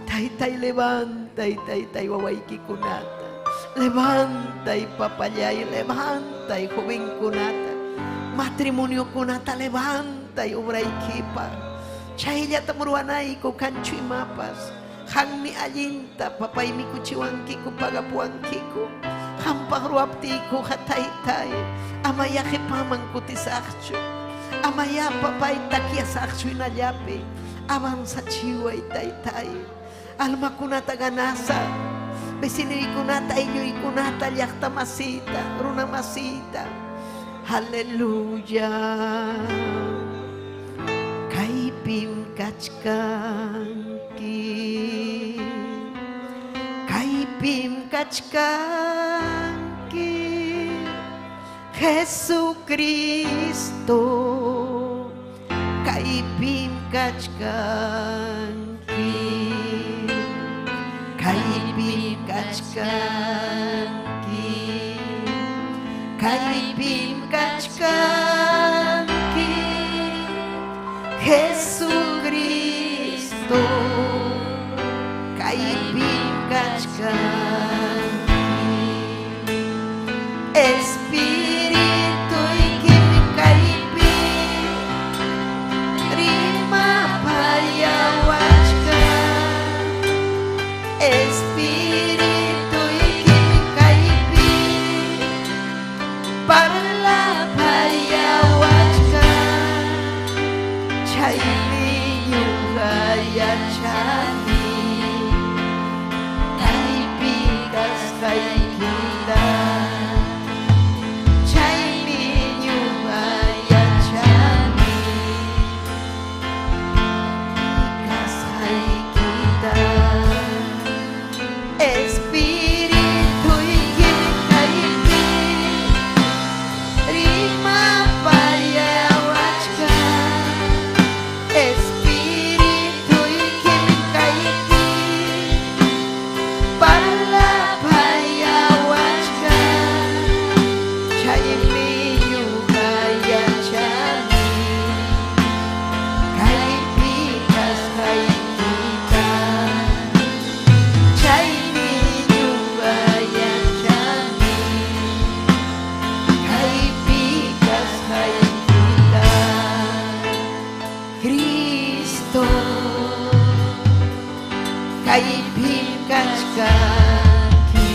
Taitai levanta y Taitai wawaiki kunata. Levanta y papayay, levanta y joven kunata. Matrimonio kunata, levanta y obra equipa. Chayya tamuruanay ko kanchu mapas. Hangmi alinta papay mi kuchiwanki ko pagapuanki ko. Hampagruapti ko hataytay. Amaya kipaman ko tisakcho. Amaya papay takiasakcho inayapi. Avanza chiway taytay. Alma kunata ganasa. Vecino ikunata inyo ikunata yakta masita. Runa masita. Aleluya. Kaipim kachkanki. Kaipim kachkanki. Jesucristo. Kaipim kachkanki. Kaipim kachkanki. Kaipim kachkanki. Jesucristo. Kaipim kachkanki. Espíritu ikimi kaipim. Rima payawachkan. Espíritu ikimi kaipim. Parla payawachkan. Chaymi yungaya chani. Kaipikas kaikita. Chaymi yungaya chani. Pikas kaikita. Espíritu ikimi kaipim. Rima payawachkan. Espíritu ikimi kaipim. Parla payawachkan. Chaymi yungaya chani. Kaipikas kaikita. Chaymi yungaya chani. Kaipikas kaikita. Cristo. Kaipim kachkanki.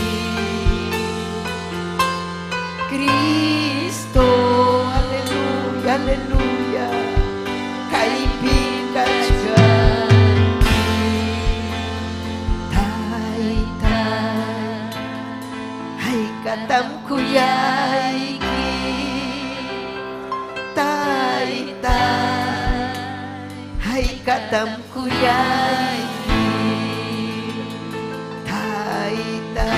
Cristo, aleluya, aleluya. Kaipim kachkanki. Taita, hay katam kuyaiki. Taita, hay katam kuyaiki. Taita,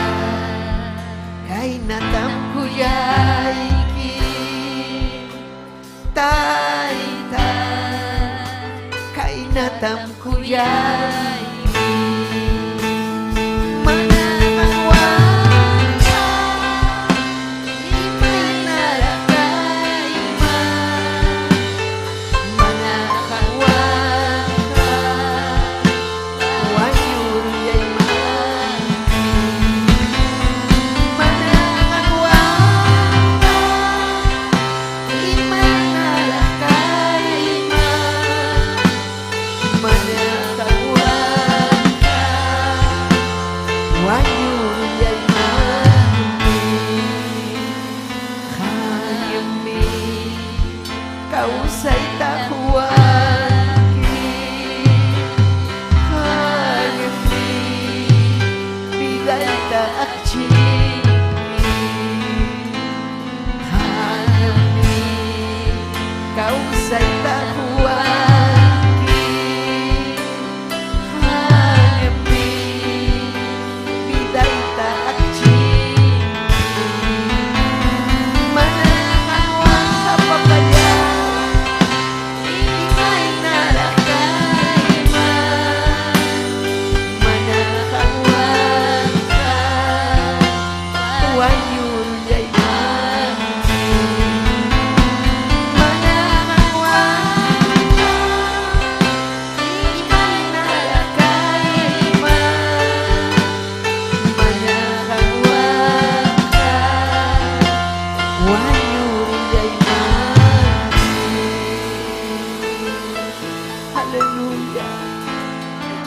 kainatam kuyaiki. Taita, kainatam kuyaiki. Mananang waka, imanarakaima. Mananang waka, wayuryay maki. Mananang waka, imanarakaima. Mananang waka,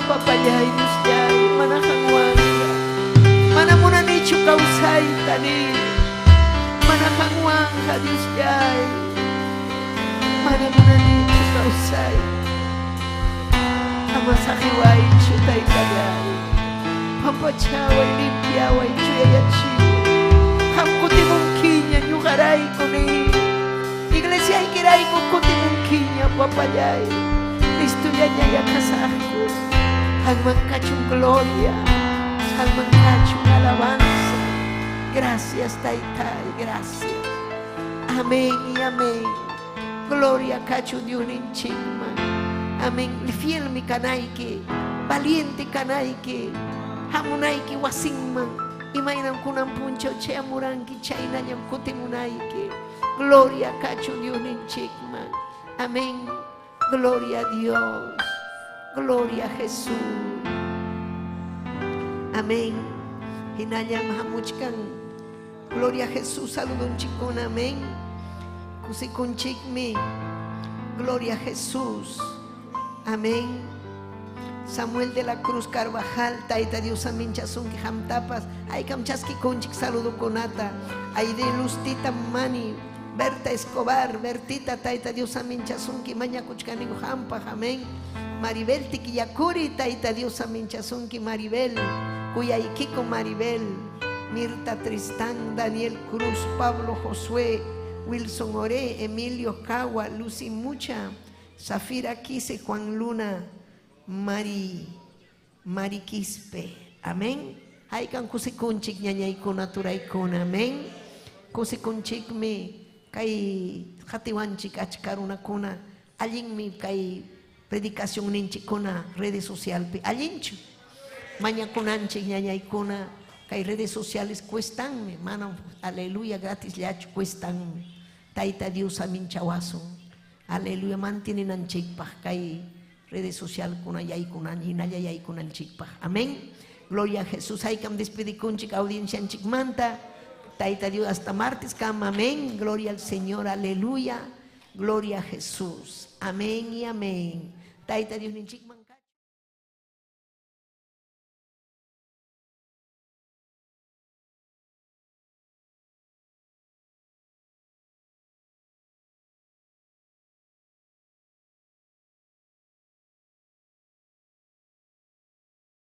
papayay Dios yay manakangwanga manamuna nicho kausay tani manakangwanga Dios yay manamuna nicho kausay amasakiway chutay tagay pampachaway limpiaway chuyayachiway hamkutimungkinya nyugaray kuni iglesia ay kiray kukutimungkinya papayay Cristo ya kasahku hangmangkachung gloria hangmangkachung alabanza gracias Taytay gracias amén y amén gloria kachu diuninchikma amén fiel mi kanaiki valiente kanaiki hamunaiki wasingman imainan kunan puncho cheamuranki chaynanyam kutimunaiki gloria kachu diuninchikma amén. Gloria a Dios, gloria a Jesús. Amén. Hinayam hamuchkan. Gloria a Jesús, saludun chikun, amén. Kusikun chikmi. Gloria a Jesús. Amén. Samuel de la Cruz Carvajal, Taita Dios aminchasun que hamtapas. Ay kamchaski kunchik saludo konata. Ay de lustita mani. Berta Escobar, Bertita Taita Dios aminchasunki maña kuchkanigo hampa, amén. Maribel Tikiyakuri Taita Dios aminchasunki Maribel, Cuyaikiko Maribel, Mirta Tristán, Daniel Cruz, Pablo Josué, Wilson Oré, Emilio Cagua, Lucy Mucha, Zafira Quise, Juan Luna, Mari Quispe, amén. Haikan kusikunchik ñañaykuna turaykuna, amén. Kusikunchik mi kay hatiwanchik achkarunakuna allinmi kay predicación ninchikuna redes socialpi allinchu mañakunanchik ñañaykuna kay redes sociales cuestanme mana aleluya gratis llachu cuestanme Tayta Dios aminchawasun aleluya mantininanchikpaj kay redes social kuna yaykunan hinalla yaykunanchikpaj amén gloria a Jesús haykam despedikunchik audiencianchik manta Taita Dios hasta martes, cama, amén, gloria al Señor, aleluya, gloria a Jesús, amén y amén. Taita Dios